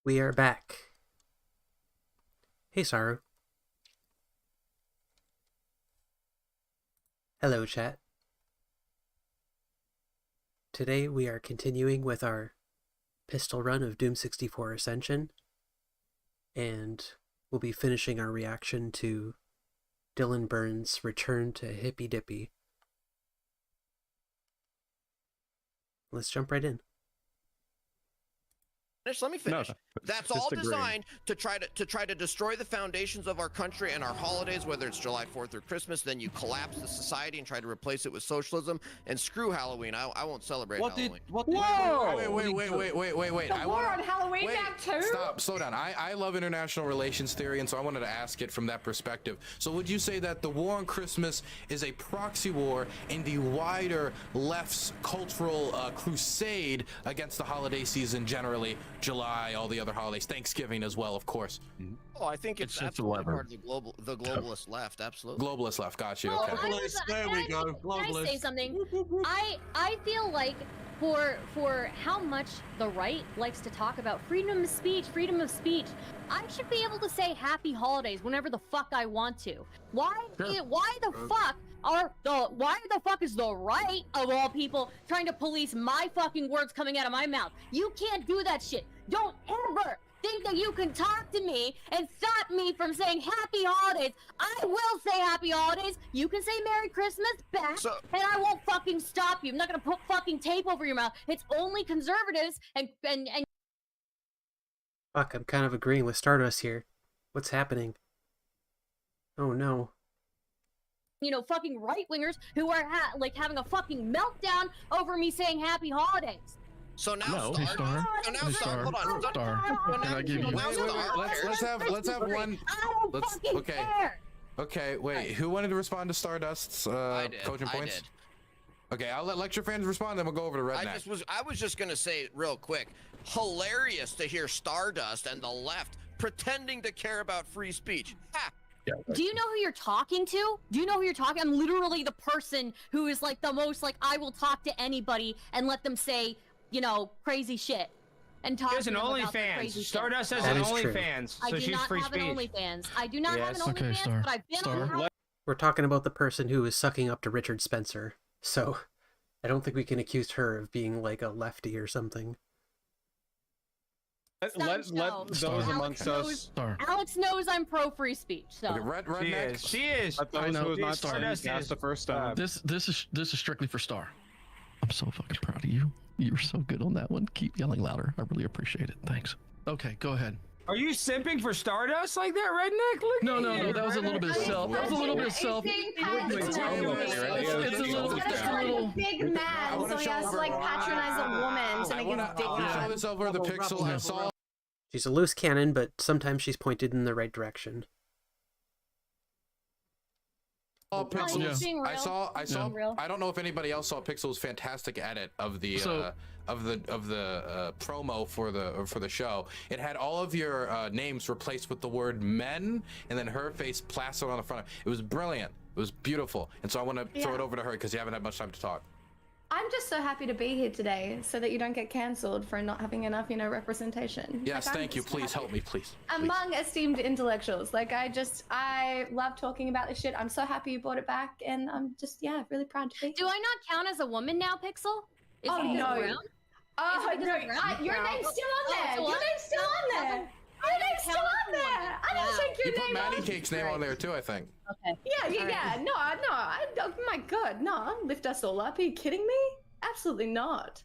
We are back. Hey, Saru. Hello, chat. Today we are continuing with our pistol run of Doom 64 Ascension, and we'll be finishing our reaction to Dylan Burns' return to Hippy Dippy. Let's jump right in. Let me finish. No, That's just all agreeing. designed to try to destroy the foundations of our country and our holidays, whether it's July 4th or Christmas. Then you collapse the society and try to replace it with socialism. And screw Halloween. I won't celebrate Halloween. Wait. The war on Halloween now too? Stop, slow down. I love international relations theory, and so I wanted to ask it from that perspective. So would you say that the war on Christmas is a proxy war in the wider left's cultural crusade against the holiday season generally? July, all the other holidays, Thanksgiving as well, of course. Oh, I think it's absolutely part of the globalist left. Absolutely. Globalist left, got you. Well, Okay. there we go. Can I say something? I feel like for how much the right likes to talk about freedom of speech, I should be able to say happy holidays whenever the fuck I want to. Why the fuck is the right of all people trying to police my fucking words coming out of my mouth? You can't do that shit. Don't ever think that you can talk to me and stop me from saying happy holidays. I will say happy holidays. You can say Merry Christmas back, and I won't fucking stop you. I'm not gonna put fucking tape over your mouth. It's only conservatives and Fuck, I'm kind of agreeing with Stardust here. What's happening? Oh no. Fucking right-wingers who are having a fucking meltdown over me saying happy holidays. So now, No, Star. Star. So now, Star. Hold on. Star. Can I give you? Let's have one. I don't fucking care. Okay, wait. Who wanted to respond to Stardust's coaching points? I did. Okay, I'll let lecture fans respond, then we'll go over to Redneck. I was just gonna say real quick, hilarious to hear Stardust and the left pretending to care about free speech. Ha! Yeah, Do you know who you're talking to? Do you know who you're talking? I'm literally the person who is like the most like I will talk to anybody and let them say, crazy shit. And talk There's to an them about the OnlyFans. crazy Stardust shit. has That an is true. OnlyFans, I so do she's not free have an speech. OnlyFans. I do not have an Yes. Okay, OnlyFans, Star. but I've been Star. on the house. We're talking about the person who is sucking up to Richard Spencer, so I don't think we can accuse her of being like a lefty or something. Let those amongst us. Star. Alex knows I'm pro free speech, so. Okay, Redneck. She is. Let I those know. who have not Stardust seen is. the first time. This is strictly for Star. I'm so fucking proud of you. You were so good on that one. Keep yelling louder. I really appreciate it. Thanks. Okay, go ahead. Are you simping for Stardust like that, Redneck? Look No, at no, you, no. That was a little bit of Redneck. self. That was a little bit of self. It's a little. Big man, so he has to like patronize a woman to make his dick I want to show out. this over the pixel. I saw. She's a loose cannon, but sometimes she's pointed in the right direction. Pixels. Being real. I saw. Being real. I don't know if anybody else saw Pixel's fantastic edit of the promo for the show. It had all of your names replaced with the word men, and then her face plastered on the front. It was brilliant. It was beautiful. And so I want to throw it over to her because you haven't had much time to talk. I'm just so happy to be here today so that you don't get cancelled for not having enough, representation. Yes, Like, I'm thank you. just Please happy. help me, please. Among esteemed intellectuals. I love talking about this shit. I'm so happy you brought it back, and I'm just, really proud to be Do I not count as a woman now, Pixel? Is Oh, it because no. I'm brown? Oh, Is it no, because I'm brown? your name's still on there. so Your I- name's still on there. Your name's still on there. I didn't take You your put name Maddie off. Cake's name on there too, I think. Okay. Yeah. No, oh my God, no, I'll lift us all up. Are you kidding me? Absolutely not.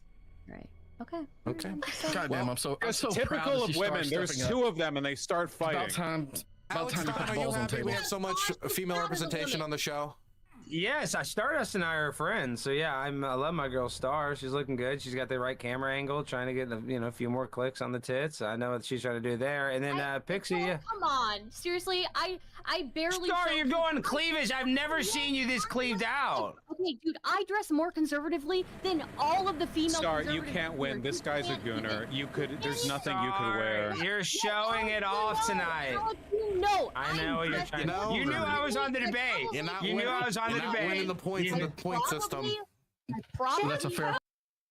Right. Okay. Okay. Goddamn, I'm so It's proud typical that of she women. starts There's stepping up. two of them, and they start fighting. About time. About Alex time to Stein, put are the you balls on the happy table. we have so much female representation on the show? Yes, Stardust and I are friends. So yeah, I love my girl Star. She's looking good. She's got the right camera angle, trying to get a few more clicks on the tits. I know what she's trying to do there. And then Pixie. Oh, come on. Seriously, I barely. Star, showed you're you- going cleavage. I've never seen you this cleaved out. Okay, dude, I dress more conservatively than all of the female. Star, you conservatives can't here. win. This guy's a can't do gooner. it. You could. There's nothing you could wear. You're showing it off tonight. I know what you're trying to do. You knew I was on the debate. You're not You knew winning. I was on the You're not debate. winning the points in the point system. That's a fair.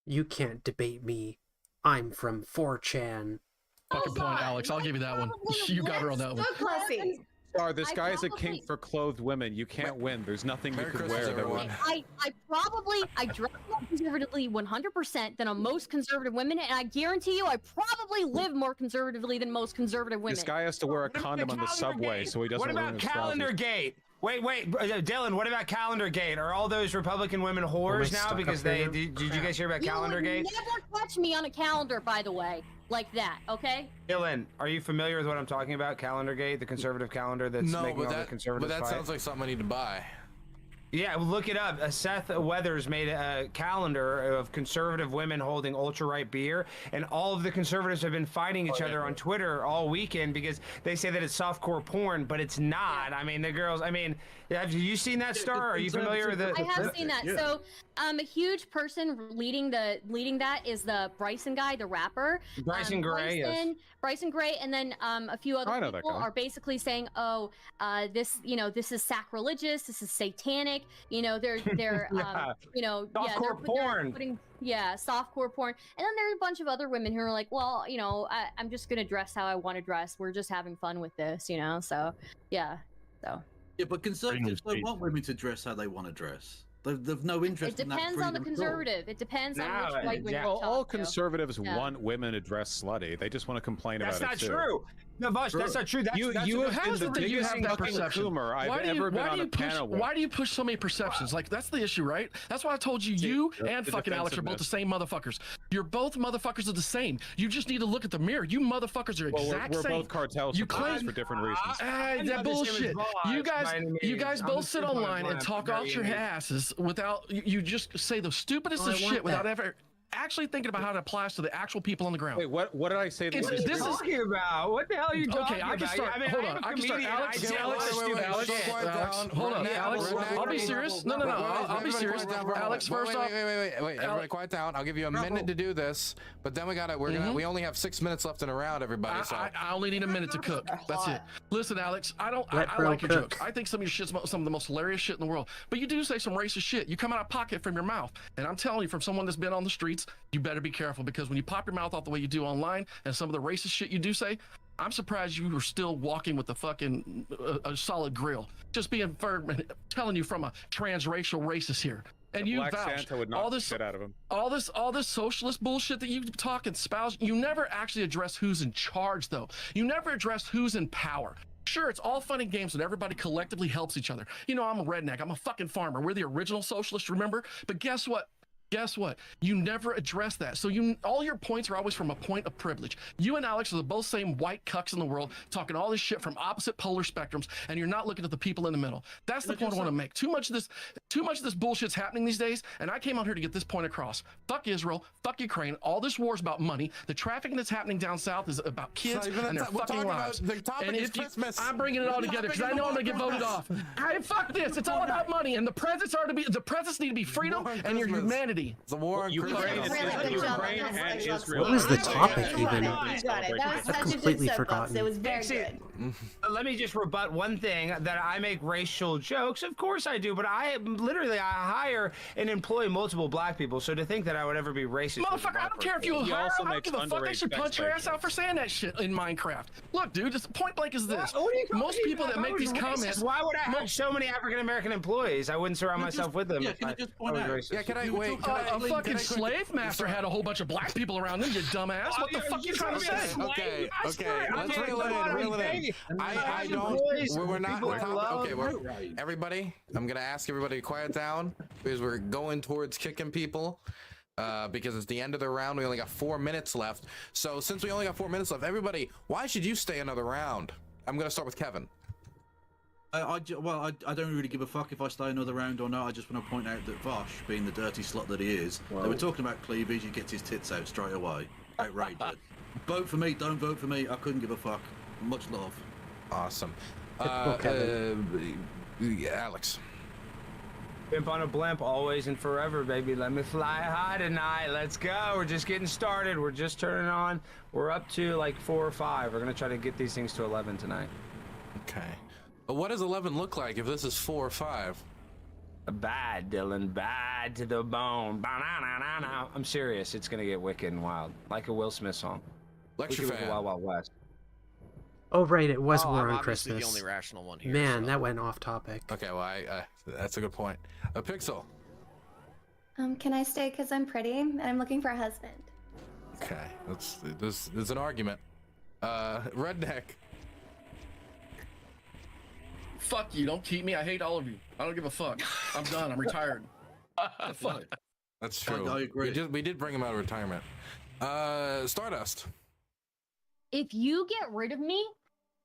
You can't debate me. I'm from 4chan. fucking point, Alex. I'll give you that one. You got her on that one. So classy. Star, this I guy is a probably- king for clothed women. You can't win. There's nothing you Merry could Christmas, wear that everyone. would. I dress more conservatively 100% than most conservative women, and I guarantee you, I probably live more conservatively than most conservative women. This guy has to wear a What about condom on the Calendar subway Gate? so he doesn't What ruin about his Calendar trousers. Gate? Wait, Dylan, what about Calendar Gate? Are all those Republican women whores Am I now stuck because up they here? did you guys hear about You Calendar would Gate? never catch me on a calendar, by the way, like that. Okay. Dylan, are you familiar with what I'm talking about? Calendar Gate, the conservative calendar that's No, making but all the that conservatives fight? sounds like something I need to buy. Yeah, well, look it up. Seth Weathers made a calendar of conservative women holding ultra-right beer, and all of the conservatives have been fighting each other on Twitter all weekend because they say that it's softcore porn, but it's not. I mean, the girls. I mean, have you seen that, Star? Are you familiar with it? I have seen that. Yeah. So, a huge person leading that is the Bryson guy, the rapper. Bryson Gray, yes. Bryson Gray, and then a few other I know that people guy. are basically saying, "Oh, this is sacrilegious. This is satanic. They're Yeah. they're Softcore porn. putting softcore porn." And then there's a bunch of other women who are like, "Well, I'm just gonna dress how I want to dress. We're just having fun with this, So, yeah, so." Yeah, but conservatives don't speech. want women to dress how they want to dress. They've no interest It in that depends on the freedom at all. conservative. It depends on No, which white women yeah, you All talk to. conservatives Yeah. want women to dress slutty. They just want to complain That's about not it too. true. No, Vosh, that's not true. That's You that's have How been is the it that you biggest have that fucking perception? coomer I've Why do you- ever been why do on you a push- panel with. Why do you push so many perceptions? Like, that's the issue, right? That's why I told you, you and the fucking Alex are both the defensiveness. same motherfuckers. You're both motherfuckers are the same. You just need to look at the mirror. You motherfuckers are Well, exact we're same. both cartel You supporters claim- for different reasons. That I'm not the same as bullshit. Vosh You by guys, any you means. guys I'm both the sit super online and blunt, talk very out your unique. asses without. You just say the stupidest I of want shit without that. ever actually thinking about how it applies to the actual people on the ground. Wait, what did I say? that It's- was this true? is- talking about? What the hell are you talking Okay, I about? can start. I mean, Hold I'm on. a I can start. comedian. Alex, I say Alex, lots of stupid Alex, shit. Alex, hold on. Alex, I'll be serious. No. I'll be serious. Alex, first off. Wait. Everybody quiet down. I'll give you a minute to do this, but then we only have 6 minutes left in a round, everybody. So I only need a minute to cook. That's it. Listen, Alex, I Let bro like your cook. jokes. I think some of your shit's some of the most hilarious shit in the world. But you do say some racist shit. You come out of pocket from your mouth. And I'm telling you, from someone that's been on the streets, you better be careful, because when you pop your mouth off the way you do online and some of the racist shit you do say, I'm surprised you were still walking with a fucking a solid grill. Just being firm and telling you from a transracial racist here. And you Black vouch. Santa would knock all the this shit out of him. all this socialist bullshit that you talk and spouse, you never actually address who's in charge, though. You never address who's in power. Sure, it's all fun and games when everybody collectively helps each other. I'm a redneck. I'm a fucking farmer. We're the original socialists, remember? But guess what? You never address that. So all your points are always from a point of privilege. You and Alex are the both same white cucks in the world, talking all this shit from opposite polar spectrums, and you're not looking at the people in the middle. That's the point I want to make. Too much of this bullshit's happening these days, and I came out here to get this point across. Fuck Israel, fuck Ukraine. All this war is about money. The trafficking that's happening down south is about kids and their fucking lives. The topic And is if you, Christmas. I'm bringing it all together because I know I'm gonna get voted off. Fuck this. It's all about money, and the presents need to be freedom and your Christmas. humanity. It's a war on Ukraine Christmas. Really good job on Ukraine this. and That Israel. What was the are topic together. even? You got it. That was I've such a completely good soapbox. forgotten. It was very Dixie, good. Let me just rebut one thing, that I make racial jokes. Of course I do, but I hire and employ multiple black people. So to think that I would ever be racist, Motherfucker, I don't care if you He hire also them. I don't makes give a fuck. They underage should punch your sex ass out for saying that shit in Minecraft. Look, dude, it's point blank is this. What are you talking Most people about? that make I was these racist. comments. Why would I have so many African American employees? I wouldn't surround myself with them. Yeah, if can I I just point was out? racist. Yeah, can I You were wait? talking Can I, A can fucking I quick- slave master had a whole bunch of black people around him, you dumbass. What the fuck you trying to say? Okay, I okay. swear, Let's I'm reel it not in. saying I don't. employees, We're not. people We're I talking. love. Okay, everybody. I'm gonna ask everybody to quiet down because we're going towards kicking people. Because it's the end of the round. We only got 4 minutes left. So since we only got 4 minutes left, everybody, why should you stay another round? I'm gonna start with Kevin. I don't really give a fuck if I stay another round or not. I just want to point out that Vosh, being the dirty slut that he is, they were talking about cleavage. He gets his tits out straight away. Outrageous. Vote for me. Don't vote for me. I couldn't give a fuck. Much love. Awesome. Alex. Pimp on a blimp, always and forever, baby. Let me fly high tonight. Let's go. We're just getting started. We're just turning on. We're up to like 4 or 5. We're gonna try to get these things to 11 tonight. Okay. But what does 11 look like if this is 4 or 5? Bad, Dylan. Bad to the bone. Ba-na-na-na-na. I'm serious. It's gonna get wicked and wild, like a Will Smith song. Lecture Wicked fan. Wild Wild West. Oh, right, it was Oh, War I'm on obviously Christmas. the only rational one here. Man, so. that went off topic. Okay, well, that's a good point. A Pixel. Can I stay because I'm pretty and I'm looking for a husband? Okay, there's an argument. Redneck. Fuck you. Don't keep me. I hate all of you. I don't give a fuck. I'm done. I'm retired. Fuck. That's true. I agree. We did bring him out of retirement. Stardust. If you get rid of me,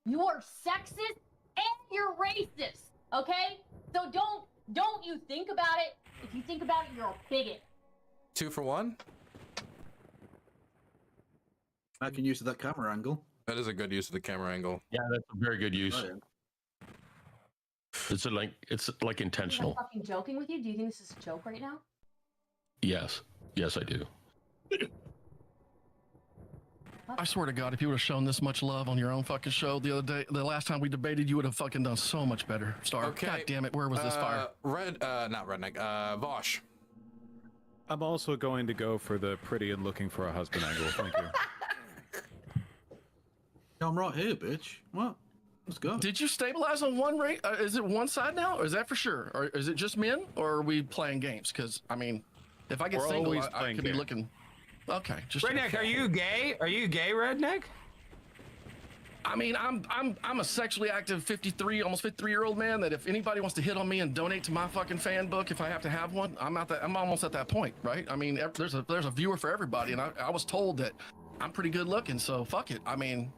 you are sexist and you're racist. Okay? So don't you think about it. If you think about it, you're a bigot. 2 for 1. Making use of that camera angle. That is a good use of the camera angle. Yeah, that's a very good use. Oh, yeah. It's like I'm intentional. fucking joking with you. Do you think this is a joke right now? Yes, I do. I swear to God, if you would have shown this much love on your own fucking show the other day, the last time we debated, you would have fucking done so much better. Star. Okay. God damn it, where was this fire? Not Redneck. Vosh. I'm also going to go for the pretty and looking for a husband angle. Thank you. I'm right here, bitch. What? Let's go. Did you stabilize on one rate? Is it one side now? Or is that for sure? Or is it just men? Or are we playing games? Because, I mean, if I get We're single, always I playing could be games. looking... Okay, just... Redneck, are you gay? Are you gay, Redneck? I mean, I'm a sexually active 53, almost 53-year-old man that if anybody wants to hit on me and donate to my fucking fan book, if I have to have one, I'm almost at that point, right? I mean, there's a viewer for everybody, and I was told that I'm pretty good looking, so fuck it. I mean,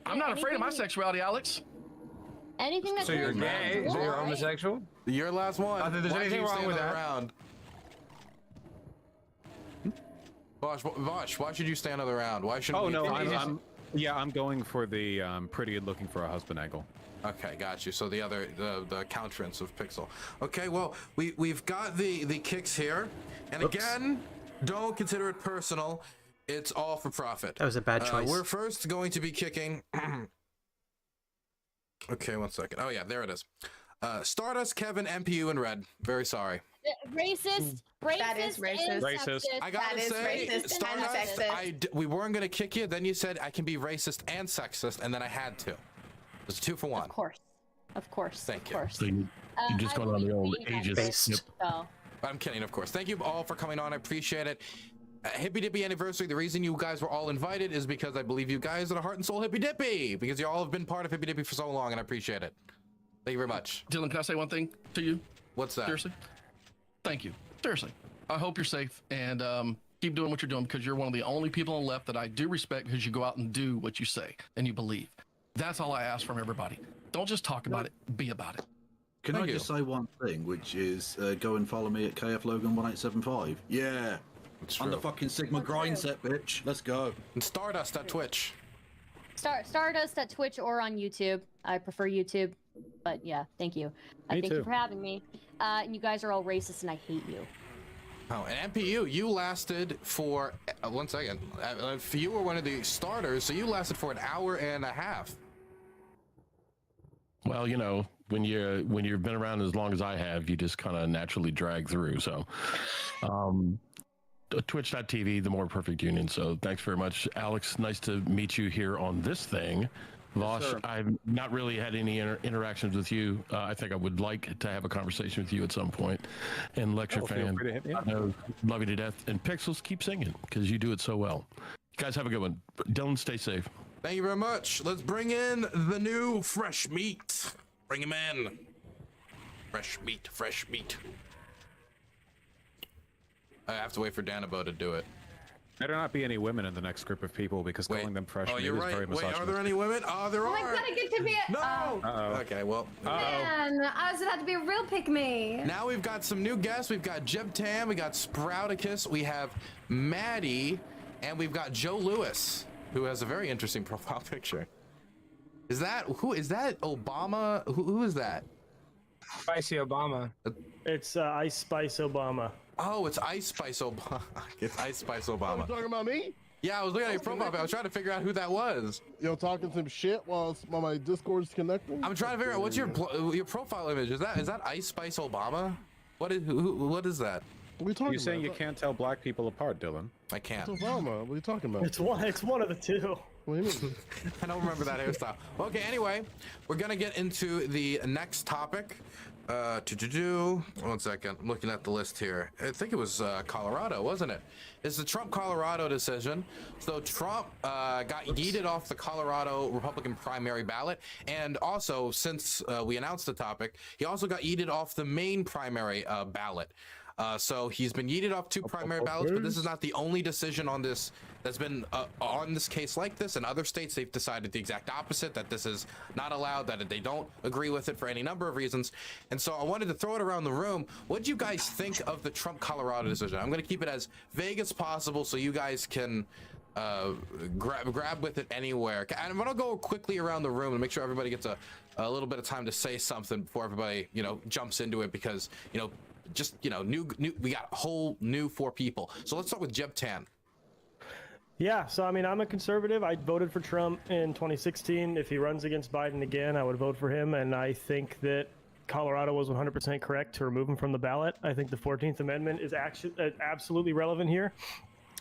I'm not afraid of my sexuality, Alex. Anything that So you're turns you gay? on, So you're right? homosexual? Your last one. Not that there's Why anything keep wrong staying with another that. round? Vosh, why should you stay another round? Why should Oh we no, finish? I'm going for the pretty and looking for a husband angle. Okay, got you. So the counterance of Pixel. Okay, well, we've got the kicks here, and Oops. again, don't consider it personal. It's all for profit. That was a bad choice. We're first going to be kicking. Okay, 1 second. Oh yeah, there it is. Stardust, Kevin, MPU, and Red. Very sorry. Racist. That is racist. And Racist. sexist. I gotta That is say, racist and Stardust, sexist. we weren't gonna kick you. Then you said I can be racist and sexist, and then I had to. It's 2 for 1. Of course. Thank you. Of course. So you're just I going on the believe old in that ages. shit, so. I'm kidding, of course. Thank you all for coming on. I appreciate it. Hippy Dippy anniversary. The reason you guys were all invited is because I believe you guys are the heart and soul Hippy Dippy, because you all have been part of Hippy Dippy for so long, and I appreciate it. Thank you very much. Dylan, can I say one thing to you? What's that? Seriously? Thank you. Seriously. I hope you're safe and keep doing what you're doing because you're one of the only people on the left that I do respect because you go out and do what you say and you believe. That's all I ask from everybody. Don't just talk about it, be about it. Can Thank I just say one thing, which is go and follow me at KF Logan 1875. Yeah. It's On the true. fucking Sigma grind set, bitch. Let's go. And Stardust at Twitch. Stardust at Twitch or on YouTube. I prefer YouTube, but yeah, thank you. Thank you too. for having me. And you guys are all racist, and I hate you. Oh, and MPU, you lasted for 1 second. If you were one of the starters, so you lasted for an hour and a half. Well, you know, when you've been around as long as I have, you just kind of naturally drag through. So, Twitch.tv, the more perfect union. So, thanks very much, Alex. Nice to meet you here on this thing. Vosh, sir. I've not really had any interactions with you. I think I would like to have a conversation with you at some point. And Lecture Oh, feel Fan, free to hit me I up. know, love you to death. And Pixels, keep singing because you do it so well. You guys have a good one. Dylan, stay safe. Thank you very much. Let's bring in the new fresh meat. Bring him in. Fresh meat, fresh meat. I have to wait for Danabo to do it. Better not be any women in the next group of people because calling them fresh Oh, meat you're is very right. Wait, are misogynist. there any women? Oh, there Oh my are. god, I get to be a. No. Oh, Okay, well. man, I was about to be a real pick me. Now we've got some new guests. We've got Jeb Tam, we got Sprouticus, we have Maddie, and we've got Joe Lewis, who has a very interesting profile picture. Is that Obama? Who is that? Spicy Obama. It's Ice Spice Obama. Oh, it's Ice Spice Obama. It's Ice Spice Obama. Talking about me? Yeah, I was looking at your profile, but I was trying to figure out who that was. Talking some shit while my Discord's connecting. I'm trying to figure out what's your profile image. Is that Ice Spice Obama? What is that? What are you talking You're saying about? you can't tell black people apart, Dylan? I can't. It's Obama. What are you talking about? It's one of the two. What do you mean? I don't remember that hairstyle. Okay, anyway, we're gonna get into the next topic. One second. I'm looking at the list here. I think it was Colorado, wasn't it? It's the Trump-Colorado decision. So Trump got yeeted off the Colorado Republican primary ballot, and also, since we announced the topic, he also got yeeted off the Maine primary ballot. So he's been yeeted off 2 primary ballots, but this is not the only decision on this that's been on this case like this. In other states, they've decided the exact opposite, that this is not allowed, that they don't agree with it for any number of reasons. And so I wanted to throw it around the room. What do you guys think of the Trump-Colorado decision? I'm going to keep it as vague as possible so you guys can grab with it anywhere. And I'm going to go quickly around the room and make sure everybody gets a little bit of time to say something before everybody, jumps into it, because, new we got a whole new 4 people. So let's start with Jeb Tan. Yeah, so I mean, I'm a conservative. I voted for Trump in 2016. If he runs against Biden again, I would vote for him. And I think that Colorado was 100% correct to remove him from the ballot. I think the 14th Amendment is actually absolutely relevant here.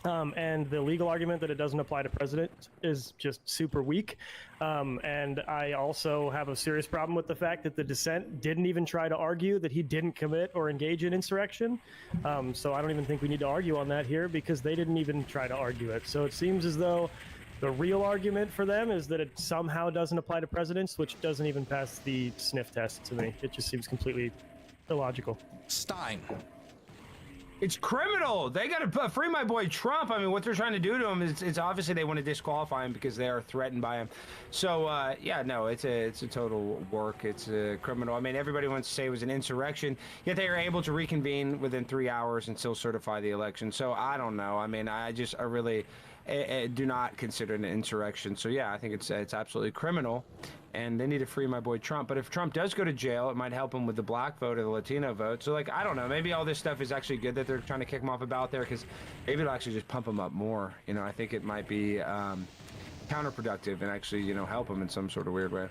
And the legal argument that it doesn't apply to presidents is just super weak. And I also have a serious problem with the fact that the dissent didn't even try to argue that he didn't commit or engage in insurrection. So I don't even think we need to argue on that here, because they didn't even try to argue it. So it seems as though the real argument for them is that it somehow doesn't apply to presidents, which doesn't even pass the sniff test to me. It just seems completely illogical. Stein. It's criminal. They got to free my boy Trump. I mean, what they're trying to do to him is, it's obviously they want to disqualify him because they are threatened by him. So, yeah, no, it's a total work. It's a criminal. I mean, everybody wants to say it was an insurrection, yet they are able to reconvene within 3 hours and still certify the election. So I don't know. I mean, I really do not consider it an insurrection. So, yeah, I think it's absolutely criminal. And they need to free my boy Trump. But if Trump does go to jail, it might help him with the black vote or the Latino vote. So, like, I don't know. Maybe all this stuff is actually good that they're trying to kick him off about there, because maybe it'll actually just pump him up more. I think it might be counterproductive and actually, help him in some sort of weird way.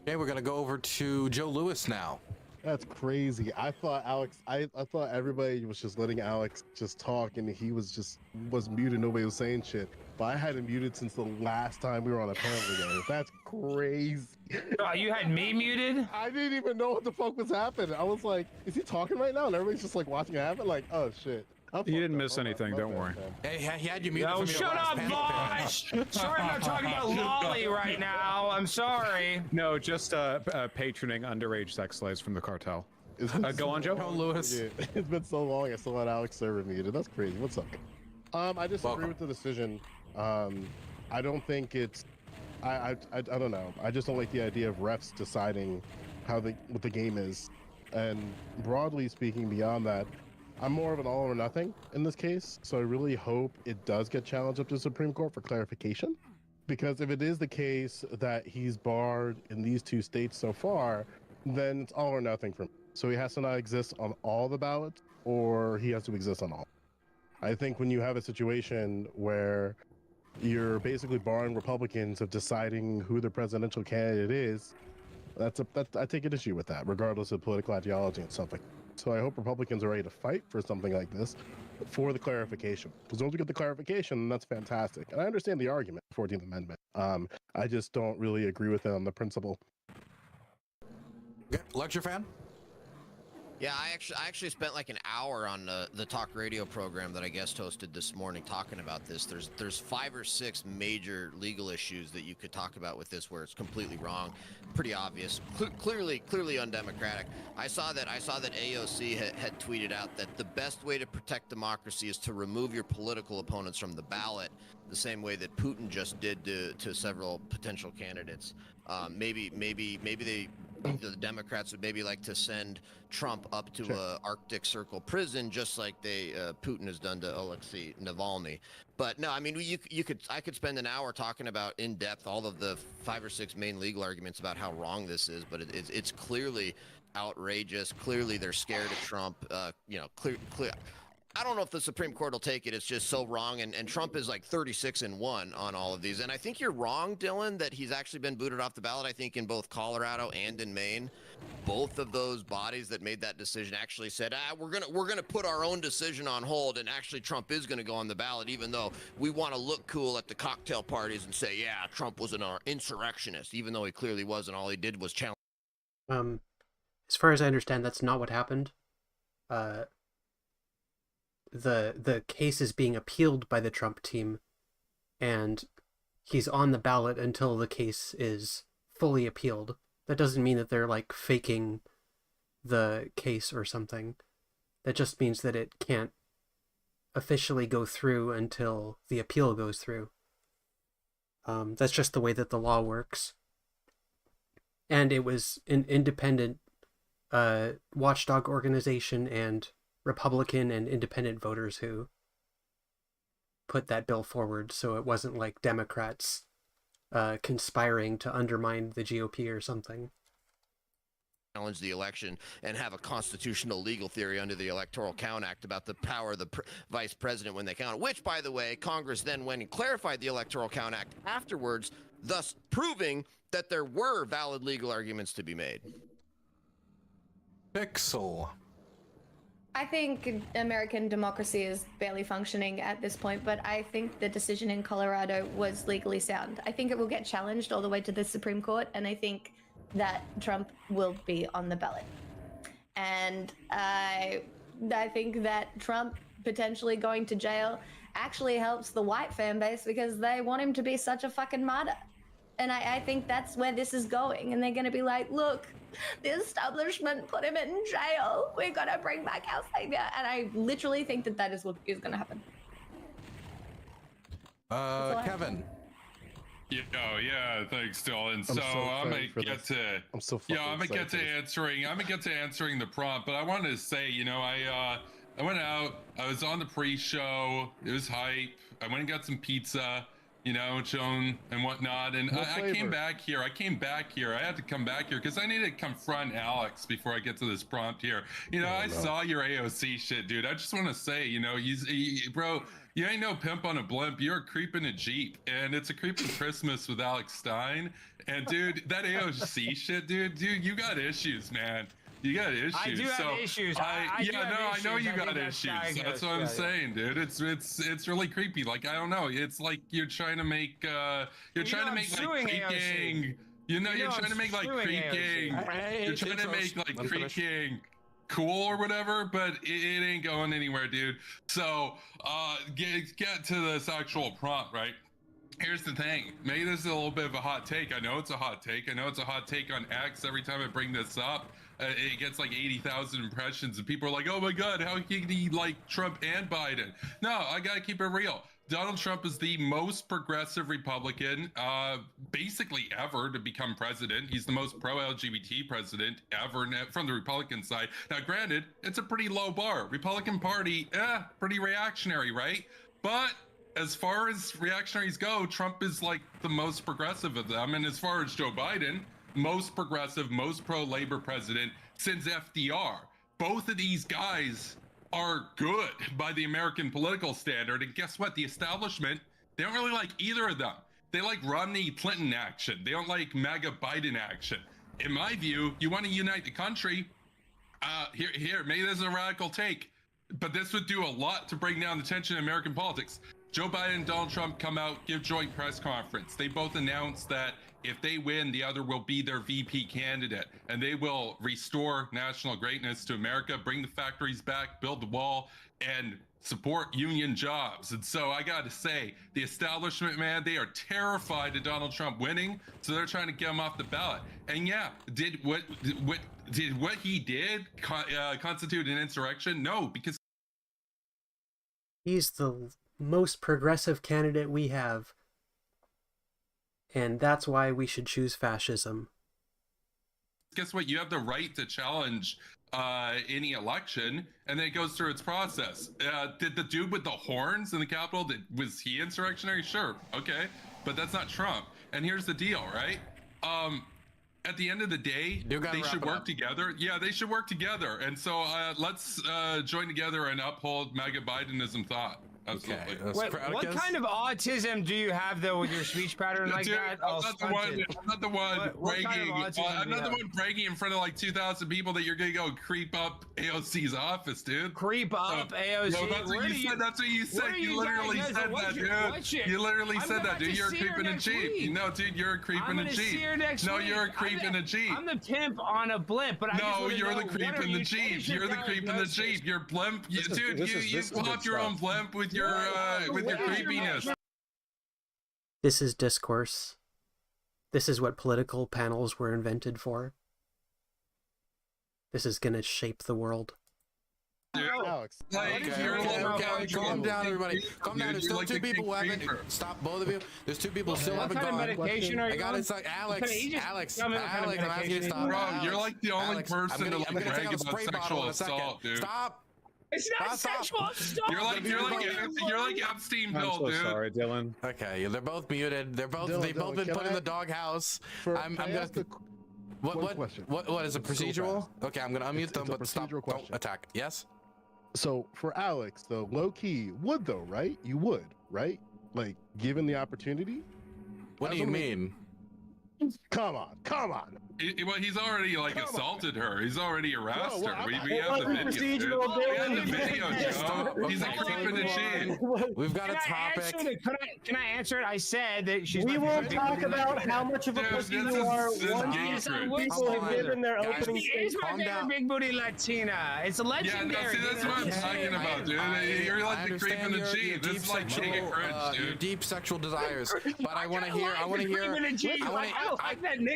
Okay, we're going to go over to Joe Lewis now. That's crazy. I thought Alex, I thought everybody was just letting Alex just talk, and he was muted. Nobody was saying shit. But I had him muted since the last time we were on a panel together. That's crazy. Oh, you had me muted? I didn't even know what the fuck was happening. I was like, is he talking right now? And everybody's just like watching it happen. Like, oh shit. You didn't miss anything. Don't worry. Hey, he had you muted. No, shut up, Vosh! Sorry, I'm not talking about Lolly right now. I'm sorry. No, just patroning underage sex slaves from the cartel. Go on, Joe. Joe Lewis. Yeah, it's been so long. I still had Alex server muted. That's crazy. What's up? I disagree with the decision. I don't think it's. I don't know. I just don't like the idea of refs deciding what the game is. And broadly speaking, beyond that, I'm more of an all or nothing in this case. So I really hope it does get challenged up to the Supreme Court for clarification. Because if it is the case that he's barred in these 2 states so far, then it's all or nothing for him. So he has to not exist on all the ballots, or he has to exist on all. I think when you have a situation where you're basically barring Republicans of deciding who the presidential candidate is, I take an issue with that, regardless of political ideology and stuff like that. So I hope Republicans are ready to fight for something like this for the clarification. Because once we get the clarification, that's fantastic. And I understand the argument, 14th Amendment. I just don't really agree with it on the principle. Okay. Lecture fan? Yeah, I actually spent like an hour on the talk radio program that I guest hosted this morning talking about this. There's 5 or 6 major legal issues that you could talk about with this where it's completely wrong, pretty obvious, clearly undemocratic. I saw that AOC had tweeted out that the best way to protect democracy is to remove your political opponents from the ballot, the same way that Putin just did to several potential candidates. Maybe the Democrats would maybe like to send Trump up to a Arctic Circle prison, just like Putin has done to Alexei Navalny. But no, I mean, I could spend an hour talking about in depth all of the 5 or 6 main legal arguments about how wrong this is. But it's clearly outrageous. Clearly, they're scared of Trump. Clear. I don't know if the Supreme Court will take it. It's just so wrong. And Trump is like 36-1 on all of these. And I think you're wrong, Dylan, that he's actually been booted off the ballot. I think in both Colorado and in Maine, both of those bodies that made that decision actually said, we're gonna put our own decision on hold, and actually Trump is gonna go on the ballot, even though we want to look cool at the cocktail parties and say, yeah, Trump was an insurrectionist, even though he clearly wasn't. All he did was challenge. As far as I understand, that's not what happened. The case is being appealed by the Trump team, and he's on the ballot until the case is fully appealed. That doesn't mean that they're like faking the case or something. That just means that it can't officially go through until the appeal goes through. That's just the way that the law works. And it was an independent watchdog organization and Republican and independent voters who put that bill forward, so it wasn't like Democrats conspiring to undermine the GOP or something. Challenge the election and have a constitutional legal theory under the Electoral Count Act about the power of the vice president when they count, which, by the way, Congress then went and clarified the Electoral Count Act afterwards, thus proving that there were valid legal arguments to be made. Pixel. I think American democracy is barely functioning at this point, but I think the decision in Colorado was legally sound. I think it will get challenged all the way to the Supreme Court, and I think that Trump will be on the ballot. And I think that Trump potentially going to jail actually helps the white fan base because they want him to be such a fucking martyr. And I think that's where this is going. And they're going to be like, look, the establishment put him in jail. We're going to bring back our savior. And I literally think that that is what is going to happen. Kevin. Yeah, thanks, Dylan. So I'm gonna get to answering the prompt, but I wanted to say, I went out, I was on the pre-show, it was hype, I went and got some pizza, chilling and whatnot, and I came back here, I had to come back here because I needed to confront Alex before I get to this prompt here. I saw your AOC shit, dude. I just want to say, bro, you ain't no pimp on a blimp. You're a creep in a Jeep, and it's a creeping Christmas with Alex Stein. And dude, that AOC shit, dude, you got issues, man. You got issues. I do have issues. I know you got issues. That's what I'm saying, dude. It's really creepy. Like, I don't know. It's like you're trying to make like Creek Gang. You're trying to make like Creek Gang. You're trying to make like Creek Gang cool or whatever, but it ain't going anywhere, dude. So get to this actual prompt, right? Here's the thing. Maybe this is a little bit of a hot take. I know it's a hot take. I know it's a hot take on X. Every time I bring this up, it gets like 80,000 impressions, and people are like, oh my God, how can he like Trump and Biden? No, I gotta keep it real. Donald Trump is the most progressive Republican, basically ever to become president. He's the most pro-LGBT president ever from the Republican side. Now, granted, it's a pretty low bar. Republican Party, pretty reactionary, right? But as far as reactionaries go, Trump is like the most progressive of them. And as far as Joe Biden, most progressive, most pro-labor president since FDR. Both of these guys are good by the American political standard. And guess what? The establishment, they don't really like either of them. They like Romney Clinton action. They don't like MAGA Biden action. In my view, you want to unite the country. Here, maybe this is a radical take, but this would do a lot to bring down the tension in American politics. Joe Biden and Donald Trump come out, give joint press conference. They both announced that if they win, the other will be their VP candidate, and they will restore national greatness to America, bring the factories back, build the wall, and support union jobs. And so I got to say, the establishment, man, they are terrified of Donald Trump winning, so they're trying to get him off the ballot. And yeah, did what he did constitute an insurrection? No, because he's the most progressive candidate we have. And that's why we should choose fascism. Guess what? You have the right to challenge any election, and then it goes through its process. Did the dude with the horns in the Capitol, was he insurrectionary? Sure, okay, but that's not Trump. And here's the deal, right? at the end of the day, they should work together. Yeah, they should work together. And so let's join together and uphold MAGA Bidenism thought. Absolutely. Okay. What kind of autism do you have though with your speech pattern like that? I'm not the one bragging. I'm not the one bragging in front of like 2,000 people that you're gonna go creep up AOC's office, dude. Creep up AOC? No, that's what you said. That's what you said. You literally said that, dude. You literally said that, dude. You're a creep in a Jeep. No, dude, you're a creep in a Jeep. No, you're a creep in a Jeep. I'm the pimp on a blimp, but no, you're the creep in the Jeep. You're the creep in the Jeep. You're blimp, dude. You pop your own blimp with your creepiness. This is discourse. This is what political panels were invented for. This is gonna shape the world. Alex. Calm down, everybody. Calm down. There's still two people who haven't. Stop, both of you. There's two people still haven't gone. What kind of medication are you on? It's like Alex. I'm asking you to stop. Bro, you're like the only person to like brag about sexual assault, dude. Stop. It's not sexual assault. You're like Epstein Bill, dude. Sorry, Dylan. Okay, they're both muted. They've both been put in the doghouse. I'm gonna. What is a procedural? Okay, I'm gonna unmute them, but stop. Don't attack. Yes. So for Alex, though, low key would though, right? You would, right? Like given the opportunity. What do you mean? Come on. Well, he's already like assaulted her. He's already harassed her. We have the video. We have the video, Joe. He's a creep in the shit. We've got a topic. Can I answer it? I said that she's. We won't talk about how much of a pussy you are. Once people have given their opening statement. It's my favorite big booty Latina. It's legendary. Yeah, that's what I'm talking about, dude. You're like the creep in the Jeep. This is like chicken cringe, dude. Your deep sexual desires. But I want to hear.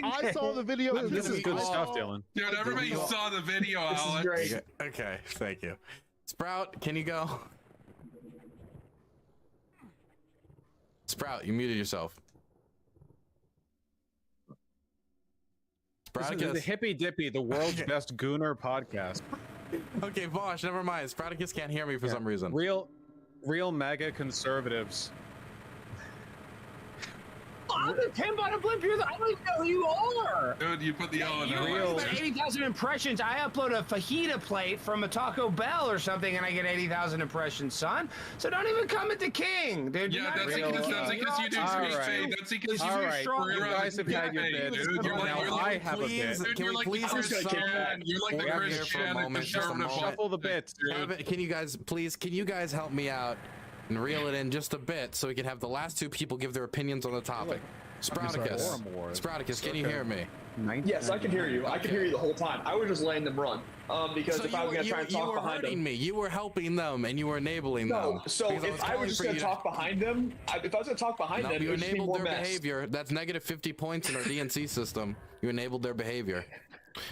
I saw the video. This is good stuff, Dylan. Dude, everybody saw the video, Alex. Okay, thank you. Sprout, can you go? Sprout, you muted yourself. This is the Hippy Dippy, the world's best gooner podcast. Okay, Vosh, never mind. Sprouticus can't hear me for some reason. Real mega conservatives. I'm the pimp on a blimp. I don't even know who you are. Dude, you put the L in there. 80,000 impressions. I upload a fajita plate from a Taco Bell or something, and I get 80,000 impressions, son. So don't even come at the king, dude. Yeah, that's because you do clickbait. That's because you do strong. You guys have had your bit. I have a bit. Can we please You're like the Christian conservative. Shuffle the bits. Can you guys help me out and reel it in just a bit so we can have the last two people give their opinions on the topic? Sprouticus, can you hear me? Yes, I can hear you. I can hear you the whole time. I was just letting them run. Because if I was going to try and talk behind them. You were helping them and you were enabling them. So if I was just going to talk behind them, you enabled their behavior. That's negative 50 points in our DNC system. You enabled their behavior.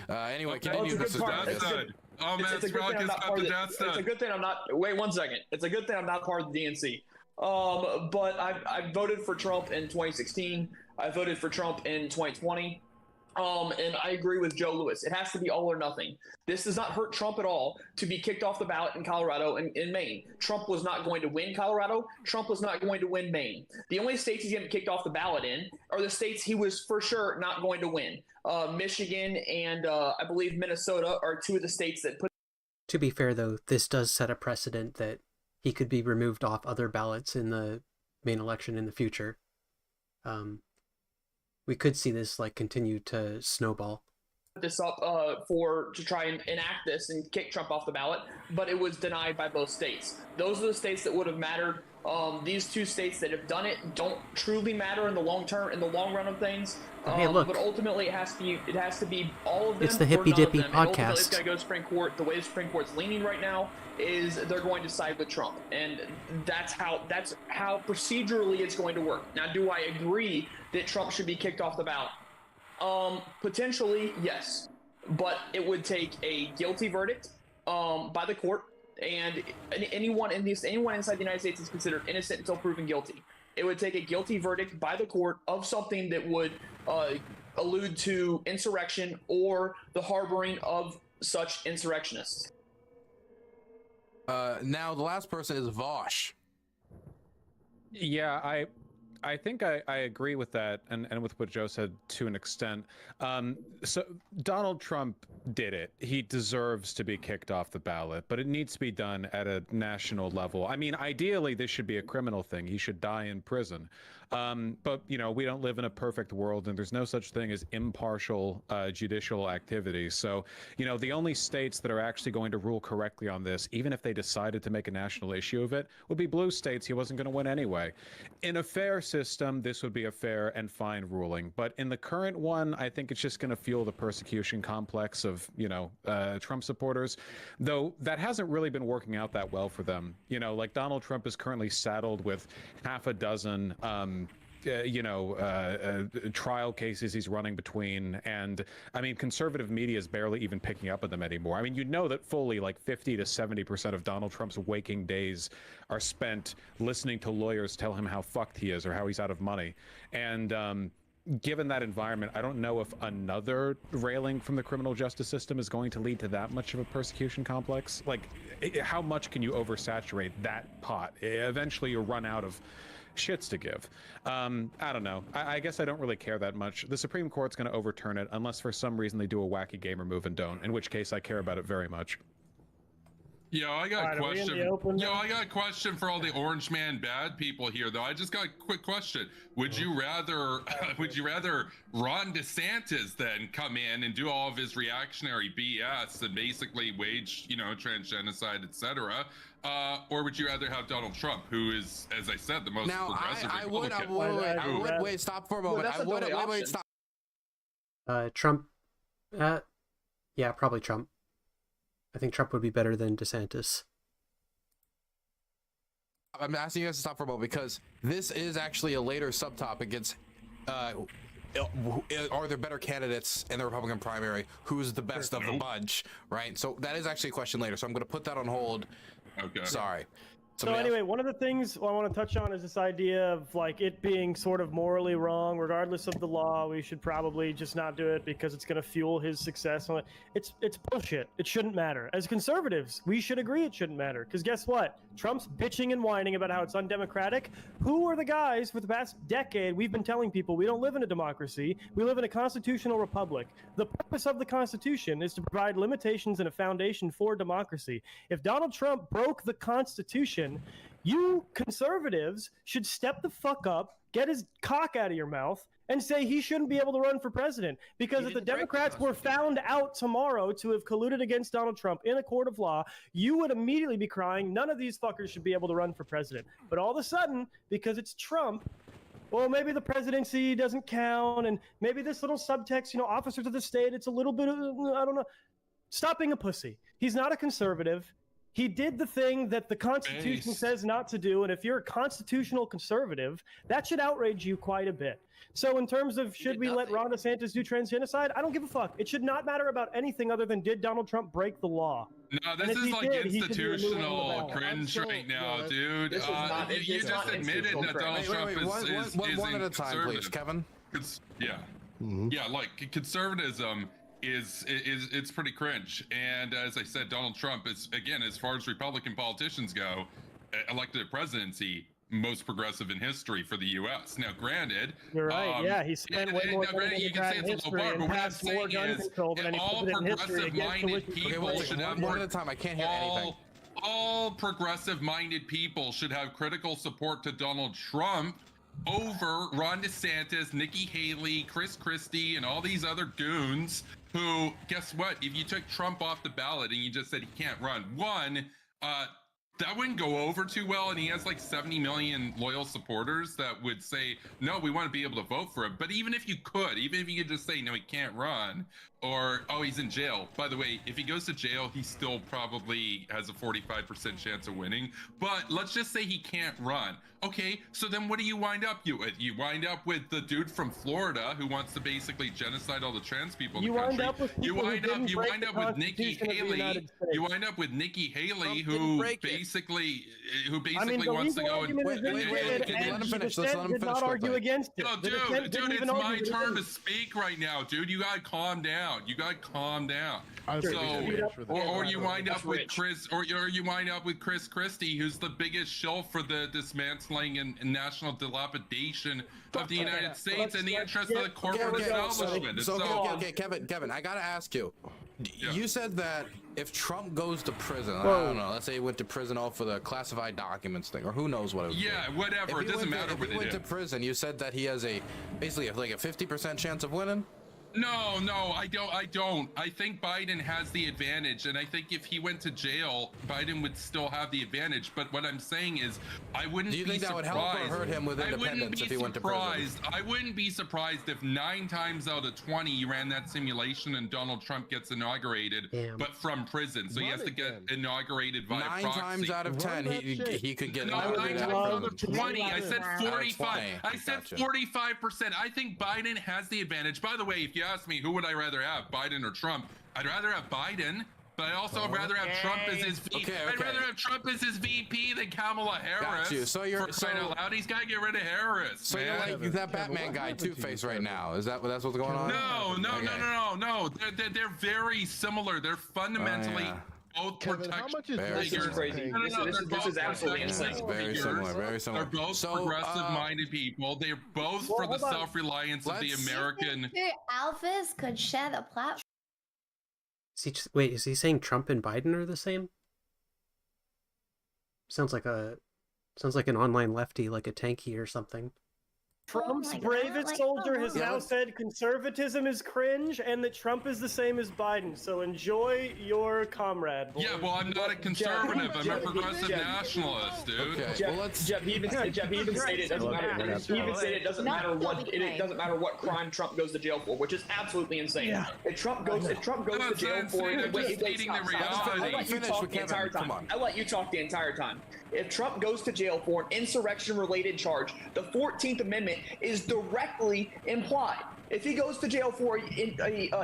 Anyway, continue, Mr. Sprouticus. Oh man, it's a good thing I'm not part of the, it's a good thing I'm not. Wait 1 second. It's a good thing I'm not part of the DNC. But I voted for Trump in 2016. I voted for Trump in 2020. And I agree with Joe Lewis. It has to be all or nothing. This does not hurt Trump at all to be kicked off the ballot in Colorado and in Maine. Trump was not going to win Colorado. Trump was not going to win Maine. The only states he's getting kicked off the ballot in are the states he was for sure not going to win. Michigan and I believe Minnesota are two of the states that put. To be fair, though, this does set a precedent that he could be removed off other ballots in the Maine election in the future. We could see this continue to snowball. This up to try and enact this and kick Trump off the ballot, but it was denied by both states. Those are the states that would have mattered. These two states that have done it don't truly matter in the long run of things. Hey, look. But ultimately, it has to be all of them. It's the Hippy Dippy podcast. It's going to go to Supreme Court. The way the Supreme Court's leaning right now is they're going to side with Trump, and that's how procedurally it's going to work. Now, do I agree that Trump should be kicked off the ballot? Potentially, yes, but it would take a guilty verdict by the court, and anyone inside the United States is considered innocent until proven guilty. It would take a guilty verdict by the court of something that would allude to insurrection or the harboring of such insurrectionists. Now the last person is Vosh. Yeah, I think I agree with that, and with what Joe said to an extent. So Donald Trump did it. He deserves to be kicked off the ballot, but it needs to be done at a national level. I mean, ideally, this should be a criminal thing. He should die in prison. But, you know, we don't live in a perfect world, and there's no such thing as impartial judicial activity. So, you know, the only states that are actually going to rule correctly on this, even if they decided to make a national issue of it, would be blue states. He wasn't going to win anyway. In a fair system, this would be a fair and fine ruling. But in the current one, I think it's just going to fuel the persecution complex of, you know, Trump supporters, though that hasn't really been working out that well for them. You know, like Donald Trump is currently saddled with half a dozen trial cases he's running between, and I mean, conservative media is barely even picking up on them anymore. I mean, you know that fully like 50 to 70% of Donald Trump's waking days are spent listening to lawyers tell him how fucked he is or how he's out of money. And given that environment, I don't know if another railing from the criminal justice system is going to lead to that much of a persecution complex. Like, how much can you oversaturate that pot? Eventually you'll run out of shits to give. I don't know. I guess I don't really care that much. The Supreme Court's going to overturn it unless for some reason they do a wacky gamer move and don't, in which case I care about it very much. Yo, I got a question. Yo, I got a question for all the Orange Man bad people here, though. I just got a quick question. Would you rather, Ron DeSantis then come in and do all of his reactionary BS and basically wage, you know, transgenocide, etc., or would you rather have Donald Trump, who is, as I said, the most progressive Republican? Wait, stop for a moment. Wait, stop. Trump. Yeah, probably Trump. I think Trump would be better than DeSantis. I'm asking you guys to stop for a moment because this is actually a later subtopic. It's are there better candidates in the Republican primary? Who's the best of the bunch, right? So that is actually a question later. So I'm going to put that on hold. Okay. Sorry. So anyway, one of the things I want to touch on is this idea of like it being sort of morally wrong, regardless of the law. We should probably just not do it because it's going to fuel his success. It's bullshit. It shouldn't matter. As conservatives, we should agree it shouldn't matter because guess what? Trump's bitching and whining about how it's undemocratic. Who are the guys for the past decade we've been telling people we don't live in a democracy, we live in a constitutional republic. The purpose of the Constitution is to provide limitations and a foundation for democracy. If Donald Trump broke the Constitution, you conservatives should step the fuck up, get his cock out of your mouth, and say he shouldn't be able to run for president. Because if the Democrats were found out tomorrow to have colluded against Donald Trump in a court of law, you would immediately be crying, none of these fuckers should be able to run for president. But all of a sudden, because it's Trump, well, maybe the presidency doesn't count, and maybe this little subtext, you know, officers of the state, it's a little bit of, I don't know. Stop being a pussy. He's not a conservative. He did the thing that the Constitution says not to do, and if you're a constitutional conservative, that should outrage you quite a bit. So in terms of should we let Ron DeSantis do transgenocide, I don't give a fuck. It should not matter about anything other than did Donald Trump break the law. No, this is like institutional cringe right now, dude. You just admitted that Donald Trump is one at a time, please, Kevin. Yeah, yeah, like conservatism it's pretty cringe. And as I said, Donald Trump is, again, as far as Republican politicians go, elected to presidency, most progressive in history for the U.S. Now, granted, you're right. Yeah, he spent way more money you can say it's a low bar, but what I'm saying is, all progressive-minded people should have one at a time. I can't hear anything. All progressive-minded people should have critical support to Donald Trump over Ron DeSantis, Nikki Haley, Chris Christie, and all these other goons who, guess what? If you took Trump off the ballot and you just said he can't run, that wouldn't go over too well, and he has like 70 million loyal supporters that would say, no, we want to be able to vote for him. But even if you could just say, no, he can't run, or, oh, he's in jail. By the way, if he goes to jail, he still probably has a 45% chance of winning. But let's just say he can't run. Okay, so then what do you wind up with? You wind up with the dude from Florida who wants to basically genocide all the trans people in the country. You wind up with Nikki Haley. You wind up with Nikki Haley, who basically basically the wants to go and argument is that can and let him the finish. dissent did not argue against it. No, The dissent dude, didn't it's even my argue turn to against it. speak right now, dude. You gotta calm down. You gotta calm down. So, or you wind up with Chris, or you wind up with Chris Christie, who's the biggest shill for the dismantling and national dilapidation of the United States in the interest of the corporate establishment. Okay, Kevin, I gotta ask you. You said that if Trump goes to prison, I Whoa. don't know, let's say he went to prison all for the classified documents thing, or who knows what it was. Yeah, whatever. It doesn't matter what If he went to prison, you said that he has basically like a 50% chance of winning? No, I don't. I think Biden has the advantage, and I think if he went to jail, Biden would still have the advantage. But what I'm saying is, I wouldn't be surprised. Do you think that would help or hurt him with independence if he went to prison? I wouldn't be surprised if 9 times out of 20 you ran that simulation and Donald Trump gets inaugurated, but from prison. So he has to get inaugurated via proxy. 9 times out of 10, he could get inaugurated. 9 times out of 20. I said 45. I said 45%. I think Biden has the advantage. By the way, if you ask me, who would I rather have, Biden or Trump? I'd rather have Biden, but I also rather have Trump as his VP. I'd rather have Trump as his VP than Kamala Harris. Got you. So you're for crying out loud. He's got to get rid of Harris. So man. you're like that Batman guy, Two-Face, right now. Is that's what's going on? No. They're very similar. They're fundamentally. Both protection This is crazy. This is absolutely insane. Very similar. They're both progressive-minded people. They're both for the self-reliance of the American. Two alphas could share the platform. Is he saying Trump and Biden are the same? Sounds like an online lefty, like a tanky or something. Trump's bravest soldier has now said conservatism is cringe and that Trump is the same as Biden. So enjoy your comrade. Boys. Yeah, well, I'm not a conservative. I'm a progressive nationalist, dude. Okay. Jeff, he even stated it doesn't matter. He even stated it doesn't matter what crime Trump goes to jail for, which is absolutely insane. Yeah. If Trump goes to jail for it, I'll let you talk the entire time. I'll let you talk the entire time. If Trump goes to jail for an insurrection-related charge, the 14th Amendment is directly implied. If he goes to jail for an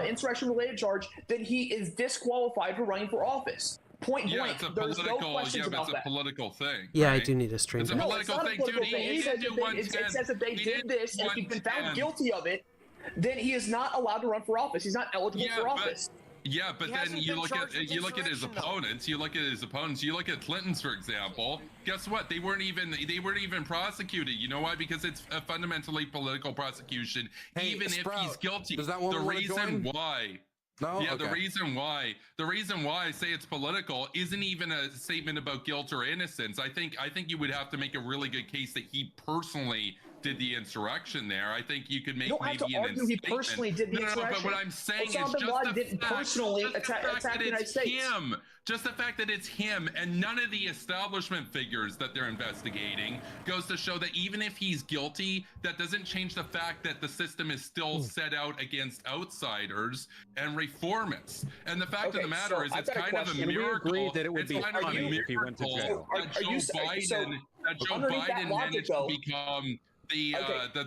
insurrection-related charge, then he is disqualified for running for office. Point blank. There's no questions about that. It's a political thing. Yeah, right? I do need a stream. It's a political thing, dude. It says if they did this and he's been found guilty of it, then he is not allowed to run for office. He's not eligible for office. Yeah, but then you look at his opponents. You look at Clinton's, for example. Guess what? They weren't even prosecuted. You know why? Because it's a fundamentally political prosecution. Even if he's guilty. The reason why. No? Yeah, okay. the reason why I say it's political isn't even a statement about guilt or innocence. I think you would have to make a really good case that he personally did the insurrection there. I think you could make maybe an indictment. He personally did the insurrection. But what I'm saying is just the fact that it's him. Just the fact that it's him and none of the establishment figures that they're investigating goes to show that even if he's guilty, that doesn't change the fact that the system is still set out against outsiders and reformists. And the fact of the matter is, it's kind of a miracle. That it would be funny if he went to jail. That Joe Biden managed to become the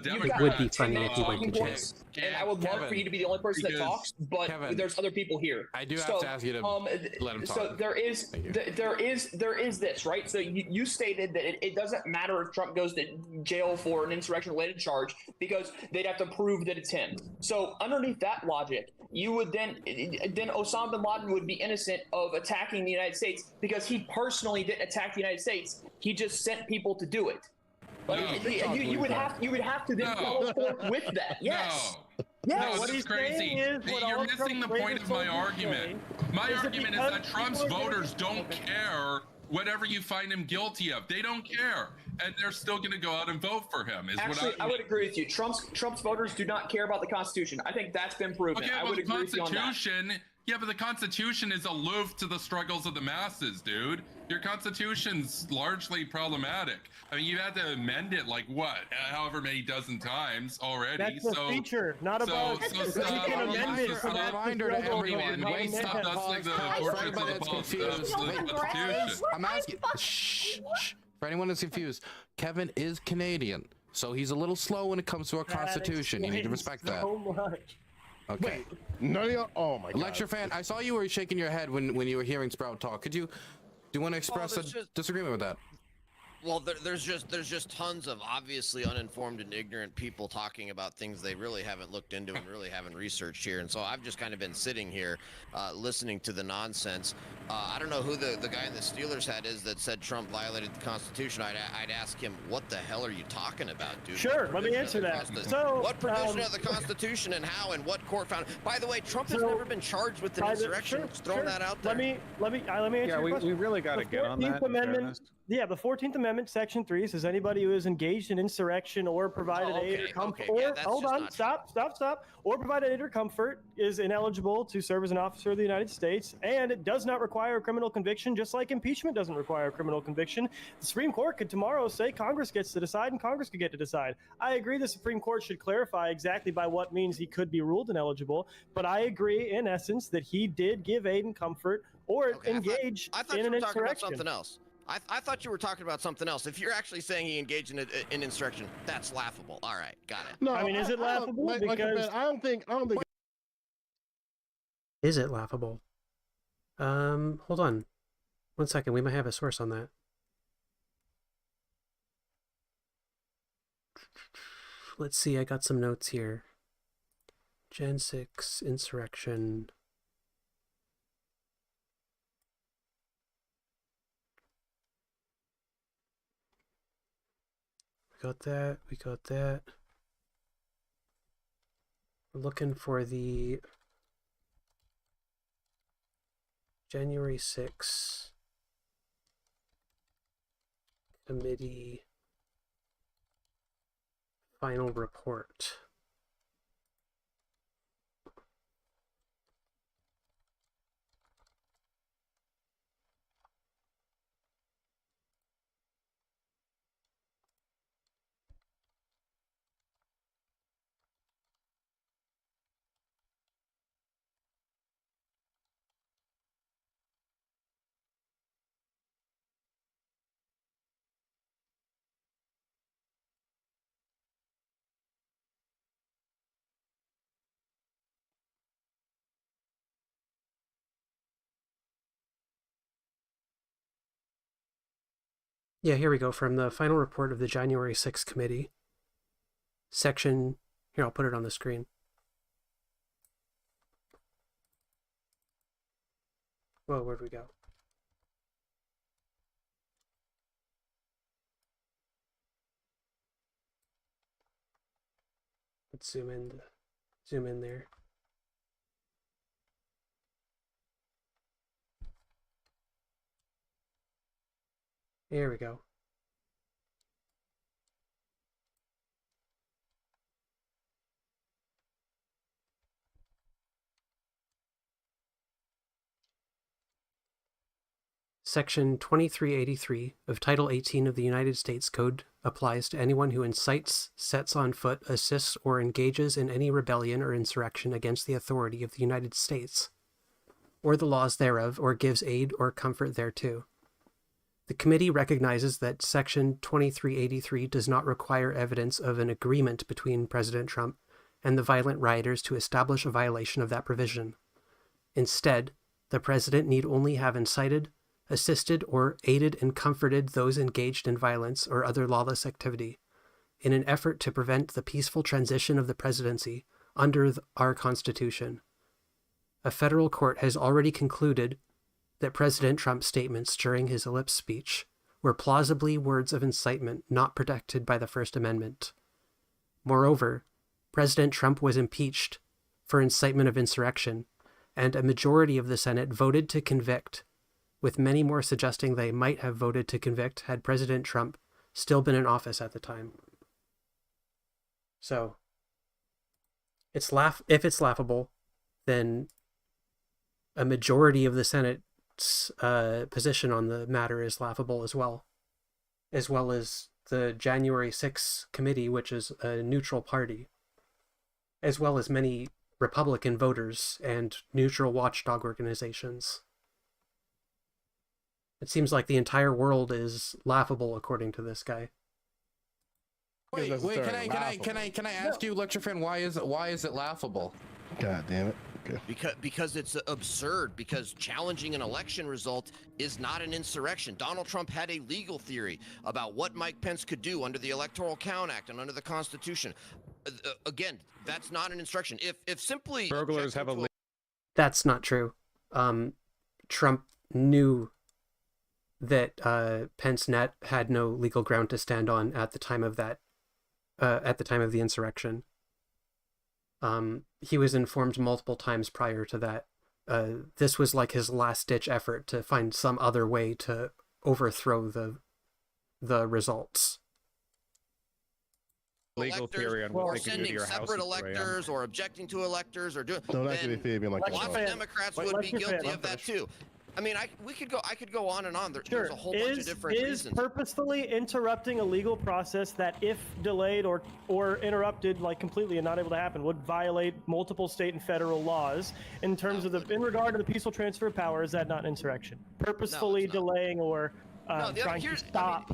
Democrat. It would be funny if he went to jail. And I would love for you to be the only person that talks, but there's other people here. I do have to ask you to let him talk. So there is this, right? So you stated that it doesn't matter if Trump goes to jail for an insurrection-related charge because they'd have to prove that it's him. So underneath that logic, you would then Osama bin Laden would be innocent of attacking the United States because he personally didn't attack the United States. He just sent people to do it. You would have to then follow forth with that. Yes. No, what he's crazy. You're missing the point of my argument. My argument is that Trump's voters don't care whatever you find him guilty of. They don't care, and they're still going to go out and vote for him. Actually, I would agree with you. Trump's voters do not care about the Constitution. I think that's been proven. Okay, I would agree with you on that. Yeah, but the Constitution is aloof to the struggles of the masses, dude. Your Constitution's largely problematic. I mean, you had to amend it like what, however many dozen times already. That's a feature, not about. You can amend it. A reminder to everyone. Wait, stop dusting the portraits of the Constitution. I'm asking. Shh. For anyone that's confused, Kevin is Canadian, so he's a little slow when it comes to our Constitution. You need to respect that. So much. Okay. None of y'all. Oh my God. Lecture fan, I saw you were shaking your head when you were hearing Sprout talk. Could you Do you want to express a disagreement with that? Well, there's just tons of obviously uninformed and ignorant people talking about things they really haven't looked into and really haven't researched here, and so I've just kind of been sitting here, listening to the nonsense. I don't know who the guy in the Steelers hat is that said Trump violated the Constitution. I'd ask him, what the hell are you talking about, dude? Sure, let me answer that. So, what provision of the Constitution and how and what court found? By the way, Trump has never been charged with an insurrection. Just throwing that out there. Let me answer your question. We really got to get on that. Yeah, the 14th Amendment, Section 3 says anybody who is engaged in insurrection or provided aid or comfort, or provided aid or comfort is ineligible to serve as an officer of the United States, and it does not require a criminal conviction, just like impeachment doesn't require a criminal conviction. The Supreme Court could tomorrow say Congress gets to decide, and Congress could get to decide. I agree the Supreme Court should clarify exactly by what means he could be ruled ineligible, but I agree in essence that he did give aid and comfort or engage in an insurrection. About something else. I thought you were talking about something else. If you're actually saying he engaged in insurrection, that's laughable. All right, got it. No, I mean, is it laughable? Because I don't think. Is it laughable? Hold on. 1 second. We might have a source on that. Let's see. I got some notes here. Gen 6 insurrection. Got that. We got that. We're looking for the January 6 committee final report. Yeah, here we go. From the final report of the January 6th committee. Section, here, I'll put it on the screen. Whoa, where'd we go? Let's zoom in there. There we go. Section 2383 of Title 18 of the United States Code applies to anyone who incites, sets on foot, assists, or engages in any rebellion or insurrection against the authority of the United States, or the laws thereof, or gives aid or comfort thereto. The committee recognizes that Section 2383 does not require evidence of an agreement between President Trump and the violent rioters to establish a violation of that provision. Instead, the president need only have incited, assisted, or aided and comforted those engaged in violence or other lawless activity in an effort to prevent the peaceful transition of the presidency under our Constitution. A federal court has already concluded that President Trump's statements during his ellipse speech were plausibly words of incitement not protected by the First Amendment. Moreover, President Trump was impeached for incitement of insurrection, and a majority of the Senate voted to convict, with many more suggesting they might have voted to convict had President Trump still been in office at the time. So, if it's laughable, then a majority of the Senate's position on the matter is laughable as well as the January 6th committee, which is a neutral party, as well as many Republican voters and neutral watchdog organizations. It seems like the entire world is laughable according to this guy. Wait, can I ask you, Lecture Fan, why is it laughable? God damn it. Okay. Because it's absurd, because challenging an election result is not an insurrection. Donald Trump had a legal theory about what Mike Pence could do under the Electoral Count Act and under the Constitution. Again, that's not an insurrection. If simply burglars have a That's not true. Trump knew that Pence had no legal ground to stand on at the time of that, at the time of the insurrection. He was informed multiple times prior to that. This was like his last-ditch effort to find some other way to overthrow the results. Legal theory on or what they can do to sending your house. separate electors, or objecting to electors, or doing. Don't actually being like Lots of Democrats would be guilty of that too. I mean, I could go on and on. There's a whole bunch of different reasons. Purposefully interrupting a legal process that, if delayed or interrupted like completely and not able to happen, would violate multiple state and federal laws in terms of in regard to the peaceful transfer of power? Is that not insurrection? Purposefully delaying or trying to stop.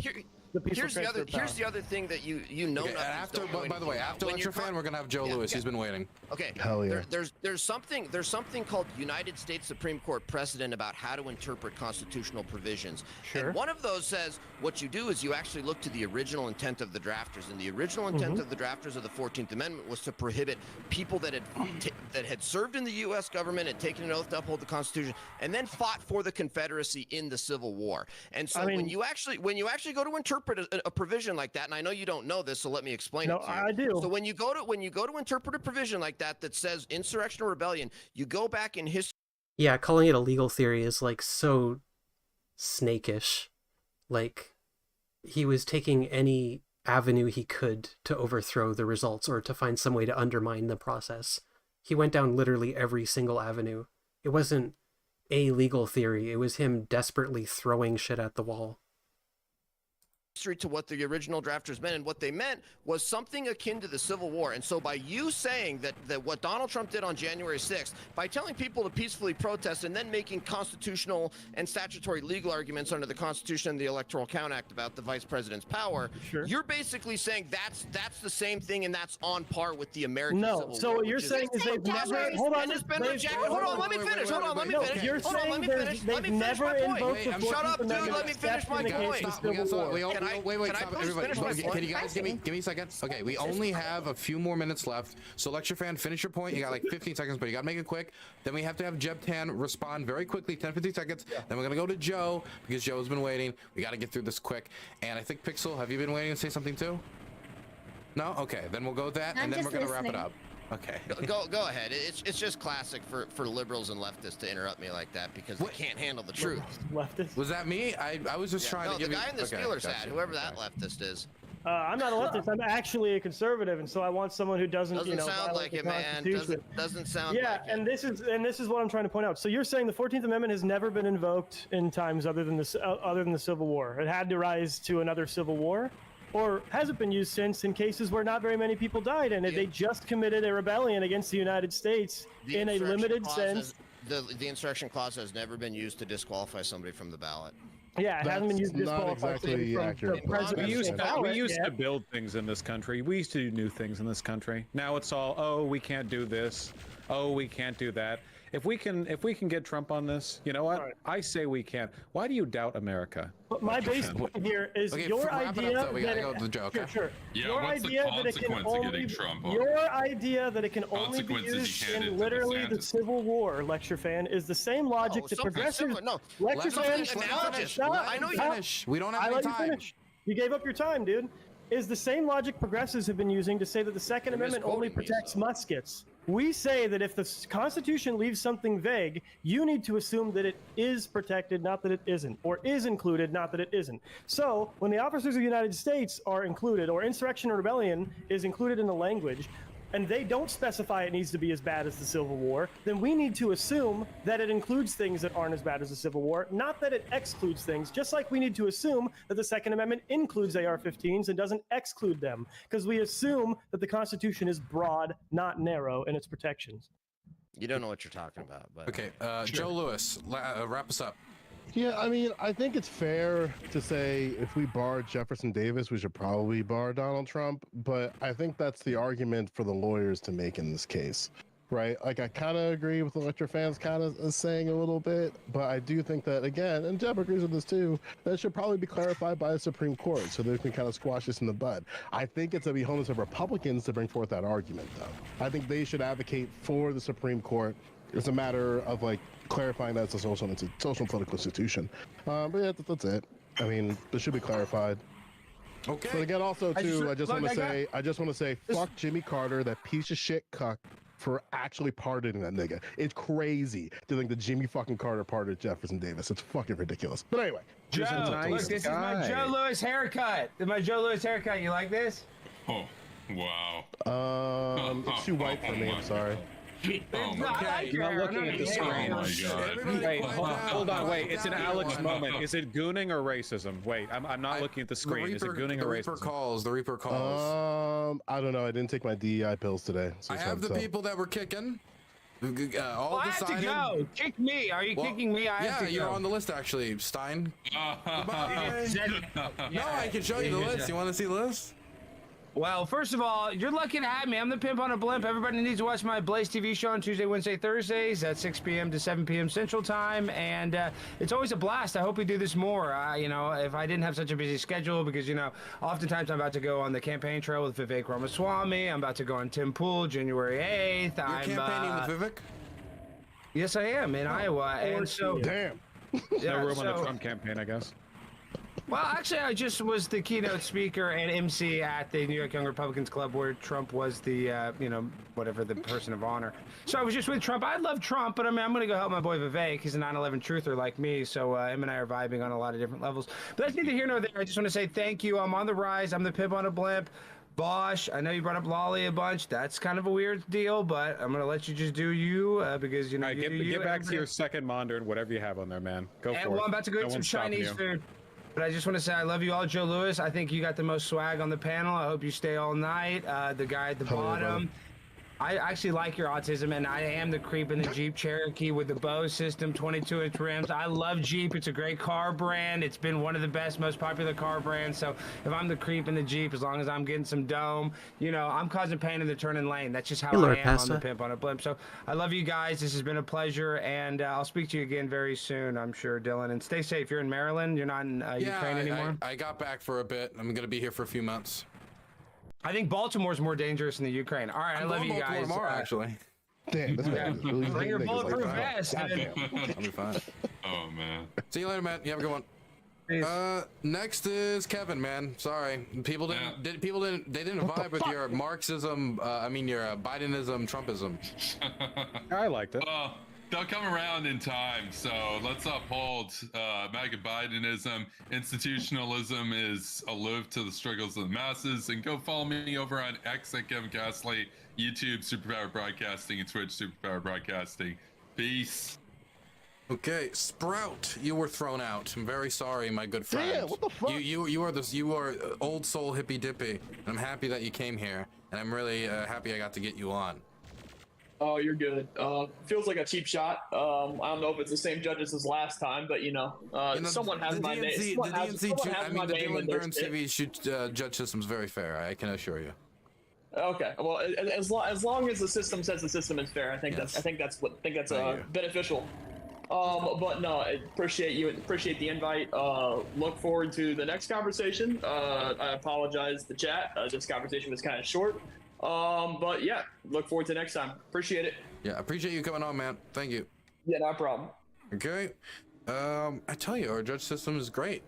Here's the other thing that you know. Okay, after, by the way, after Lecture Fan, we're gonna have Joe Lewis. He's been waiting. Okay. Hell yeah. There's something called United States Supreme Court precedent about how to interpret constitutional provisions. Sure. And one of those says what you do is you actually look to the original intent of the drafters, and the original intent of the drafters of the 14th Amendment was to prohibit people that had served in the U.S. government, had taken an oath to uphold the Constitution, and then fought for the Confederacy in the Civil War. And so when you actually go to interpret a provision like that, and I know you don't know this, so let me explain it to you. I do. So when you go to interpret a provision like that says insurrection or rebellion, you go back in history. Yeah, calling it a legal theory is like so snakish. Like, he was taking any avenue he could to overthrow the results or to find some way to undermine the process. He went down literally every single avenue. It wasn't a legal theory. It was him desperately throwing shit at the wall. To what the original drafters meant, and what they meant was something akin to the Civil War. And so by you saying that what Donald Trump did on January 6th, by telling people to peacefully protest and then making constitutional and statutory legal arguments under the Constitution and the Electoral Count Act about the vice president's power, you're basically saying that's the same thing, and that's on par with the American Civil War. No, so what you're saying is they've never... Hold on, let me finish. Hold on, let me finish. You're saying they've never invoked the 14th Amendment. Shut up, dude. Let me finish my point. Wait, stop, everybody. Can you guys give me a second? Okay, we only have a few more minutes left. So, Lecture Fan, finish your point. You got like 15 seconds, but you got to make it quick. Then we have to have Jeb Tan respond very quickly, 10-15 seconds. Then we're going to go to Joe, because Joe's been waiting. We got to get through this quick. And I think, Pixel, have you been waiting to say something too? No? Okay, then we'll go with that, and then we're going to wrap it up. Okay. Go ahead. It's just classic for liberals and leftists to interrupt me like that, because they can't handle the truth. Leftist? Was that me? I was just trying to give the guy in the Steelers hat, whoever that leftist is. I'm not a leftist. I'm actually a conservative, and so I want someone who doesn't sound like it, man. Doesn't sound. Yeah, like and this is what I'm trying to point out. So you're saying the 14th Amendment has never been invoked in times other than the Civil War. It had to rise to another Civil War, or has it been used since in cases where not very many people died, and they just committed a rebellion against the United States in a limited sense? The insurrection clause has never been used to disqualify somebody from the ballot. Yeah, it hasn't been used to disqualify exactly from We used to build things in this country. We used to do new things in this country. Now it's all, oh, we can't do this. Oh, we can't do that. If we can get Trump on this, you know what? Right. I say we can. Why do you doubt America? But my base point here is your idea that your idea that it can only your idea that it can only be used in literally the Civil War, Lecture Fan, is the same logic that progressives. Lecture Fan, I know you finish. We don't have any time. You gave up your time, dude. Is the same logic progressives have been using to say that the Second Amendment only protects muskets. We say that if the Constitution leaves something vague, you need to assume that it is protected, not that it isn't, or is included, not that it isn't. So when the officers of the United States are included, or insurrection or rebellion is included in the language, and they don't specify it needs to be as bad as the Civil War, then we need to assume that it includes things that aren't as bad as the Civil War, not that it excludes things, just like we need to assume that the Second Amendment includes AR-15s and doesn't exclude them, because we assume that the Constitution is broad, not narrow in its protections. You don't know what you're talking about, but... Okay, Joe Lewis, wrap us up. Yeah, I mean, I think it's fair to say if we bar Jefferson Davis, we should probably bar Donald Trump, but I think that's the argument for the lawyers to make in this case. right? Like, I kind of agree with what your fans kind of is saying a little bit, but I do think that, again, and Jeb agrees with this too, that should probably be clarified by the Supreme Court so they can kind of squash this in the bud. I think it's a beholden of Republicans to bring forth that argument, though. I think they should advocate for the Supreme Court. It's a matter of, like, clarifying that it's a social and political institution. But yeah, that's it. I mean, this should be clarified. Okay. But again, also too, I just want to say, fuck Jimmy Carter, that piece of shit cuck, for actually pardoning that nigga. It's crazy to think that Jimmy fucking Carter pardoned Jefferson Davis. It's fucking ridiculous. But anyway, Joe, look, this is my Joe Louis haircut. My Joe Louis haircut. You like this? Oh, wow. It's too white for me. I'm sorry. Okay, you're not looking at the screen. Oh my God. Wait, hold on, wait. It's an Alex moment. Is it gooning or racism? Wait, I'm not looking at the screen. Is it gooning or racism? The Reaper calls. I don't know. I didn't take my DEI pills today. So I have the people that were kicking. All I have decided. to go. Kick me. Are you kicking me? I have to go. Yeah, you're on the list actually, Stein. Goodbye. No, I can show you the list. You want to see the list? Well, first of all, you're lucky to have me. I'm the pimp on a blimp. Everybody needs to watch my Blaze TV show on Tuesday, Wednesday, Thursdays at 6 p.m. to 7 p.m. Central Time, and it's always a blast. I hope we do this more. You know, if I didn't have such a busy schedule, because, you know, oftentimes I'm about to go on the campaign trail with Vivek Ramaswamy. I'm about to go on Tim Pool January 8th. You're campaigning with Vivek? Yes, I am in Iowa, and so damn. No room on the Trump campaign, I guess. Well, actually, I just was the keynote speaker and MC at the New York Young Republicans Club, where Trump was the, you know, whatever, the person of honor. So I was just with Trump. I love Trump, but I mean, I'm going to go help my boy Vivek. He's a 9/11 truther like me, so him and I are vibing on a lot of different levels. But that's neither here nor there. I just want to say thank you. I'm on the rise. I'm the pimp on a blimp. Bosch, I know you brought up Lolly a bunch. That's kind of a weird deal, but I'm going to let you just do you, because, you know, Right, get back to your second monitor and whatever you have on there, man. Go for it. Well, I'm about to go eat some Chinese food. But I just want to say I love you all, Joe Louis. I think you got the most swag on the panel. I hope you stay all night. The guy at the bottom. I actually like your autism, and I am the creep in the Jeep Cherokee with the Bose system, 22-inch rims. I love Jeep. It's a great car brand. It's been one of the best, most popular car brands. So if I'm the creep in the Jeep, as long as I'm getting some dome, you know, I'm causing pain in the turning lane. That's just how I am on the pimp on a blimp. So I love you guys. This has been a pleasure, and I'll speak to you again very soon, I'm sure, Dylan. And stay safe. You're in Maryland. You're not in Ukraine anymore? I got back for a bit. I'm going to be here for a few months. I think Baltimore's more dangerous than the Ukraine. All right, I love you guys. Tomorrow, actually. Damn, this man is really bring your bulletproof vest. I'll be fine. Oh man. See you later, man. You have a good one. Peace. Next is Kevin, man. Sorry, people didn't vibe with your Marxism. Your Bidenism, Trumpism. I liked it. They'll come around in time, so let's uphold MAGA Bidenism. Institutionalism is aloof to the struggles of the masses. And go follow me over on X at Kevin Castley, YouTube Superpower Broadcasting, and Twitch Superpower Broadcasting. Peace. Okay, Sprout, you were thrown out. I'm very sorry, my good friend. Damn, what the fuck? You are old soul Hippy Dippy, and I'm happy that you came here, and I'm really happy I got to get you on. Oh, you're good. Feels like a cheap shot. I don't know if it's the same judges as last time, but someone has my name. The Dylan Burns TV judge system's very fair. I can assure you. Okay. Well, as long as the system says the system is fair, I think that's beneficial. But no, I appreciate the invite. Look forward to the next conversation. I apologize the chat. This conversation was kind of short. But yeah, look forward to next time. Appreciate it. Yeah, appreciate you coming on, man. Thank you. Yeah, no problem. Okay. I tell you, our judge system is great.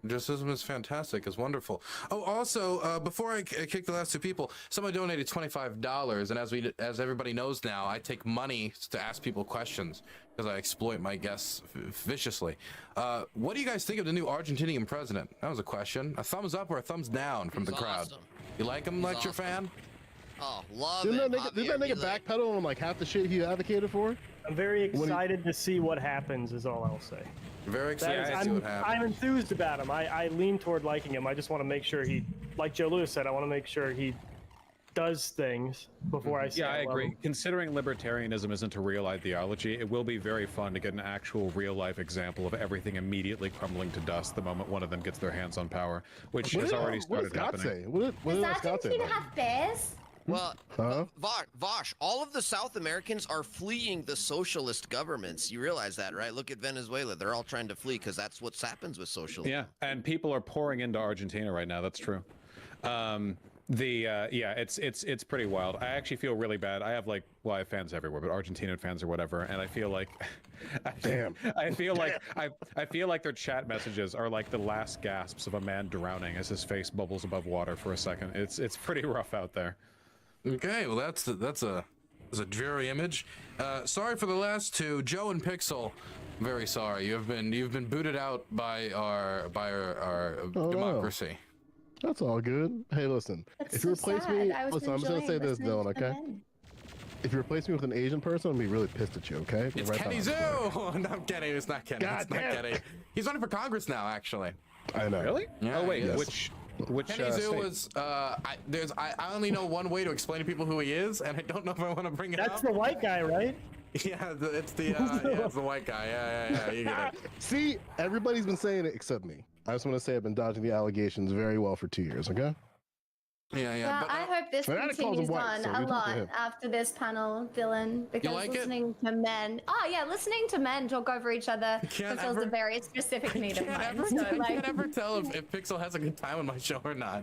Judge system is fantastic. It's wonderful. Oh, also, before I kick the last two people, somebody donated $25, and as everybody knows now, I take money to ask people questions because I exploit my guests viciously. What do you guys think of the new Argentinian president? That was a question. A thumbs up or a thumbs down from the crowd? Awesome. You like him, lecture fan? Oh, love Didn't it. that nigga backpedal on like half the shit he advocated for? I'm very excited to see what happens, is all I'll say. Very excited to see what happens. I'm enthused about him. I lean toward liking him. I just want to make sure he, like Joe Louis said, I want to make sure he does things before I say. Yeah, I agree. Considering libertarianism isn't a real ideology, it will be very fun to get an actual real-life example of everything immediately crumbling to dust the moment one of them gets their hands on power, which has already started happening. What did Scott say? Does Argentina have bears? Well, Vosh, all of the South Americans are fleeing the socialist governments. You realize that, right? Look at Venezuela. They're all trying to flee because that's what happens with socialism. Yeah, and people are pouring into Argentina right now. That's true. It's pretty wild. I actually feel really bad. I have I have fans everywhere, but Argentinian fans or whatever, and I feel like, I feel like their chat messages are like the last gasps of a man drowning as his face bubbles above water for a second. It's pretty rough out there. Okay, well that's a dreary image. Sorry for the last two, Joe and Pixel. Very sorry. You've been booted out by our democracy. No. That's all good. Hey, listen. If you replace me, listen, I'm just gonna say this, Dylan. Okay. If you replace me with an Asian person, I'm gonna be really pissed at you. Okay. It's right Kenny Zoo. No, I'm kidding. It's not Kenny. It's not Kenny. He's running for Congress now, actually. I know. Really? Yeah, oh wait, yes. Which Kenny Zoo state? was I only know one way to explain to people who he is, and I don't know if I want to bring it up. That's the white guy, right? Yeah, it's the white guy. Yeah, you get it. See, everybody's been saying it except me. I just want to say I've been dodging the allegations very well for 2 years. Okay. Yeah. Well, I hope this continues on a lot after this panel, Dylan, because listening to men. Oh yeah, listening to men talk over each other fulfills a very specific need of mine. I can't ever tell if Pixel has a good time on my show or not.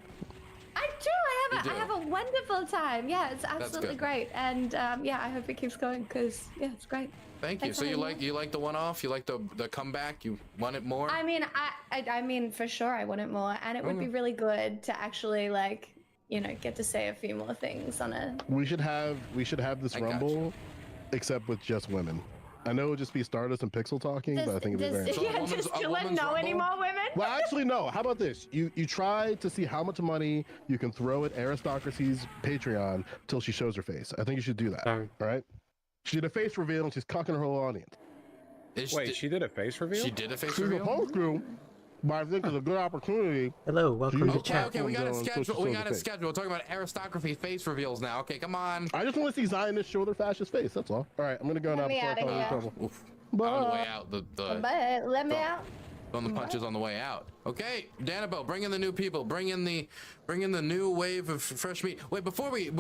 I do. I have a wonderful time. Yeah, it's absolutely great, and I hope it keeps going because it's great. Thank you. So you like the one-off? You like the comeback? You want it more? I mean, I mean, for sure, I want it more, and it would be really good to actually get to say a few more things on it. We should have this Rumble, except with just women. I know it would just be Stardust and Pixel talking, but I think it'd be very interesting. Does Dylan know any more women? Well, actually, no. How about this? You try to see how much money you can throw at Aristocracy's Patreon till she shows her face. I think you should do that. All right? She did a face reveal and she's cocking her whole audience. Wait, she did a face reveal? She did a face reveal? She's supposed to, but I think it's a good opportunity. Hello, welcome to chat. Okay, we got a schedule. We're talking about Aristocracy face reveals now. Okay, come on. I just want to see Zionist show their fascist face. That's all. All right, I'm gonna go now. Let me out of here. On the way out, But let me out. On the punches on the way out. Okay, Danabelle, bring in the new people. Bring in the new wave of fresh meat. Wait, before we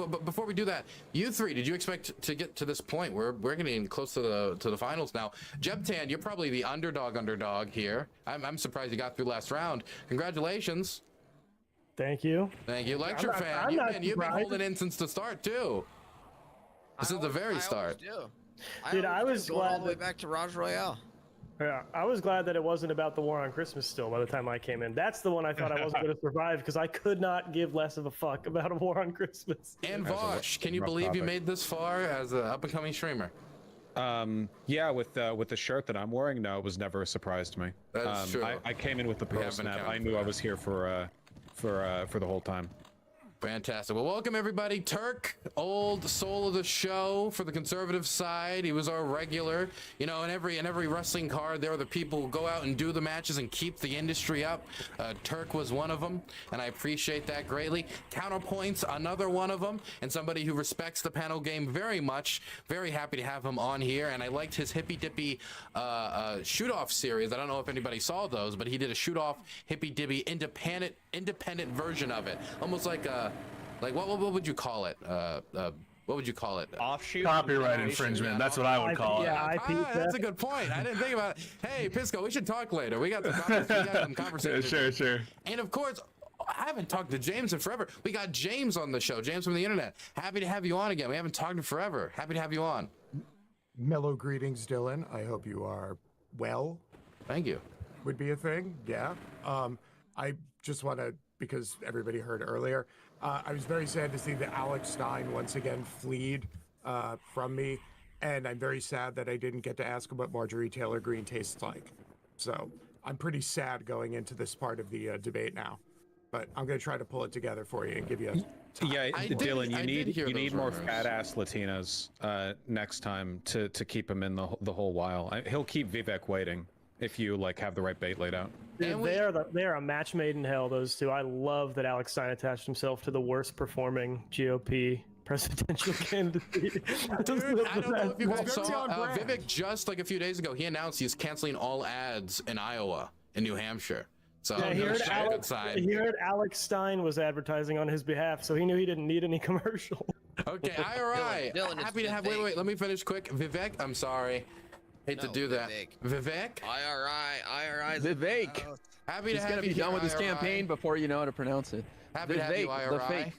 do that, you three, did you expect to get to this point? We're getting close to the finals now. Jebtan, you're probably the underdog here. I'm surprised you got through last round. Congratulations. Thank you. Thank you, Lecture Fan. You've been holding in since the start too. Since the very start. Dude, I was glad all the way back to Raj Royale. Yeah, I was glad that it wasn't about the war on Christmas still by the time I came in. That's the one I thought I wasn't going to survive because I could not give less of a fuck about a war on Christmas. And Vosh, can you believe you made this far as an up-and-coming streamer? Yeah, with the shirt that I'm wearing, no, it was never a surprise to me. That's true. I came in with the pro snap. I knew I was here for the whole time. Fantastic. Well, welcome everybody. Turk, old soul of the show for the conservative side. He was our regular. You know, in every wrestling card, there are the people who go out and do the matches and keep the industry up. Turk was one of them, and I appreciate that greatly. Counterpoints, another one of them, and somebody who respects the panel game very much. Very happy to have him on here, and I liked his Hippy Dippy shoot-off series. I don't know if anybody saw those, but he did a shoot-off Hippy Dippy independent version of it, almost like what would you call it? What would you call it? Offshoot? Copyright infringement. That's what I would call it. That's a good point. I didn't think about it. Hey, Pisco, we should talk later. We got some conversation. Sure. And of course, I haven't talked to James in forever. We got James on the show. James from the internet. Happy to have you on again. We haven't talked in forever. Happy to have you on. Mellow greetings, Dylan. I hope you are well. Thank you. Would be a thing, yeah. I just want to, because everybody heard earlier, I was very sad to see that Alex Stein once again fleed from me, and I'm very sad that I didn't get to ask him what Marjorie Taylor Greene tastes like. So I'm pretty sad going into this part of the debate now, but I'm going to try to pull it together for you and give you a time. Yeah, Dylan, you need more fat ass Latinas next time to keep him in the whole while. He'll keep Vivek waiting if you have the right bait laid out. Dude, they are a match made in hell, those two. I love that Alex Stein attached himself to the worst performing GOP presidential candidate. I don't know if you guys saw Vivek just a few days ago. He announced he's canceling all ads in Iowa and New Hampshire. So yeah, he heard Alex Stein was advertising on his behalf, so he knew he didn't need any commercial. Okay, IRI. Dylan, Happy to have. Wait. Let me finish quick. Vivek, I'm sorry. Hate to do that. Vivek. IRI. Vivek. Happy to He's have gonna you be done with his IRI. campaign before you know how to pronounce it. Happy to have you, IRI. The fake.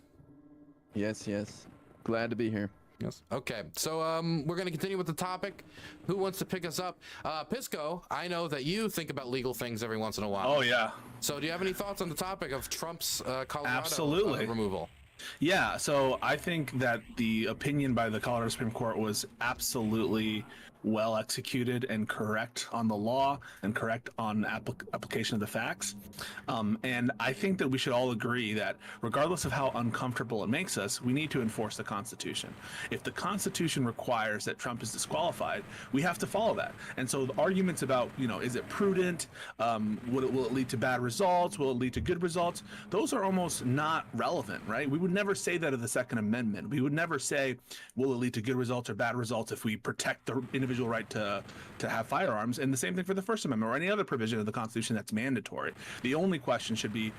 Yes. Glad to be here. Yes. Okay, so we're going to continue with the topic. Who wants to pick us up? Pisco, I know that you think about legal things every once in a while. Oh, yeah. So do you have any thoughts on the topic of Trump's Colorado Absolutely. Removal? Yeah, so I think that the opinion by the Colorado Supreme Court was absolutely well executed and correct on the law and correct on application of the facts. And I think that we should all agree that regardless of how uncomfortable it makes us, we need to enforce the Constitution. If the Constitution requires that Trump is disqualified, we have to follow that. And so the arguments about, is it prudent? Will it lead to bad results? Will it lead to good results? Those are almost not relevant, right? We would never say that of the Second Amendment. We would never say, will it lead to good results or bad results if we protect the individual right to have firearms, and the same thing for the First Amendment or any other provision of the Constitution that's mandatory. The only question should be,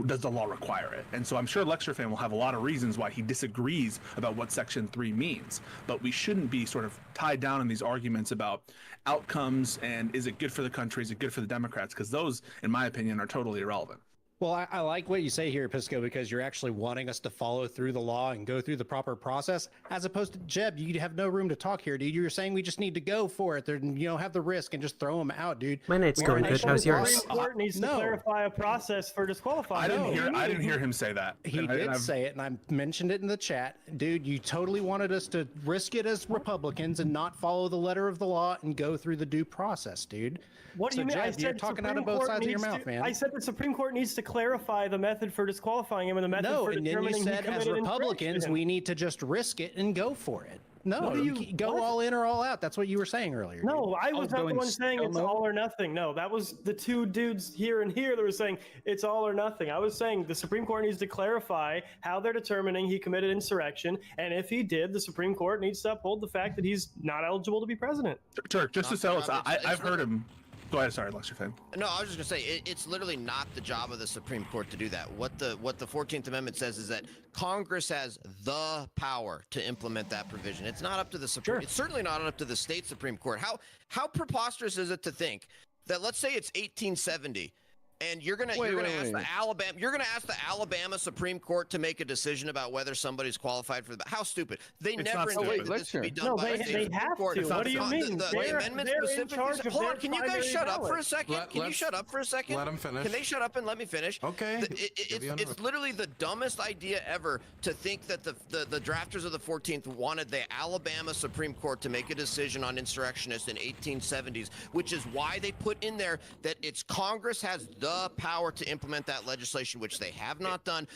does the law require it? And so I'm sure Lecture will have a lot of reasons why he disagrees about what Section 3 means, but we shouldn't be sort of tied down in these arguments about outcomes and is it good for the country, is it good for the Democrats, because those, in my opinion, are totally irrelevant. Well, I like what you say here, Pisco, because you're actually wanting us to follow through the law and go through the proper process, as opposed to Jeb. You have no room to talk here, dude. You're saying we just need to go for it. Have the risk and just throw them out, dude. My night's going good. How's yours? The Supreme Court needs to clarify a process for disqualifying. I didn't hear him say that. He did say it, and I mentioned it in the chat. Dude, you totally wanted us to risk it as Republicans and not follow the letter of the law and go through the due process, dude. What do you mean? Jeb, you're talking out of both sides of your mouth, man. I said the Supreme Court needs to clarify the method for disqualifying him and the method for determining and then you said as Republicans we need to just risk it and go for it. No, you go all in or all out. That's what you were saying earlier. No, I was not the one saying it's all or nothing. No, that was the two dudes here and here that were saying it's all or nothing. I was saying the Supreme Court needs to clarify how they're determining he committed insurrection, and if he did, the Supreme Court needs to uphold the fact that he's not eligible to be president. Turk, just to tell us, I've heard him. Go ahead, sorry, Lecture fan. No, I was just gonna say it's literally not the job of the Supreme Court to do that. What the 14th Amendment says is that Congress has the power to implement that provision. It's not up to the Supreme. It's certainly not up to the state Supreme Court. How preposterous is it to think that, let's say it's 1870, and you're gonna ask the Alabama Supreme Court to make a decision about whether somebody's qualified for the. How stupid! They never intended this to be done by the state Supreme Court. What do you mean? The amendment specifically. Hold on, can you guys shut up for a second? Can you shut up for a second? Let him finish. Can they shut up and let me finish? Okay. It's literally the dumbest idea ever to think that the drafters of the 14th wanted the Alabama Supreme Court to make a decision on insurrectionists in 1870s, which is why they put in there that it's Congress has the power to implement that legislation, which they have not done.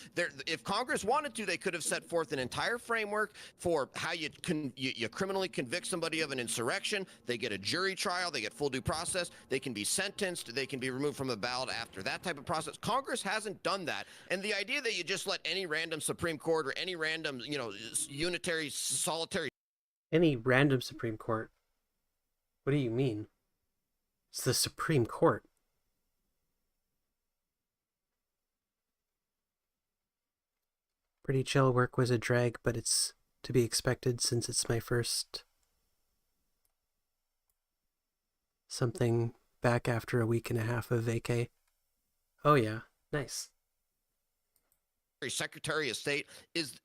If Congress wanted to, they could have set forth an entire framework for how you criminally convict somebody of an insurrection. They get a jury trial, they get full due process, they can be sentenced, they can be removed from the ballot after that type of process. Congress hasn't done that. And the idea that you just let any random Supreme Court or any random, unitary, solitary. Any random Supreme Court? What do you mean? It's the Supreme Court. Pretty chill work was a drag, but it's to be expected since it's my first something back after a week and a half of vacay. Oh yeah, nice. Secretary of State is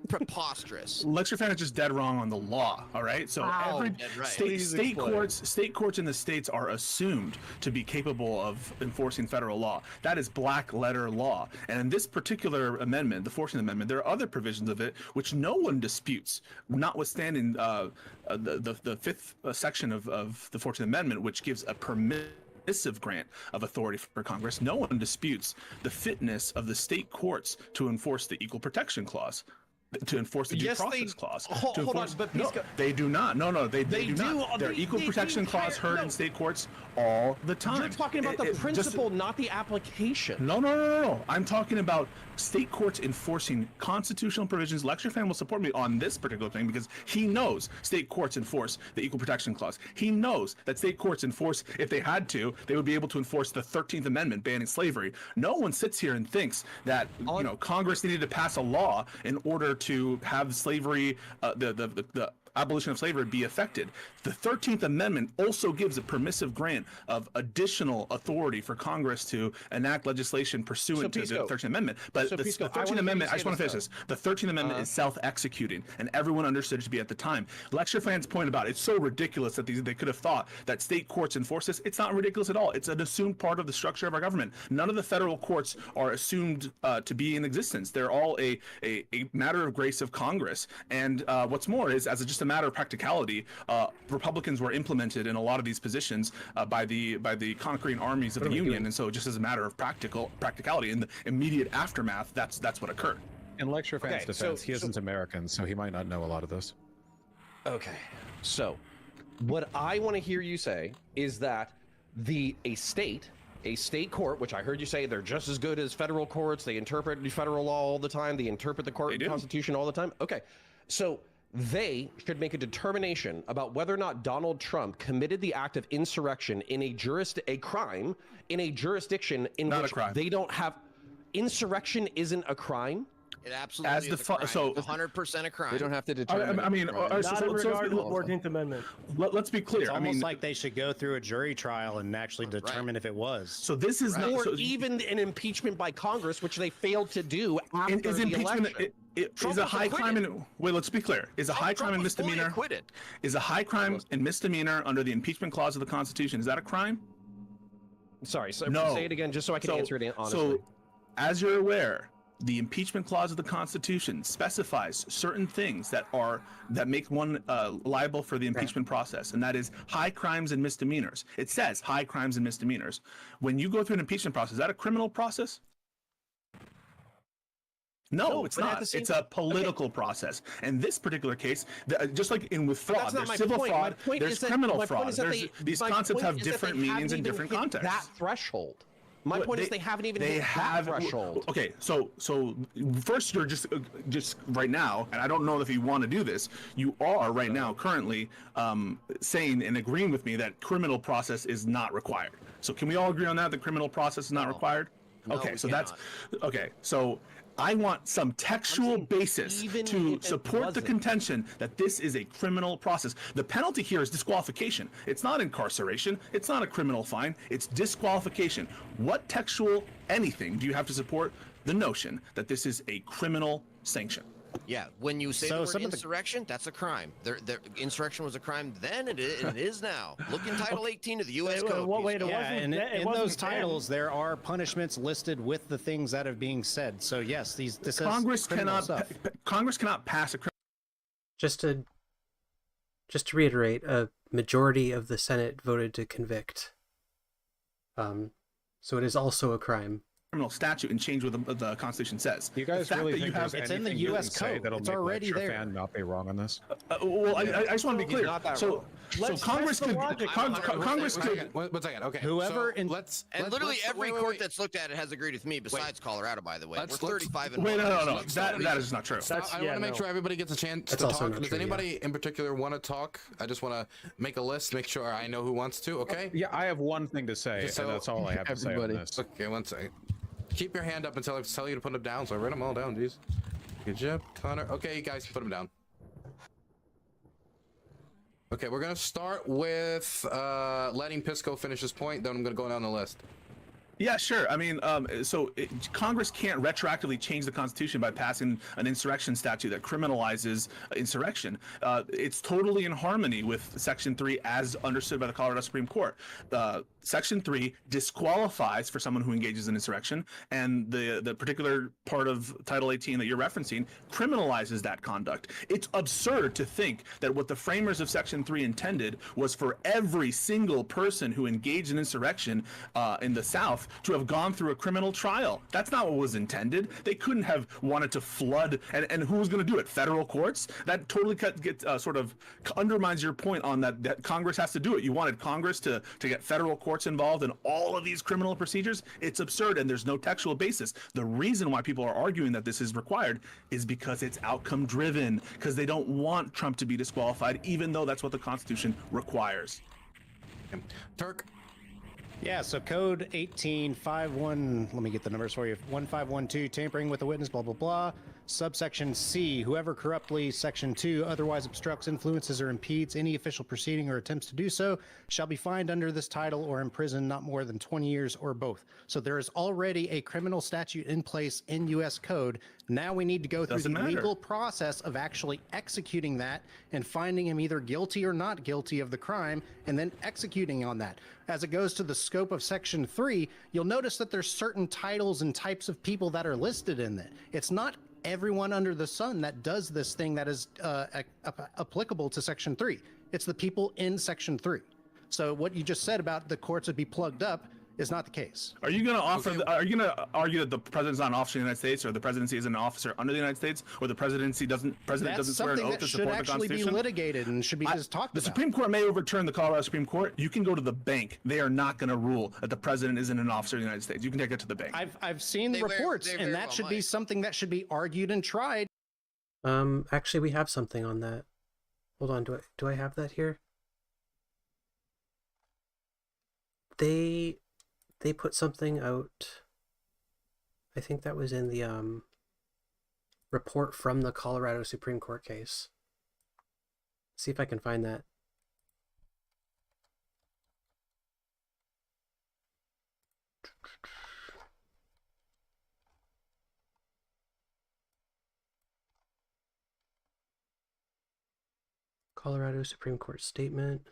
preposterous. Lecture fan is just dead wrong on the law. All right, so every state courts in the states are assumed to be capable of enforcing federal law. That is black letter law. And in this particular amendment, the 14th Amendment, there are other provisions of it which no one disputes, notwithstanding the fifth section of the 14th Amendment, which gives a permissive grant of authority for Congress. No one disputes the fitness of the state courts to enforce the Equal Protection Clause. to enforce the due Yes, process clause. Hold on, but no, they do not. No, they do not. There are equal protection clause heard in state courts all the time. You're talking about the principle, not the application. No. I'm talking about state courts enforcing constitutional provisions. Lecture fan will support me on this particular thing because he knows state courts enforce the equal protection clause. He knows that state courts enforce, if they had to, they would be able to enforce the 13th Amendment banning slavery. No one sits here and thinks that Congress needed to pass a law in order to have slavery, the abolition of slavery be affected. The 13th Amendment also gives a permissive grant of additional authority for Congress to enact legislation pursuant to the 13th Amendment. But the 13th Amendment, I just want to finish this. The 13th Amendment is self-executing, and everyone understood it to be at the time. Lecture fans point about it's so ridiculous that they could have thought that state courts enforce this. It's not ridiculous at all. It's an assumed part of the structure of our government. None of the federal courts are assumed to be in existence. They're all a matter of grace of Congress. And what's more is, as just a matter of practicality, Republicans were implemented in a lot of these positions by the conquering armies of the Union, and so just as a matter of practicality in the immediate aftermath, that's what occurred. In Lecture Fan's defense, he isn't American, so he might not know a lot of this. Okay, so what I want to hear you say is that a state court, which I heard you say they're just as good as federal courts, they interpret federal law all the time, they interpret the Constitution all the time. Okay, so they should make a determination about whether or not Donald Trump committed the act of insurrection in a crime in a jurisdiction in which they don't have. Insurrection isn't a crime. It absolutely is a crime. So 100% a crime. We don't have to determine. Not in regard to the 14th Amendment. Let's be clear. It's almost like they should go through a jury trial and actually determine if it was. So this is not, or even an impeachment by Congress, which they failed to do after the election. Is a high crime and wait, let's be clear. Is a high crime and misdemeanor? Is a high crime and misdemeanor under the impeachment clause of the Constitution? Is that a crime? Sorry, so no. Say it again, just so I can answer it honestly. So, as you're aware, the impeachment clause of the Constitution specifies certain things that make one liable for the impeachment process, and that is high crimes and misdemeanors. It says high crimes and misdemeanors. When you go through an impeachment process, is that a criminal process? No, it's not. It's a political process. And this particular case, just like with fraud, there's civil fraud, there's criminal fraud. These concepts have different meanings in different contexts. That threshold. My point is they haven't even hit that threshold. Okay, so first you're just right now, and I don't know if you want to do this. You are right now currently saying and agreeing with me that criminal process is not required. So can we all agree on that? The criminal process is not required. No, okay, so that's okay. So I want some textual basis to support the contention that this is a criminal process. The penalty here is disqualification. It's not incarceration. It's not a criminal fine. It's disqualification. What textual anything do you have to support the notion that this is a criminal sanction? Yeah, when you say the word insurrection, that's a crime. Insurrection was a crime then, and it is now. Look in Title 18 of the U.S. Code. In those titles, there are punishments listed with the things that are being said. So yes, Congress cannot pass a criminal. Just to reiterate, a majority of the Senate voted to convict. So it is also a crime. Criminal statute and change what the Constitution says. You guys really think it's in the U.S. Code. That'll it's make already there. Fan not be wrong on this. Well, I just want to be clear. So Congress could. Congress could. One second. Okay. Whoever and literally every court that's looked at it has agreed with me, besides Colorado, by the way. We're 35 and wait, no. That is not true. I want to make sure everybody gets a chance to talk. Does anybody in particular want to talk? I just want to make a list, make sure I know who wants to. Okay. Yeah, I have one thing to say, and that's all I have to say on this. Okay, one second. Keep your hand up until I tell you to put them down, so I write them all down, jeez. Good job, Connor. Okay, you guys, put them down. Okay, we're gonna start with letting Pisco finish his point, then I'm gonna go down the list. Yeah, sure. I mean, Congress can't retroactively change the Constitution by passing an insurrection statute that criminalizes insurrection. It's totally in harmony with Section 3 as understood by the Colorado Supreme Court. Section 3 disqualifies for someone who engages in insurrection, and the particular part of Title 18 that you're referencing criminalizes that conduct. It's absurd to think that what the framers of Section 3 intended was for every single person who engaged in insurrection in the South to have gone through a criminal trial. That's not what was intended. They couldn't have wanted to flood, and who was going to do it? Federal courts? That totally sort of undermines your point on that Congress has to do it. You wanted Congress to get federal courts involved in all of these criminal procedures. It's absurd, and there's no textual basis. The reason why people are arguing that this is required is because it's outcome driven, because they don't want Trump to be disqualified, even though that's what the Constitution requires. Turk. Yeah, so code 1851, let me get the numbers for you. 1512, tampering with a witness, blah, blah, blah. Subsection C, whoever corruptly, section 2, otherwise obstructs, influences, or impedes any official proceeding or attempts to do so, shall be fined under this title or imprisoned not more than 20 years or both. So there is already a criminal statute in place in U.S. Code. Now we need to go through the legal process of actually executing that and finding him either guilty or not guilty of the crime, and then executing on that. As it goes to the scope of Section 3, you'll notice that there's certain titles and types of people that are listed in it. It's not everyone under the sun that does this thing that is applicable to Section 3. It's the people in Section 3. So what you just said about the courts would be plugged up is not the case. Are you going to are you going to argue that the president's not an officer of the United States, or the presidency isn't an officer under the United States, or the president doesn't swear an oath to support the Constitution? That's something that should actually be litigated and should be just talked about. The Supreme Court may overturn the Colorado Supreme Court. You can go to the bank. They are not going to rule that the president isn't an officer of the United States. You can take it to the bank. I've seen the reports, and that should be something that should be argued and tried. Actually, we have something on that. Hold on, do I have that here? They put something out, I think that was in the report from the Colorado Supreme Court case. See if I can find that. Colorado Supreme Court statement.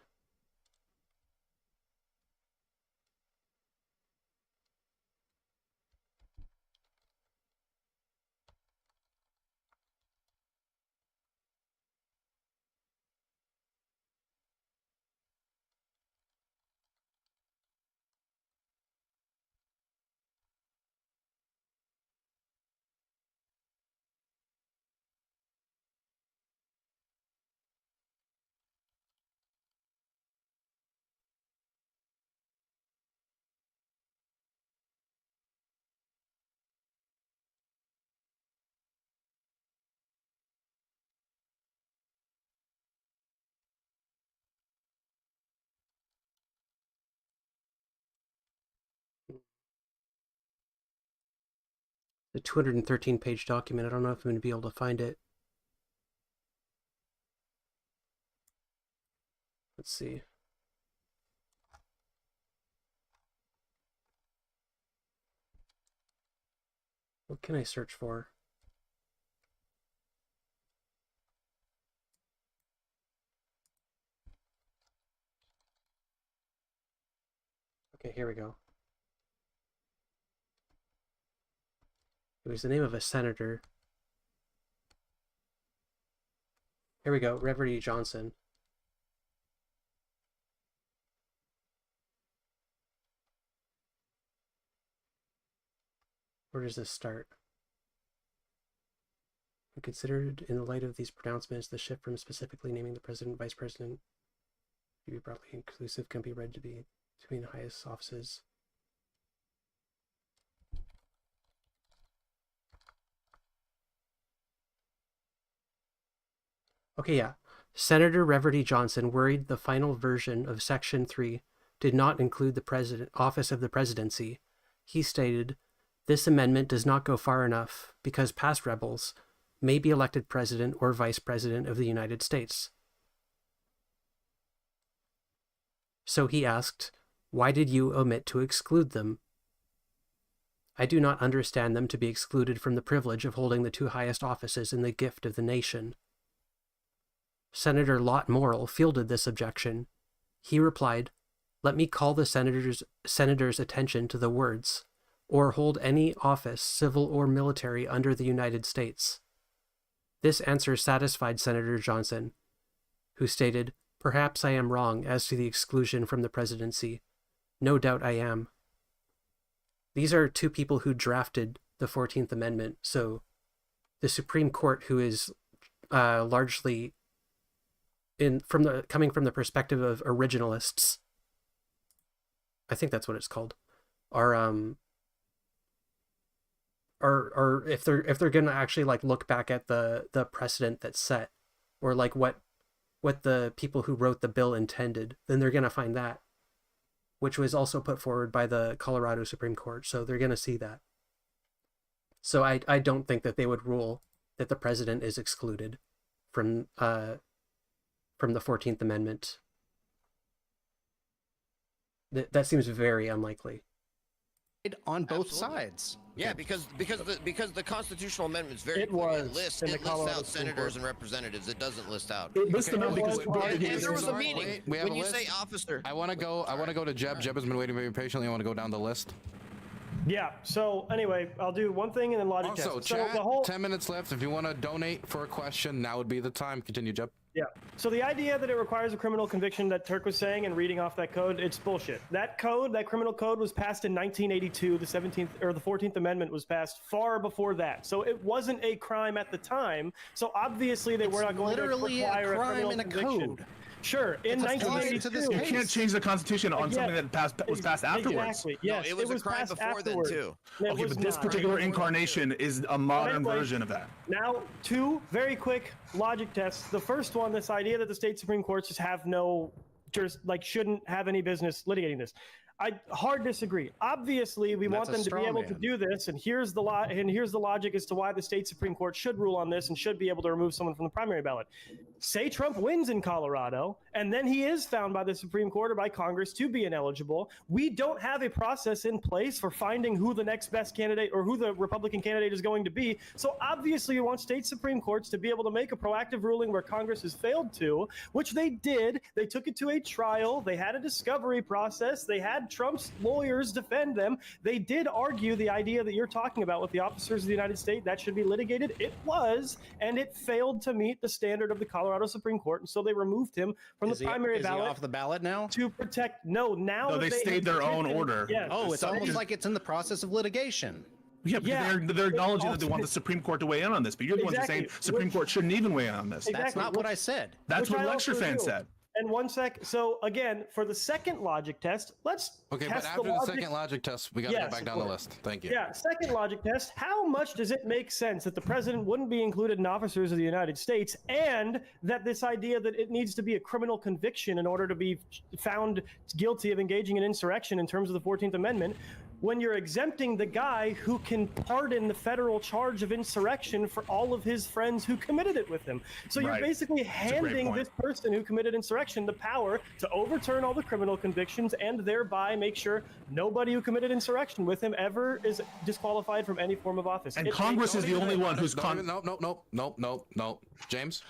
The 213-page document. I don't know if I'm going to be able to find it. Let's see. What can I search for? Okay, here we go. It was the name of a senator. Here we go, Reverend E. Johnson. Where does this start? When considered in the light of these pronouncements, the shift from specifically naming the president and vice president to be broadly inclusive can be read to be between the highest offices. Okay, yeah. Senator Reverend E. Johnson worried the final version of Section 3 did not include the office of the presidency. He stated, "This amendment does not go far enough because past rebels may be elected president or vice president of the United States." So he asked, "Why did you omit to exclude them?" "I do not understand them to be excluded from the privilege of holding the two highest offices in the gift of the nation." Senator Lott Morrill fielded this objection. He replied, Let me call the senator's attention to the words, or hold any office, civil or military, under the United States. This answer satisfied Senator Johnson, who stated, perhaps I am wrong as to the exclusion from the presidency. No doubt I am. These are two people who drafted the 14th Amendment, so the Supreme Court, who is largely coming from the perspective of originalists, I think that's what it's called, are if they're gonna actually like look back at the precedent that's set, or like what the people who wrote the bill intended, then they're gonna find that, which was also put forward by the Colorado Supreme Court. So they're gonna see that. So I don't think that they would rule that the president is excluded from the 14th Amendment. That seems very unlikely. On both sides. Yeah, because the constitutional amendment is very clear. It lists out senators and representatives. It doesn't list out. It lists them out because and there was a meeting. We have When a you list. say officer, I want to go to Jeb. Jeb has been waiting very patiently. I want to go down the list. Yeah, so anyway, I'll do one thing and then logic Also, test. So chat, the whole 10 minutes left. If you want to donate for a question, now would be the time. Continue, Jeb. Yeah. So the idea that it requires a criminal conviction that Turk was saying and reading off that code, it's bullshit. That code, that criminal code, was passed in 1982. The 17th or the 14th Amendment was passed far before that. So it wasn't a crime at the time. So obviously they were not going to require a criminal conviction. Sure, in 1982, you can't change the Constitution on something that was passed afterwards. Exactly. Yes, it was a crime before then too. Okay, but this particular incarnation is a modern version of that. Now, two very quick logic tests. The first one, this idea that the state Supreme Courts just have no, shouldn't have any business litigating this. I hard disagree. Obviously, we want them to be able to do this, and here's the logic as to why the state Supreme Court should rule on this and should be able to remove someone from the primary ballot. Say Trump wins in Colorado, and then he is found by the Supreme Court or by Congress to be ineligible. We don't have a process in place for finding who the next best candidate or who the Republican candidate is going to be. So obviously, we want state Supreme Courts to be able to make a proactive ruling where Congress has failed to, which they did. They took it to a trial. They had a discovery process. They had Trump's lawyers defend them. They did argue the idea that you're talking about with the officers of the United States, that should be litigated. It was, and it failed to meet the standard of the Colorado Supreme Court, and so they removed him from the primary ballot. Is he off the ballot now? To protect, now they stayed their own order. Yes. Oh, it's almost like it's in the process of litigation. Yeah, but they're acknowledging that they want the Supreme Court to weigh in on this, but you're the ones that saying Supreme Court shouldn't even weigh in on this. That's not what I said. That's what Lecture Fan said. And one sec. So again, for the second logic test, let's Okay, but after the second logic test, we got to go back down the list. Thank you. Yeah, second logic test. How much does it make sense that the president wouldn't be included in officers of the United States, and that this idea that it needs to be a criminal conviction in order to be found guilty of engaging in insurrection in terms of the 14th Amendment, when you're exempting the guy who can pardon the federal charge of insurrection for all of his friends who committed it with him? So you're basically handing this person who committed insurrection the power to overturn all the criminal convictions and thereby make sure nobody who committed insurrection with him ever is disqualified from any form of office. And Congress is the only one who's... No. James?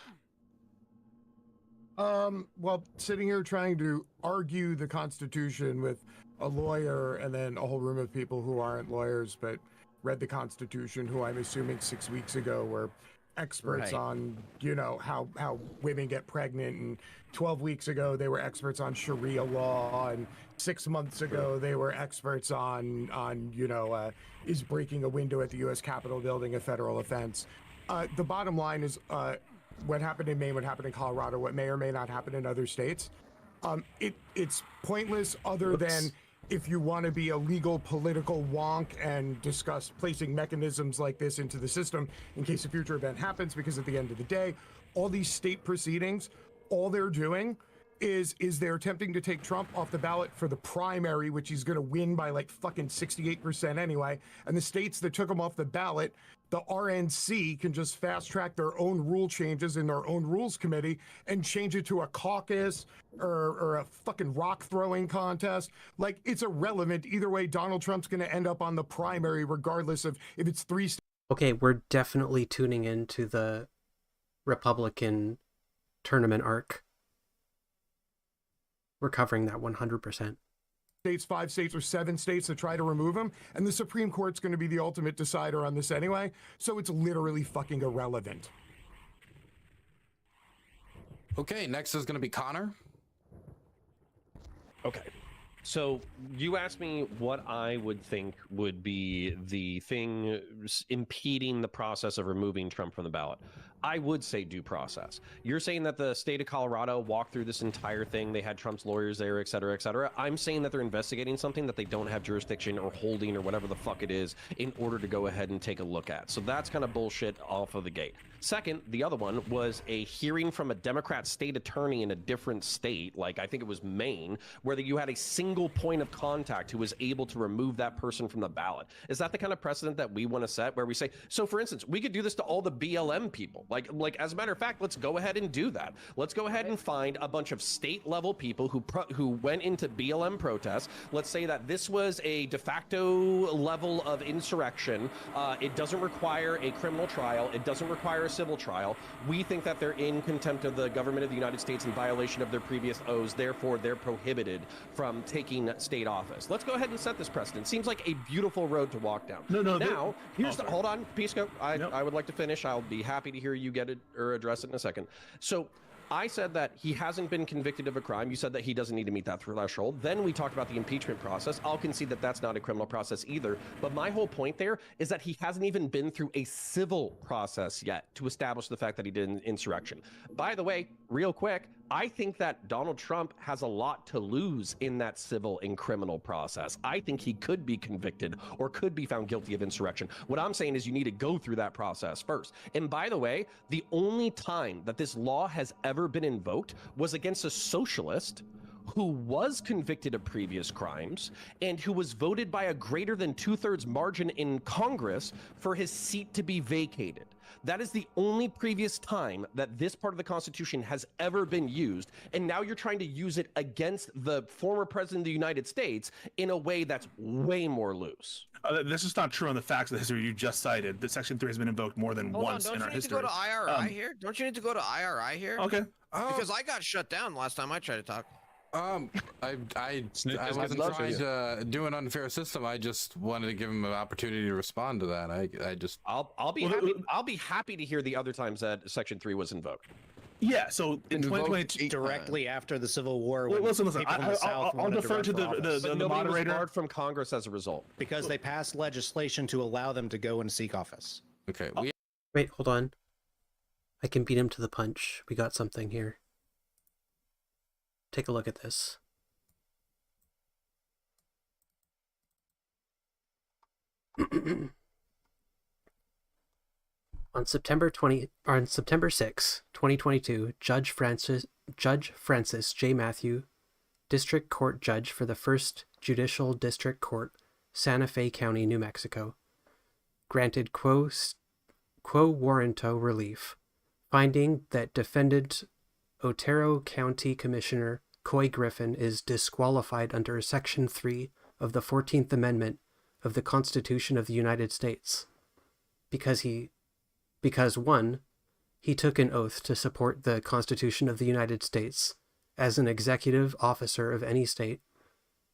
Well, sitting here trying to argue the Constitution with a lawyer and then a whole room of people who aren't lawyers but read the Constitution, who I'm assuming 6 weeks ago were experts on, how women get pregnant, and 12 weeks ago they were experts on Sharia law, and 6 months ago they were experts on is breaking a window at the U.S. Capitol building a federal offense. The bottom line is what happened in Maine, what happened in Colorado, what may or may not happen in other states. It's pointless other than if you want to be a legal political wonk and discuss placing mechanisms like this into the system in case a future event happens, because at the end of the day, all these state proceedings, all they're doing is they're attempting to take Trump off the ballot for the primary, which he's going to win by like fucking 68% anyway. And the states that took him off the ballot, the RNC can just fast track their own rule changes in their own rules committee and change it to a caucus or a fucking rock throwing contest. Like, it's irrelevant. Either way, Donald Trump's going to end up on the primary regardless of if it's three states. Okay, we're definitely tuning into the Republican tournament arc. we're covering that 100%. States, 5 states, or 7 states to try to remove him, and the Supreme Court's going to be the ultimate decider on this anyway, so it's literally fucking irrelevant. Okay, next is going to be Connor. Okay. So you asked me what I would think would be the thing impeding the process of removing Trump from the ballot. I would say due process. You're saying that the state of Colorado walked through this entire thing. They had Trump's lawyers there, et cetera, et cetera. I'm saying that they're investigating something that they don't have jurisdiction or holding or whatever the fuck it is in order to go ahead and take a look at. So that's kind of bullshit off of the gate. Second, the other one was a hearing from a Democrat state attorney in a different state, like I think it was Maine, where you had a single point of contact who was able to remove that person from the ballot. Is that the kind of precedent that we want to set, where we say, so for instance, we could do this to all the BLM people. Like as a matter of fact, let's go ahead and do that. Let's go ahead and find a bunch of state level people who went into BLM protests. Let's say that this was a de facto level of insurrection. It doesn't require a criminal trial. It doesn't require a civil trial. We think that they're in contempt of the government of the United States in violation of their previous oaths. Therefore, they're prohibited from taking state office. Let's go ahead and set this precedent. Seems like a beautiful road to walk down. Now, here's the, hold on, Pisco. I would like to finish. I'll be happy to hear you get it or address it in a second. So I said that he hasn't been convicted of a crime. You said that he doesn't need to meet that threshold. Then we talked about the impeachment process. I'll concede that that's not a criminal process either. But my whole point there is that he hasn't even been through a civil process yet to establish the fact that he did an insurrection. By the way, real quick, I think that Donald Trump has a lot to lose in that civil and criminal process. I think he could be convicted or could be found guilty of insurrection. What I'm saying is you need to go through that process first. And by the way, the only time that this law has ever been invoked was against a socialist who was convicted of previous crimes and who was voted by a greater than 2/3 margin in Congress for his seat to be vacated. That is the only previous time that this part of the Constitution has ever been used, and now you're trying to use it against the former president of the United States in a way that's way more loose. This is not true on the facts of the history you just cited. That Section 3 has been invoked more than once in our history. Don't you need to go to IRI here? Don't you need to go to IRI here? Okay. Because I got shut down last time I tried to talk. I wasn't trying to do an unfair system. I just wanted to give him an opportunity to respond to that. I'll be happy to hear the other times that Section 3 was invoked. Yeah, so in 2022, directly after the Civil War, when listen, people in the South I'll defer to the moderator. Was barred from Congress as a result because they passed legislation to allow them to go and seek office. Okay. Wait, hold on. I can beat him to the punch. We got something here. Take a look at this. On September 6, 2022, Judge Francis J. Matthew, District Court Judge for the 1st Judicial District Court, Santa Fe County, New Mexico, granted quo warranto relief, finding that defendant Otero County Commissioner Coy Griffin is disqualified under Section 3 of the 14th Amendment of the Constitution of the United States because 1, he took an oath to support the Constitution of the United States as an executive officer of any state.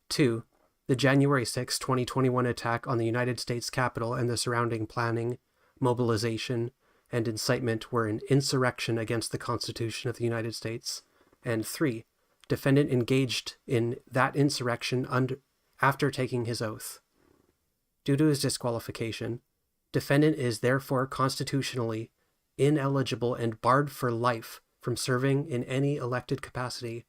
2, the January 6, 2021 attack on the United States Capitol and the surrounding planning, mobilization, and incitement were an insurrection against the Constitution of the United States. And 3, defendant engaged in that insurrection after taking his oath. Due to his disqualification, defendant is therefore constitutionally ineligible and barred for life from serving in any elected capacity,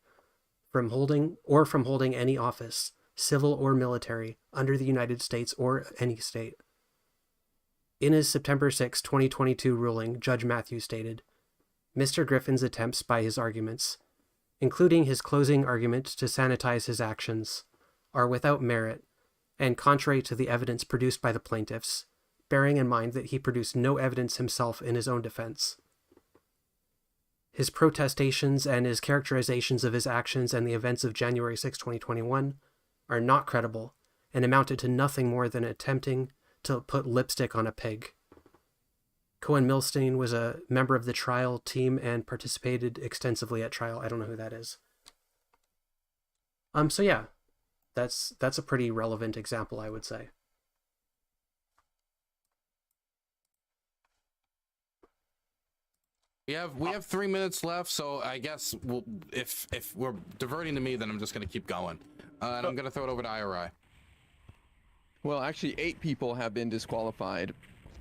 from holding any office, civil or military, under the United States or any state. In his September 6, 2022 ruling, Judge Matthews stated, Mr. Griffin's attempts by his arguments, including his closing argument to sanitize his actions, are without merit and contrary to the evidence produced by the plaintiffs, bearing in mind that he produced no evidence himself in his own defense. His protestations and his characterizations of his actions and the events of January 6, 2021 are not credible and amounted to nothing more than attempting to put lipstick on a pig. Cohen Milstein was a member of the trial team and participated extensively at trial. I don't know who that is. So yeah, that's a pretty relevant example, I would say. We have 3 minutes left, so I guess if we're diverting to me, then I'm just gonna keep going, and I'm gonna throw it over to IRI. Well, actually, 8 people have been disqualified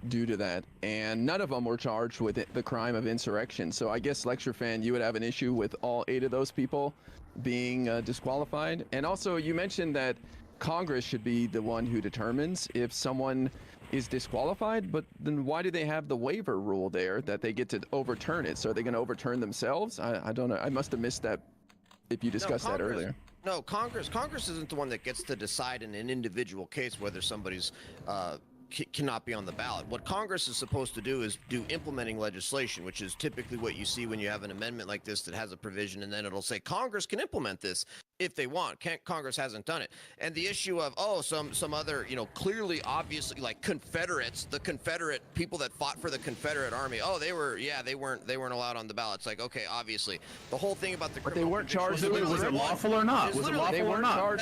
due to that, and none of them were charged with the crime of insurrection. So I guess, Lecture Fan, you would have an issue with all 8 of those people being disqualified. And also, you mentioned that Congress should be the one who determines if someone is disqualified, but then why do they have the waiver rule there that they get to overturn it? So are they going to overturn themselves? I don't know. I must have missed that if you discussed that earlier. No, Congress isn't the one that gets to decide in an individual case whether somebody's cannot be on the ballot. What Congress is supposed to do is do implementing legislation, which is typically what you see when you have an amendment like this that has a provision, and then it'll say Congress can implement this if they want. Congress hasn't done it. And the issue of, some other, clearly, obviously, like Confederates, the Confederate people that fought for the Confederate Army, they weren't allowed on the ballot. It's like, okay, obviously. The whole thing about the But they weren't charged. Was it lawful or not? Was it lawful or not?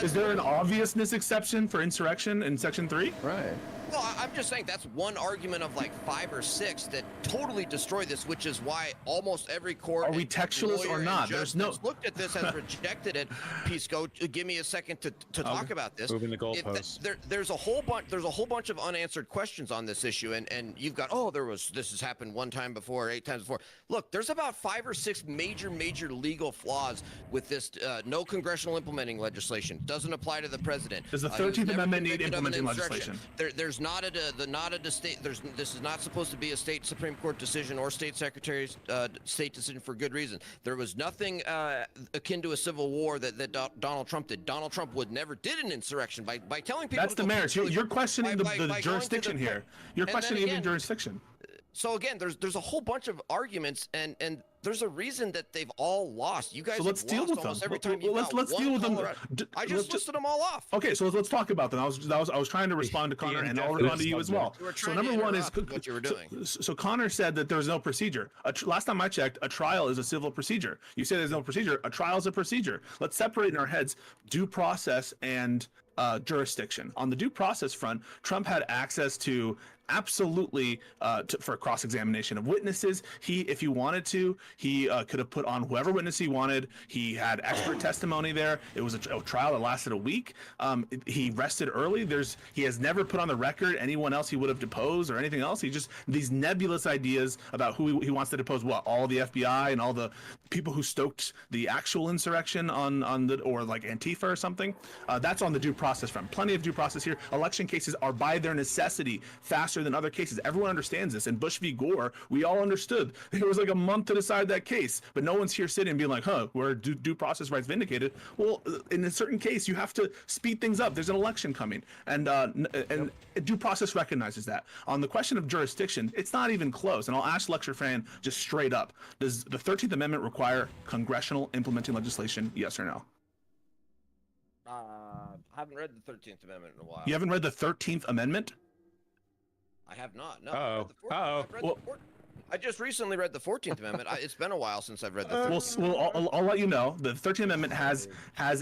Is there an obviousness exception for insurrection in Section 3? Right. Well, I'm just saying that's one argument of like 5 or 6 that totally destroy this, which is why almost every court. Are we textualists or not? There's no. Looked at this has rejected it. Pisco, give me a second to talk about this. Moving the goalposts. There's a whole bunch of unanswered questions on this issue, and you've got this has happened 1 time before, 8 times before. Look, there's about 5 or 6 major legal flaws with this. No congressional implementing legislation doesn't apply to the president. Does the 13th Amendment need implementing legislation? There's not a state. This is not supposed to be a state Supreme Court decision or state secretary's state decision for good reason. There was nothing akin to a civil war that Donald Trump did. Donald Trump never did an insurrection by telling people. That's the merits. You're questioning the jurisdiction here. You're questioning even jurisdiction. So again, there's a whole bunch of arguments, and there's a reason that they've all lost. You guys, so let's deal with them. Every time let's deal with them. I just listed them all off. Okay, so let's talk about them. I was trying to respond to Connor, and I'll respond to you as well. So number one is what you were doing. So Connor said that there's no procedure. Last time I checked, a trial is a civil procedure. You say there's no procedure. A trial is a procedure. Let's separate in our heads due process and jurisdiction. On the due process front, Trump had access to absolutely for cross-examination of witnesses. If he wanted to, he could have put on whoever witness he wanted. He had expert testimony there. It was a trial that lasted a week. He rested early. He has never put on the record anyone else he would have deposed or anything else. He just these nebulous ideas about who he wants to depose. What, all the FBI and all the people who stoked the actual insurrection or like Antifa or something. That's on the due process front. Plenty of due process here. Election cases are by their necessity faster than other cases. Everyone understands this. In Bush v. Gore, we all understood. There was like a month to decide that case, but no one's here sitting and being like, were due process rights vindicated? Well, in a certain case, you have to speed things up. There's an election coming, and due process recognizes that. On the question of jurisdiction, it's not even close. And I'll ask Lecture Fan just straight up: does the 13th Amendment require congressional implementing legislation? Yes or no? I haven't read the 13th Amendment in a while. You haven't read the 13th Amendment? I have not. No. I just recently read the 14th Amendment. It's been a while since I've read the 13th. Well, I'll let you know. The 13th Amendment has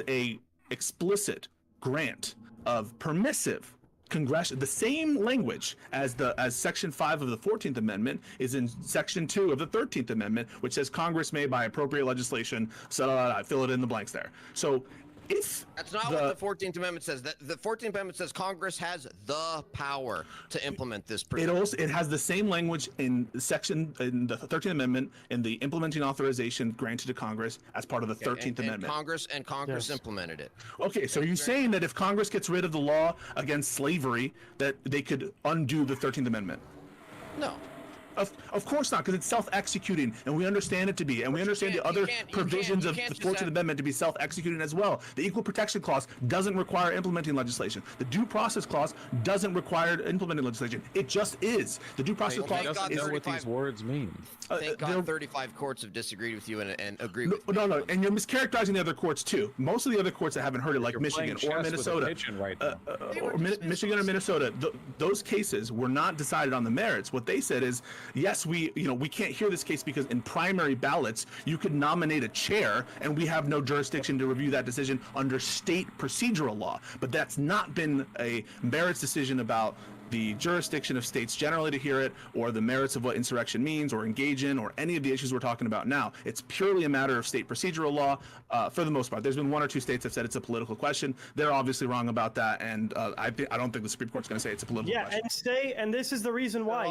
a explicit grant of permissive the same language as Section 5 of the 14th Amendment is in Section 2 of the 13th Amendment, which says Congress may, by appropriate legislation, fill it in the blanks there. So that's not what the 14th Amendment says. The 14th Amendment says Congress has the power to implement this provision. It has the same language in the 13th Amendment in the implementing authorization granted to Congress as part of the 13th Amendment. Congress implemented it. Okay, so are you saying that if Congress gets rid of the law against slavery, that they could undo the 13th Amendment? No. Of course not, because it's self-executing, and we understand it to be, and we understand the other provisions of the 14th Amendment to be self-executing as well. The Equal Protection Clause doesn't require implementing legislation. The Due Process Clause doesn't require implementing legislation. It just is. The Due Process Clause doesn't know what these words mean. Thank God 35 courts have disagreed with you and agreed with me. No, and you're mischaracterizing the other courts too. Most of the other courts that haven't heard it, like Michigan or Minnesota, Michigan or Minnesota, those cases were not decided on the merits. What they said is yes, we can't hear this case because in primary ballots you could nominate a chair, and we have no jurisdiction to review that decision under state procedural law. But that's not been a merits decision about the jurisdiction of states generally to hear it, or the merits of what insurrection means, or engage in, or any of the issues we're talking about now. It's purely a matter of state procedural law, for the most part. There's been one or two states that said it's a political question. They're obviously wrong about that, and I don't think the Supreme Court's going to say it's a political question. And this is the reason why.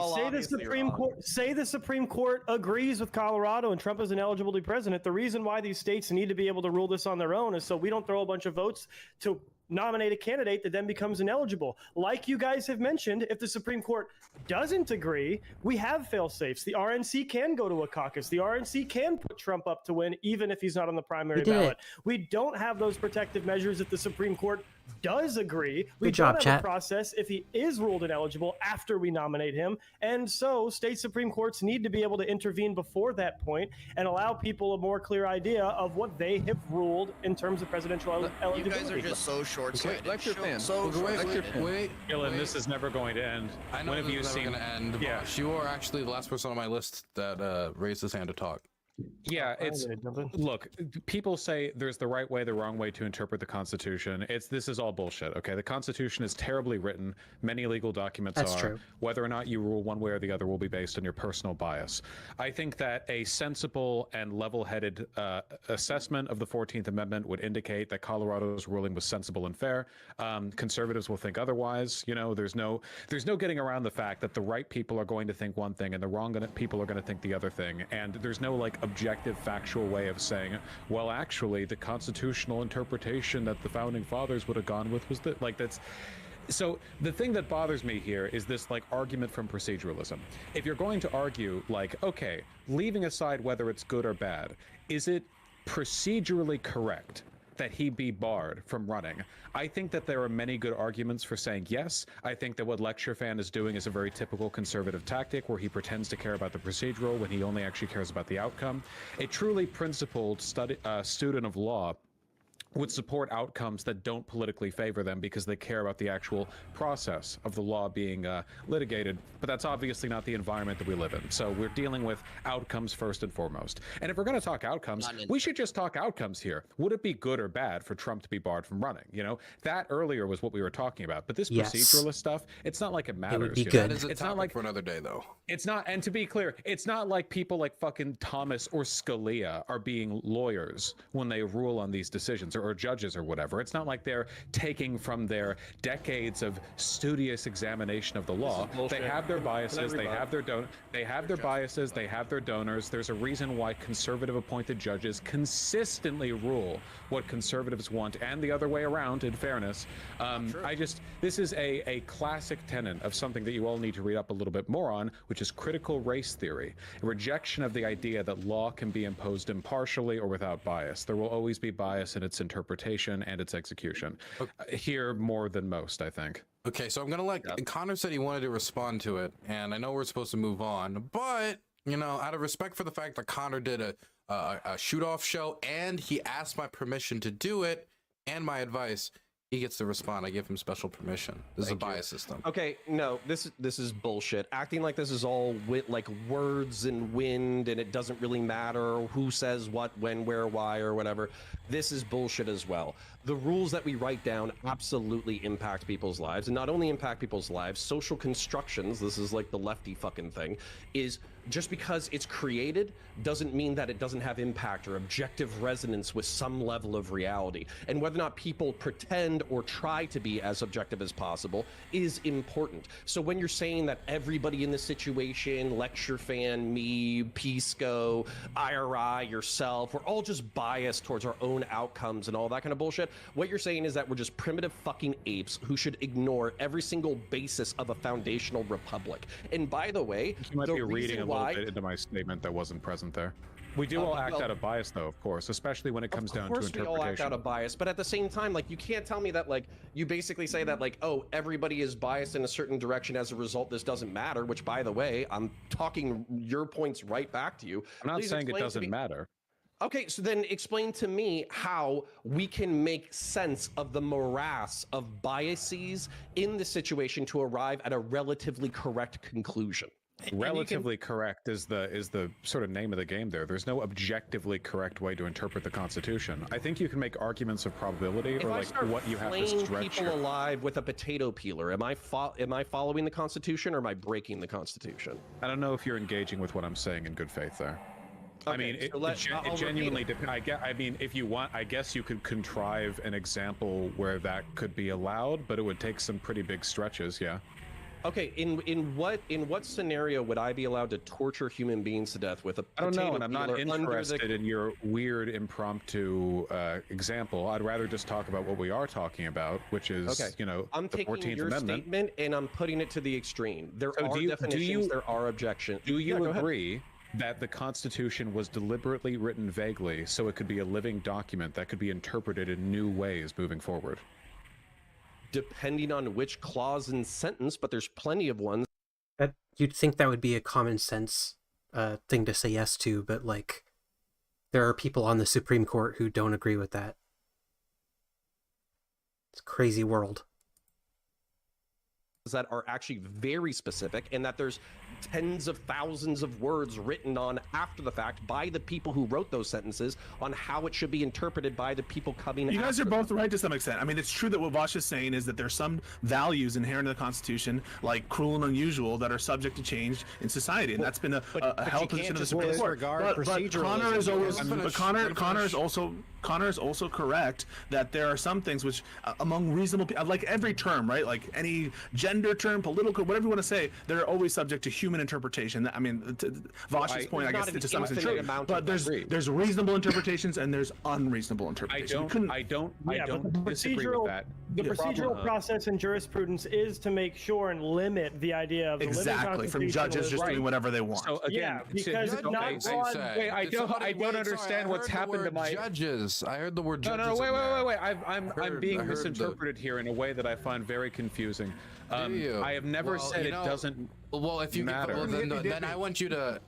Say the Supreme Court agrees with Colorado and Trump is ineligible to be president. The reason why these states need to be able to rule this on their own is so we don't throw a bunch of votes to nominate a candidate that then becomes ineligible. Like you guys have mentioned, if the Supreme Court doesn't agree, we have fail-safes. The RNC can go to a caucus. The RNC can put Trump up to win, even if he's not on the primary ballot. We don't have those protective measures if the Supreme Court does agree. We don't have a process if he is ruled ineligible after we nominate him. And so state Supreme Courts need to be able to intervene before that point and allow people a more clear idea of what they have ruled in terms of presidential eligibility. You guys are just so short-sighted. Lecture fan. Wait. Dylan, this is never going to end. I know this is never going to end. Yeah. You are actually the last person on my list that raised his hand to talk. Yeah, look, people say there's the right way, the wrong way to interpret the Constitution. This is all bullshit. Okay, the Constitution is terribly written. Many legal documents are. True. Whether or not you rule one way or the other will be based on your personal bias. I think that a sensible and level-headed assessment of the 14th Amendment would indicate that Colorado's ruling was sensible and fair. Conservatives will think otherwise. There's no getting around the fact that the right people are going to think one thing and the wrong people are going to think the other thing. And there's no objective, factual way of saying, well, actually, the constitutional interpretation that the founding fathers would have gone with was that, that's. So the thing that bothers me here is this argument from proceduralism. If you're going to argue okay, leaving aside whether it's good or bad, is it procedurally correct that he be barred from running? I think that there are many good arguments for saying yes. I think that what Lecture Fan is doing is a very typical conservative tactic where he pretends to care about the procedural when he only actually cares about the outcome. A truly principled student of law would support outcomes that don't politically favor them because they care about the actual process of the law being litigated. But that's obviously not the environment that we live in. So we're dealing with outcomes first and foremost. And if we're going to talk outcomes, we should just talk outcomes here. Would it be good or bad for Trump to be barred from running? That earlier was what we were talking about. But this proceduralist stuff, it's not like it matters. It would be good. It's not like for another day, though. It's not. And to be clear, it's not like people like fucking Thomas or Scalia are being lawyers when they rule on these decisions, or judges or whatever. It's not like they're taking from their decades of studious examination of the law. They have their biases. They have their biases. They have their donors. There's a reason why conservative appointed judges consistently rule what conservatives want, and the other way around, in fairness. This is a classic tenet of something that you all need to read up a little bit more on, which is critical race theory, a rejection of the idea that law can be imposed impartially or without bias. There will always be bias in its interpretation and its execution. Here more than most, I think. Okay, so I'm gonna Connor said he wanted to respond to it, and I know we're supposed to move on, but out of respect for the fact that Connor did a shoot-off show and he asked my permission to do it and my advice, he gets to respond. I give him special permission. This is a bias system. Okay, no, this is bullshit. Acting like this is all words and wind, and it doesn't really matter who says what, when, where, why, or whatever. This is bullshit as well. The rules that we write down absolutely impact people's lives, and not only impact people's lives, social constructions, this is like the lefty fucking thing, is just because it's created doesn't mean that it doesn't have impact or objective resonance with some level of reality. And whether or not people pretend or try to be as objective as possible is important. So when you're saying that everybody in this situation, Lecture Fan, me, Pisco, IRI, yourself, we're all just biased towards our own outcomes and all that kind of bullshit, what you're saying is that we're just primitive fucking apes who should ignore every single basis of a foundational republic. And by the way, you might be reading a little bit into my statement that wasn't present there. We do all act out of bias, though, of course, especially when it comes down to interpretation. Of course we all act out of bias, but at the same time, you can't tell me that, you basically say that, oh, everybody is biased in a certain direction, as a result, this doesn't matter, which, by the way, I'm talking your points right back to you. I'm not saying it doesn't matter. Okay, so then explain to me how we can make sense of the morass of biases in the situation to arrive at a relatively correct conclusion. Relatively correct is the sort of name of the game there. There's no objectively correct way to interpret the Constitution. I think you can make arguments of probability or like what you have to stretch. People alive with a potato peeler. Am I following the Constitution or am I breaking the Constitution? I don't know if you're engaging with what I'm saying in good faith there. Okay, I mean, it genuinely depends. I mean, if you want, I guess you could contrive an example where that could be allowed, but it would take some pretty big stretches, yeah. Okay, in what scenario would I be allowed to torture human beings to death with a I don't potato know, and I'm not peeler under interested in your weird impromptu example. I'd rather just talk about what we are talking about, which is, you know, I'm the taking 14th your Amendment. statement and I'm putting it to the extreme. There So are definitions, there are objections. Do you Yeah, go ahead. agree that the Constitution was deliberately written vaguely so it could be a living document that could be interpreted in new ways moving forward? Depending on which clause and sentence, but there's plenty of ones. You'd think that would be a common sense thing to say yes to, but like, there are people on the Supreme Court who don't agree with that. It's a crazy world. That are actually very specific, and that there's tens of thousands of words written on after the fact by the people who wrote those sentences on how it should be interpreted by the people coming. You guys are after both right to some extent. I mean, it's true that what Vosh is saying is that there's some values inherent in the Constitution, like cruel and unusual, that are subject to change in society, and that's been a held position of the Supreme Court. But Connor is also correct that there are some things which, among reasonable people, like every term, right? Like any gender term, political, whatever you want to say, they're always subject to human interpretation. I mean, Vosh's point, I guess, to some extent true. But there's reasonable interpretations and there's unreasonable interpretations. I don't disagree with that. The procedural process in jurisprudence is to make sure and limit the idea of the exactly from judges just doing whatever they want. So again, because it's not broad. Wait, I don't understand what's happened to my judges. I heard the word judges. No, wait. I'm being misinterpreted here in a way that I find very confusing. I have never said it doesn't. Well, if you matter. then I want you to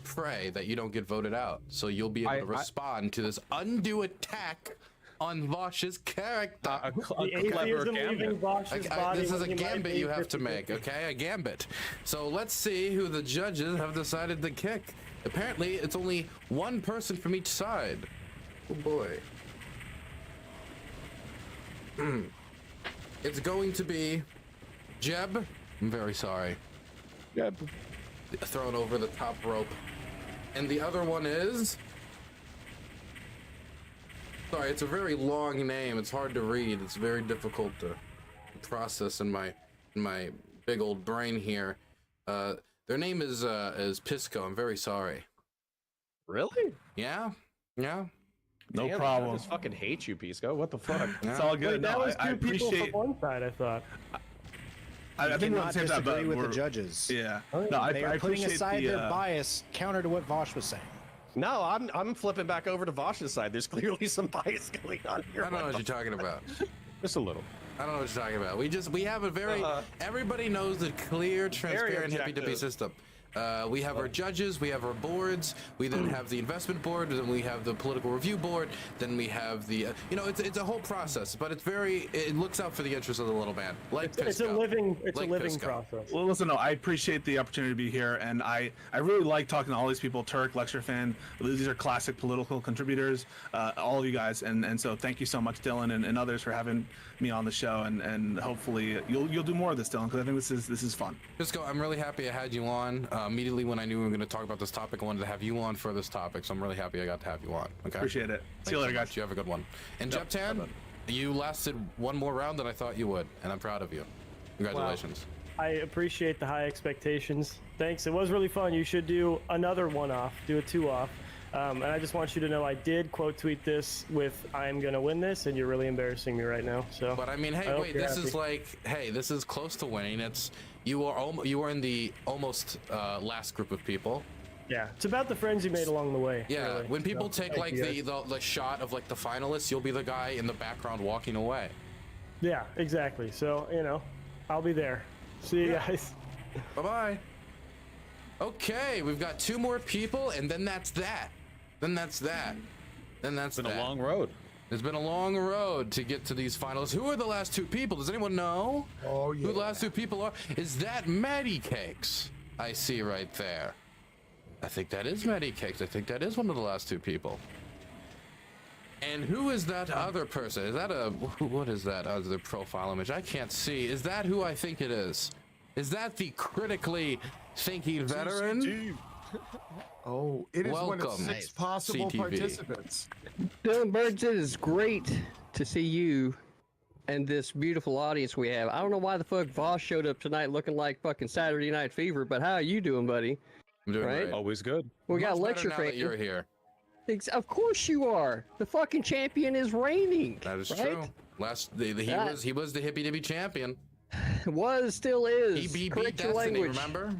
pray that you don't get voted out, so you'll be able to respond to this undue attack on Vosh's character. A clever gambit. This is a gambit you have to make, okay? A gambit. So let's see who the judges have decided to kick. Apparently, it's only one person from each side. Oh boy. It's going to be Jeb. I'm very sorry. Jeb. Thrown over the top rope. And the other one is... Sorry, it's a very long name. It's hard to read. It's very difficult to process in my big old brain here. Their name is Pisco. I'm very sorry. Really? Yeah. No Damn, problem. I just fucking hate you, Pisco. What the fuck? It's all good. Wait, that was I two people appreciate. from one side, I thought. I think we're on the same side, but disagree with the judges. Yeah. No, they are putting appreciate aside the, their bias counter to what Vosh was saying. No, I'm flipping back over to Vosh's side. There's clearly some bias going on here. I don't know what you're talking about. Just a little. I don't know what you're talking about. We have a very everybody knows the clear, transparent, hippy dippy system. We have our judges, we have our boards, we then have the investment board, then we have the political review board, then we have the it's a whole process, but it looks out for the interests of the little man. It's a living process. Well, listen, no, I appreciate the opportunity to be here, and I really like talking to all these people. Turk, Lecture Fan, these are classic political contributors, all of you guys, and so thank you so much, Dylan, and others for having me on the show, and hopefully you'll do more of this, Dylan, because I think this is fun. Pisco, I'm really happy I had you on. Immediately when I knew we were going to talk about this topic, I wanted to have you on for this topic, so I'm really happy I got to have you on. Okay. Appreciate it. See you later, guys. You have a good one. And Jeptan, you lasted one more round than I thought you would, and I'm proud of you. Congratulations. Wow. I appreciate the high expectations. Thanks. It was really fun. You should do another one-off, do a two-off. And I just want you to know I did quote tweet this with "I'm gonna win this," and you're really embarrassing me right now. So, but I mean, hey, wait, this is like, hey, this is close to winning. You are in the almost last group of people. Yeah, it's about the friends you made along the way. Yeah, really. when people so, take like the shot of like the finalists, you'll be the guy in the background walking away. Yeah, exactly. So I'll be there. See you guys. Bye bye. Okay, we've got two more people, and then that's that. Then that's that. It's been a long road. It's been a long road to get to these finals. Who are the last two people? Does anyone know? Oh, yeah. Who the last two people are? Is that Maddie Cakes? I see right there. I think that is Maddie Cakes. I think that is one of the last two people. And who is that other person? Is that what is that other profile image? I can't see. Is that who I think it is? Is that the critically thinking veteran? Oh, it is one of Welcome, 6 possible CTV. participants. Dylan Burns, it is great to see you and this beautiful audience we have. I don't know why the fuck Voss showed up tonight looking like fucking Saturday Night Fever, but how are you doing, buddy? I'm doing right? great. Always good. We got Much lecture better now fan. that you're here. Of course you are. The fucking champion is reigning. That is right? true. He was the Hippy Dippy champion. Was, still is. He beat Correct your Destiny, language. remember?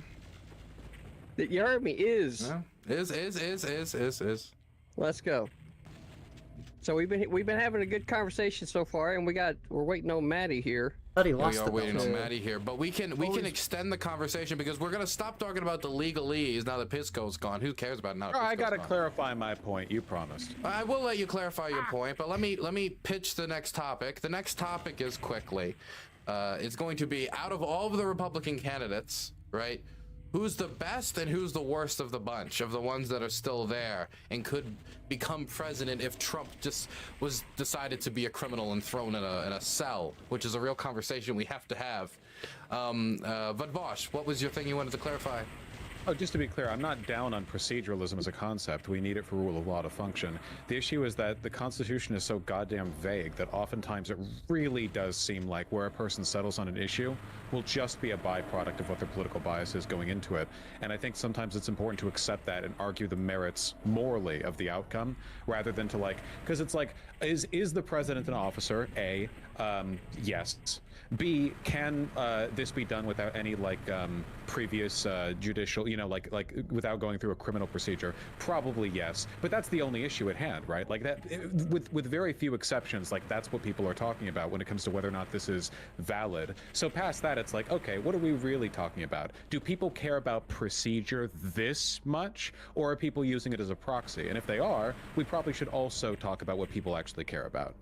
You heard me. Is. Yeah. Is. Let's go. So we've been having a good conversation so far, and we're waiting on Maddie here. But we are waiting on Maddie here, but we can extend the conversation because we're gonna stop talking about the legalese now that Pisco's gone. Who cares about now? I gotta clarify my point. You promised. I will let you clarify your point, but let me pitch the next topic. The next topic is quickly. It's going to be out of all of the Republican candidates, right? Who's the best and who's the worst of the bunch of the ones that are still there and could become president if Trump just was decided to be a criminal and thrown in a cell, which is a real conversation we have to have. But Vosh, what was your thing you wanted to clarify? Oh, just to be clear, I'm not down on proceduralism as a concept. We need it for rule of law to function. The issue is that the Constitution is so goddamn vague that oftentimes it really does seem like where a person settles on an issue will just be a byproduct of what their political bias is going into it. And I think sometimes it's important to accept that and argue the merits morally of the outcome rather than to because it's like, is the president an officer? A, yes. B, can this be done without any previous judicial, without going through a criminal procedure? Probably yes, but that's the only issue at hand, right? Like that, with very few exceptions, that's what people are talking about when it comes to whether or not this is valid. So past that, it's like, okay, what are we really talking about? Do people care about procedure this much, or are people using it as a proxy? And if they are, we probably should also talk about what people actually care about.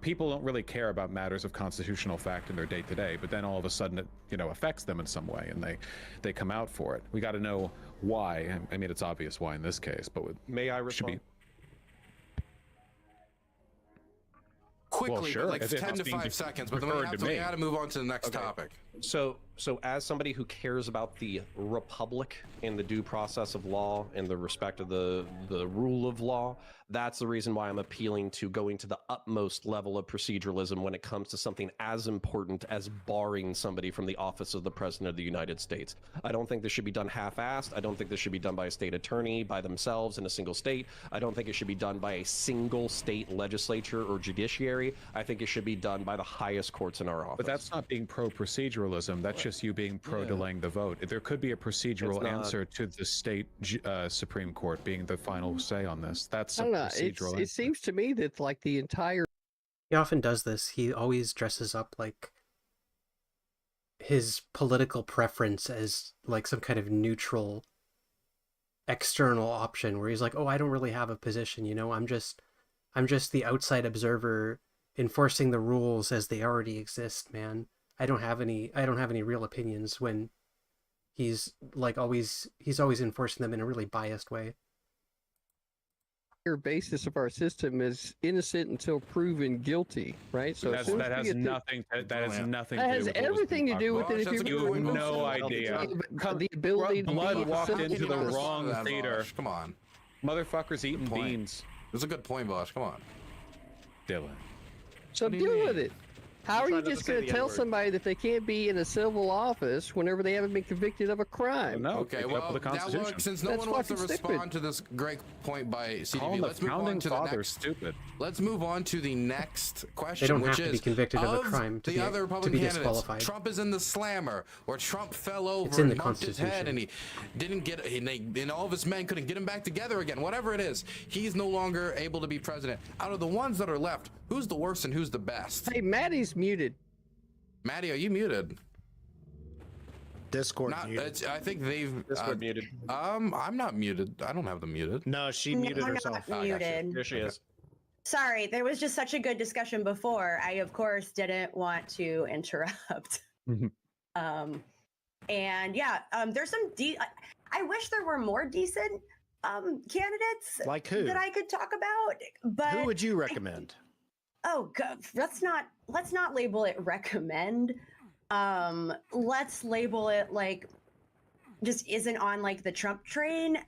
People don't really care about matters of constitutional fact in their day-to-day, but then all of a sudden it affects them in some way and they come out for it. We got to know why. I mean, it's obvious why in this case, but may I respond? Quickly, well, sure. like 10 to 5 seconds, but then we got to move on to the next topic. So as somebody who cares about the republic and the due process of law and the respect of the rule of law, that's the reason why I'm appealing to going to the utmost level of proceduralism when it comes to something as important as barring somebody from the office of the President of the United States. I don't think this should be done half-assed. I don't think this should be done by a state attorney, by themselves in a single state. I don't think it should be done by a single state legislature or judiciary. I think it should be done by the highest courts in our office. But that's not being pro-proceduralism. That's just you being pro-delaying the vote. There could be a procedural answer to the state Supreme Court being the final say on this. That's a procedural It seems to me that the entire... He often does this. He always dresses up his political preference as some kind of neutral external option where he's like, oh, I don't really have a position, I'm just the outside observer enforcing the rules as they already exist, man. I don't have any real opinions, when he's always enforcing them in a really biased way. Basis of our system is innocent until proven guilty, right? So that has nothing to do has with everything to do with it. If you have no idea. The ability to blood walked into the wrong theater. Come on, motherfuckers eating beans. That's a good point, Bosch. Come on, Dylan. So deal with it. How are you just going to tell somebody that they can't be in a civil office whenever they haven't been convicted of a crime? No. Okay, well, now look, since no one wants to respond to this great point by CDB, let's move on to the next. Stupid. Let's move on to the next question, they don't which have to is be convicted of a crime to the be, other Republican to be candidates. disqualified. Trump is in the slammer, or Trump fell over It's in and the bumped his head, Constitution. and he didn't get, and all of his men couldn't get him back together again. Whatever it is, he's no longer able to be president. Out of the ones that are left, who's the worst and who's the best? Hey, Maddie's muted. Maddie, are you muted? Discord muted. I think they've Discord muted. I'm not muted. I don't have them muted. No, she muted herself. Not muted. Here she is. Sorry, there was just such a good discussion before. I, of course, didn't want to interrupt. And yeah, there's some. I wish there were more decent candidates like who that I could talk about. But who would you recommend? Oh God, let's not label it recommend. Let's label it like just isn't on like the Trump train.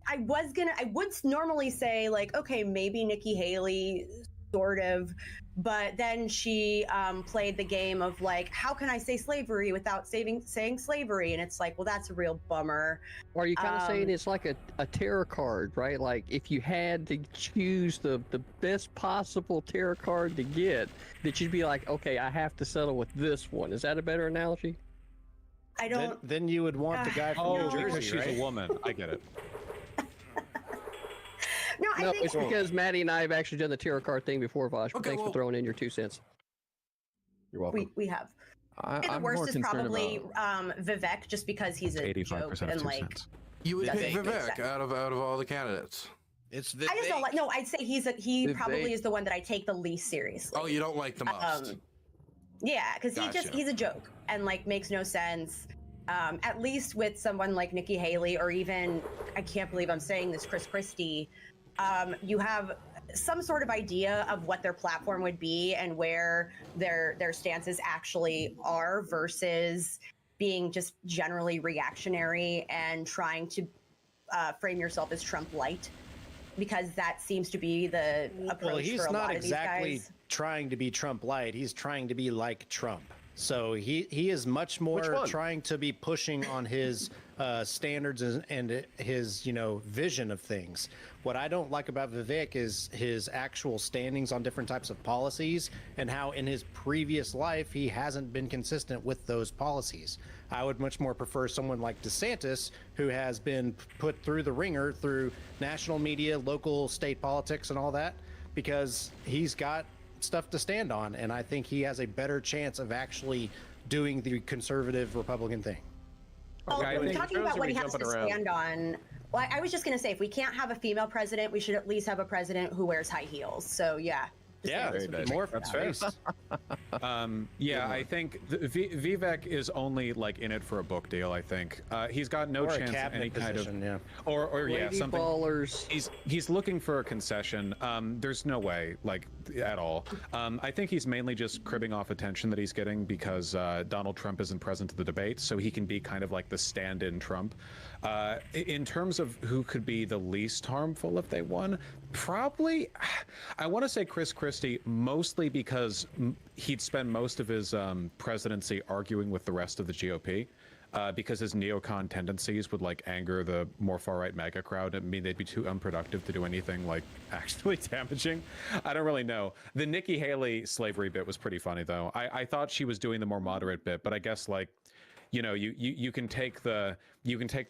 I would normally say like, okay, maybe Nikki Haley, sort of, but then she played the game of like, how can I say slavery without saying slavery? And it's like, well, that's a real bummer. Are you kind of saying it's like a tarot card, right? Like if you had to choose the best possible tarot card to get, that you'd be like, okay, I have to settle with this one. Is that a better analogy? I don't. Then you would want the guy from New Jersey, because she's right? a woman. I get it. No, it's because Maddie and I have actually done the tarot card thing before, Vosh. But thanks for throwing in your 2 cents. You're welcome. We have. The worst is probably Vivek, just because he's a joke and like. You would pick Vivek out of all the candidates. It's Vivek. I just don't like. No, I'd say he probably is the one that I take the least seriously. Oh, you don't like the most. Yeah, because he's a joke and like makes no sense. At least with someone like Nikki Haley, or even, I can't believe I'm saying this, Chris Christie, you have some sort of idea of what their platform would be and where their stances actually are, versus being just generally reactionary and trying to frame yourself as Trump light, because that seems to be the approach for a lot of these guys. He's not exactly trying to be Trump light. He's trying to be like Trump. So he is much more trying to be pushing on his standards and his vision of things. What I don't like about Vivek is his actual standings on different types of policies, and how in his previous life he hasn't been consistent with those policies. I would much more prefer someone like DeSantis, who has been put through the ringer through national media, local, state politics, and all that, because he's got stuff to stand on, and I think he has a better chance of actually doing the conservative Republican thing. Talking about what he has to stand on, well, I was just going to say, if we can't have a female president, we should at least have a president who wears high heels. So yeah. Yeah, more that's fair. Yeah, I think Vivek is only like in it for a book deal. I think he's got no chance at any kind of or yeah, something. Ballers. He's looking for a concession. There's no way, like at all. I think he's mainly just cribbing off attention that he's getting because Donald Trump isn't present at the debate, so he can be kind of like the stand-in Trump. In terms of who could be the least harmful if they won, probably, I want to say Chris Christie, mostly because he'd spend most of his presidency arguing with the rest of the GOP. Because his neocon tendencies would like anger the more far-right MAGA crowd. I mean, they'd be too unproductive to do anything like actually damaging. I don't really know. The Nikki Haley slavery bit was pretty funny though. I thought she was doing the more moderate bit, but I guess like, you can take the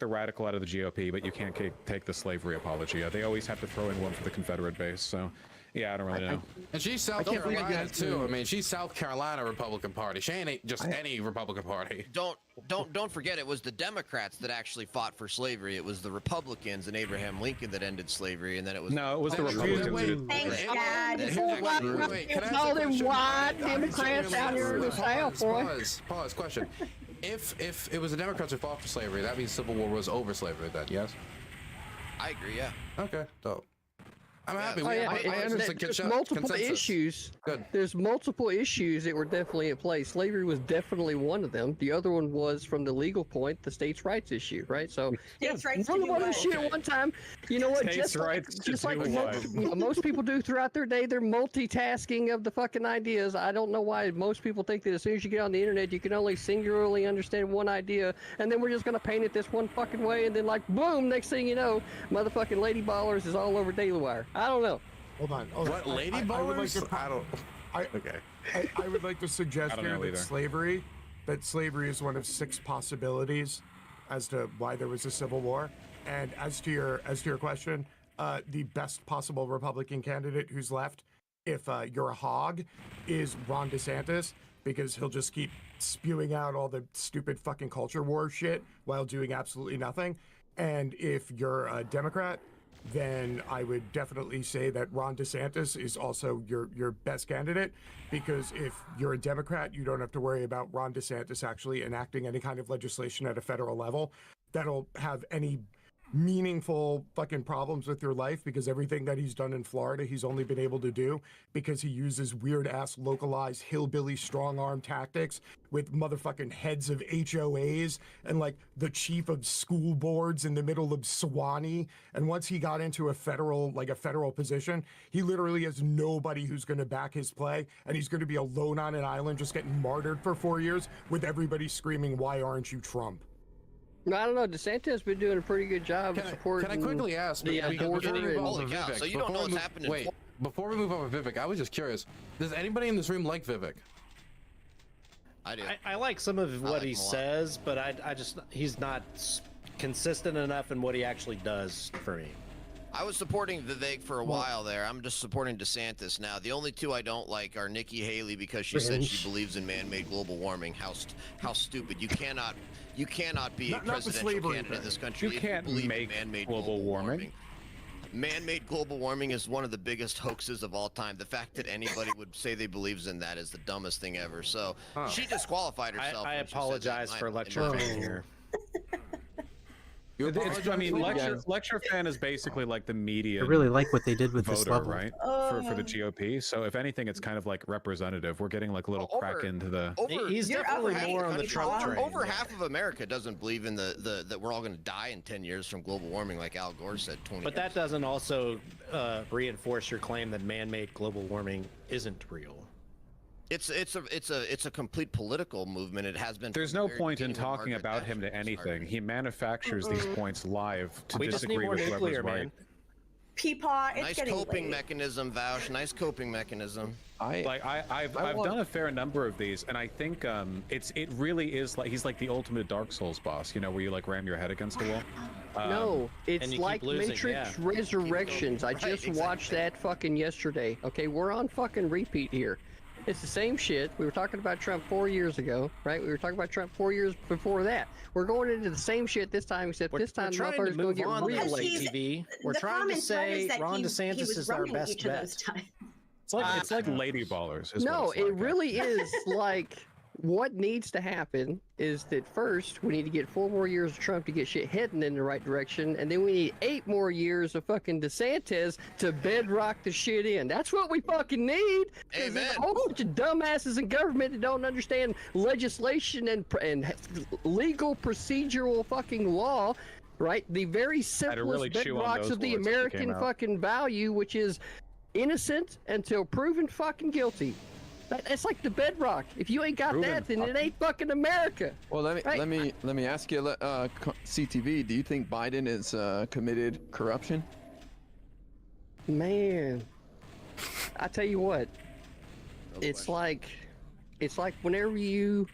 radical out of the GOP, but you can't take the slavery apology. They always have to throw in one for the Confederate base. So, yeah, I don't really know. And she's South Carolina too. I mean, she's South Carolina Republican Party. She ain't just any Republican Party. Don't forget, it was the Democrats that actually fought for slavery. It was the Republicans and Abraham Lincoln that ended slavery, and then it was the Republicans. Thanks, Dad. All them white Democrats out here in the South, boy. Pause. Question. If it was the Democrats who fought for slavery, that means Civil War was over slavery then, yes? I agree, yeah. Okay, dope. I'm happy. There's multiple issues. Good. There's multiple issues that were definitely at play. Slavery was definitely one of them. The other one was, from the legal point, the states' rights issue, right? So, states' rights one of them shit at one time. You know what? States' rights just like most people do throughout their day, they're multitasking of the fucking ideas. I don't know why most people think that as soon as you get on the internet, you can only singularly understand one idea, and then we're just gonna paint it this one fucking way, and then like boom, next thing you know, motherfucking Lady Ballers is all over Daily Wire. I don't know. Hold on. What, Lady Ballers? I would like to suggest here that slavery is one of 6 possibilities as to why there was a civil war. And as to your question, the best possible Republican candidate who's left, if you're a hog, is Ron DeSantis, because he'll just keep spewing out all the stupid fucking culture war shit while doing absolutely nothing. And if you're a Democrat, then I would definitely say that Ron DeSantis is also your best candidate, because if you're a Democrat, you don't have to worry about Ron DeSantis actually enacting any kind of legislation at a federal level that'll have any meaningful fucking problems with your life, because everything that he's done in Florida, he's only been able to do because he uses weird ass localized hillbilly strong arm tactics with motherfucking heads of HOAs and like the chief of school boards in the middle of Sewanee. And once he got into a federal position, he literally has nobody who's going to back his play, and he's going to be alone on an island just getting martyred for 4 years with everybody screaming, "Why aren't you Trump?" I don't know. DeSantis has been doing a pretty good job supporting. Can I quickly ask? the Before we move off Holy of cow, Vivek, so you don't know what's happening. Wait, before we move on with Vivek, I was just curious. Does anybody in this room like Vivek? I do. I like some of what like he him a lot. says, but I just he's not consistent enough in what he actually does for me. I was supporting Vivek for a while there. I'm just supporting DeSantis now. The only two I don't like are Nikki Haley, because she said she believes in man-made global warming. How stupid! You cannot be a presidential candidate in this country. You if can't believe in make man-made global warming. Man-made global warming is one of the biggest hoaxes of all time. The fact that anybody would say they believes in that is the dumbest thing ever. So she disqualified herself. I when she said that, apologize in for my lecture opinion. here. I mean, lecture fan is basically like the media. I really like what they did with this voter, level. right? For the GOP. So if anything, it's kind of like representative. We're getting like a little crack into the. He's definitely more on the Trump train. Over half of America doesn't believe in that we're all going to die in 10 years from global warming, like Al Gore said 20 But that doesn't also reinforce your claim that man-made global warming isn't real. It's a complete political movement. It has been. There's no point in talking about him to anything. He manufactures these points live to disagree with whoever's right. Peepaw, it's Nice getting coping late. mechanism, Vaush. Nice coping mechanism. I've done a fair number of these, and I think it really is like he's like the ultimate Dark Souls boss. You know, where you like ram your head against the wall. No, and it's you like keep losing, Matrix yeah. Resurrections. I Right, just exactly. watched that fucking yesterday. Okay, we're on fucking repeat here. It's the same shit. We were talking about Trump 4 years ago, right? We were talking about Trump 4 years before that. We're going into the same shit this time, except this time trying to motherfuckers gonna move get on, real though, late. TV. We're the trying to common thread is say that Ron he DeSantis was is our running best each of those bet. times. It's like Lady Ballers. Is No, what it's it like. really is like what needs to happen is that first we need to get 4 more years of Trump to get shit heading in the right direction, and then we need 8 more years of fucking DeSantis to bedrock the shit in. That's what we fucking need. 'Cause there's a whole bunch of dumbasses in government that don't understand legislation and legal procedural fucking law. Right, the very simplest really chew on bedrocks those of the words as they American came out. fucking value, which is innocent until proven fucking guilty. That's like the bedrock. If you ain't got Proven that, then it ain't fucking America. Well, let Right. me ask you, CTV. Do you think Biden is committed corruption? Man, I tell you what, it's like whenever you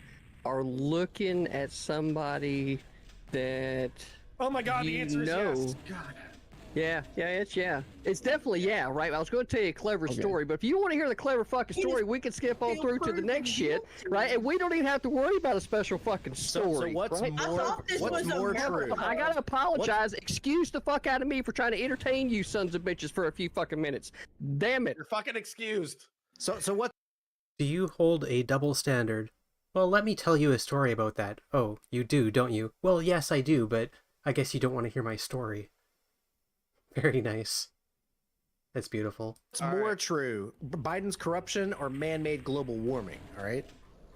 are looking at somebody that Oh my God, the you answer is know. yes. God. It's definitely right. I was going to tell you a clever story, but if you want to hear the clever fucking story, we can skip on through to the next shit, right? And we don't even have to worry about a special fucking story. So what's right? more true? I gotta apologize. Excuse the fuck out of me for trying to entertain you sons of bitches for a few fucking minutes. Damn it. You're fucking excused. So what? Do you hold a double standard? Well, let me tell you a story about that. Oh, you do, don't you? Well, yes, I do, but I guess you don't want to hear my story. Very nice. That's beautiful. What's more true, Biden's corruption or man-made global warming? All right,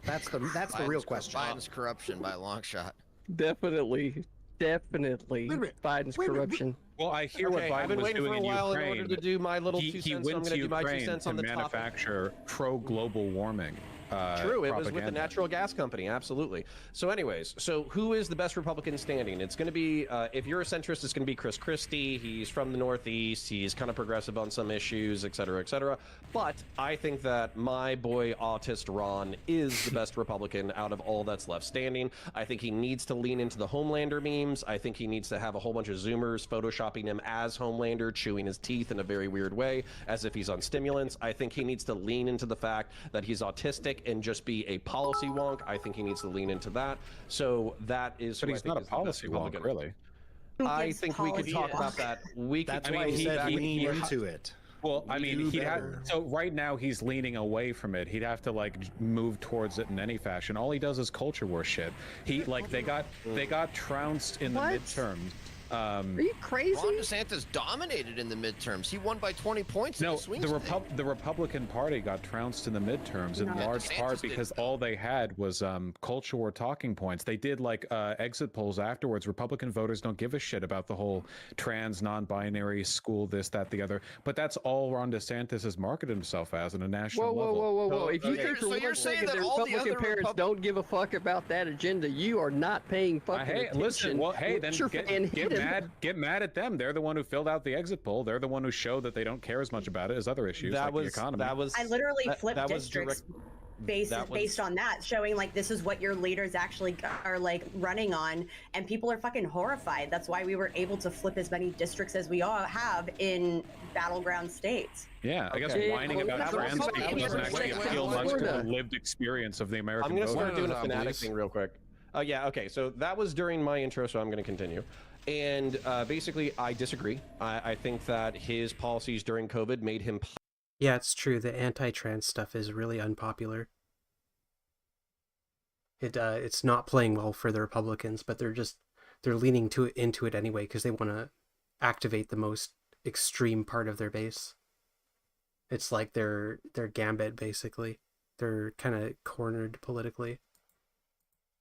that's the real question. Biden's corruption by a long shot. Definitely Biden's corruption. Well, I hear what I've Biden been was waiting doing for a in while Ukraine. in order to do my little 2 He cents. So I'm went going to do my 2 Ukraine cents to on the topic. manufacture pro-global warming. True, it was with the propaganda. natural gas company, absolutely. So anyways, who is the best Republican standing? It's going to be, if you're a centrist, it's going to be Chris Christie. He's from the Northeast. He's kind of progressive on some issues, et cetera, et cetera. But I think that my boy autist Ron is the best Republican out of all that's left standing. I think he needs to lean into the Homelander memes. I think he needs to have a whole bunch of Zoomers photoshopping him as Homelander, chewing his teeth in a very weird way, as if he's on stimulants. I think he needs to lean into the fact that he's autistic and just be a policy wonk. I think he needs to lean into that. So that is. But who I he's think not a is the best policy wonk, Republican. really. I Gives think we could policy talk talk. about that. We could. That's I mean, why he said back- lean into it. Well, I mean, Do he'd better. have, so right now he's leaning away from it. He'd have to like move towards it in any fashion. All he does is culture war shit. He like they got trounced in the midterms. Are you crazy? Ron DeSantis dominated in the midterms. He won by 20 points in No, the swing the state. Republican Party got trounced in the midterms in No, large DeSantis part did, because all they had was culture war talking points. They did like exit polls afterwards. Republican voters don't give a shit about the whole trans, non-binary, school, this, that, the other. But that's all Ron DeSantis has marketed himself as on a national level. Whoa. If you think for one second that Republican parents don't give a fuck about that agenda, you are not paying fucking Hey, attention. listen. Well, hey, then What's your fan hidden? get mad at them. They're the one who filled out the exit poll. They're the one who showed that they don't care as much about it as other issues like the economy. I literally flipped districts based on that, showing like this is what your leaders actually are like running on, and people are fucking horrified. That's why we were able to flip as many districts as we all have in battleground states. Yeah, I guess whining about trans people doesn't actually feel much to the lived experience of the American I'm going to voter. start doing a fanatic thing real quick. Yeah, okay, so that was during my intro, so I'm going to continue. And basically, I disagree. I think that his policies during COVID made him... Yeah, it's true. The anti-trans stuff is really unpopular. It's not playing well for the Republicans, but they're leaning into it anyway because they want to activate the most extreme part of their base. It's like their gambit, basically. They're kind of cornered politically.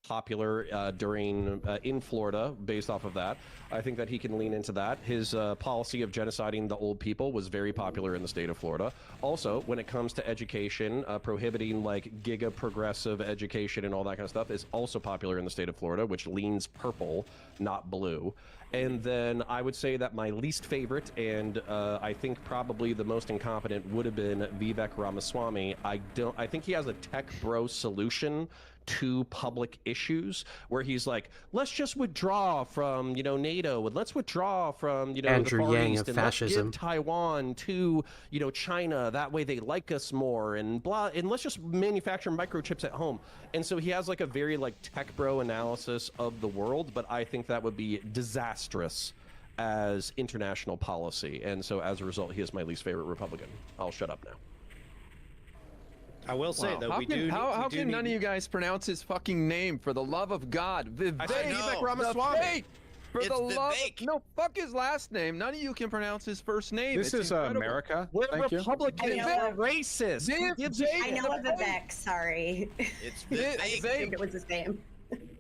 Popular during in Florida based off of that. I think that he can lean into that. His policy of genociding the old people was very popular in the state of Florida. Also, when it comes to education, prohibiting like giga progressive education and all that kind of stuff is also popular in the state of Florida, which leans purple, not blue. And then I would say that my least favorite, and I think probably the most incompetent, would have been Vivek Ramaswamy. I think he has a tech bro solution to public issues where he's like, let's just withdraw from NATO, and let's withdraw from Andrew the Far Yang East, of and fascism. let's give Taiwan to China, that way they like us more, and blah, and let's just manufacture microchips at home. And so he has like a very like tech bro analysis of the world, but I think that would be disastrous as international policy, and so as a result he is my least favorite Republican. I'll shut up now. I will say though, how can none of you guys pronounce his fucking name, for the love of God? Vivek Ramaswamy. For the love of, no, fuck his last name. None of you can pronounce his first name. This is America. We're Thank you. Republicans. We're racist. I know Vivek, sorry. It's I think it was his name.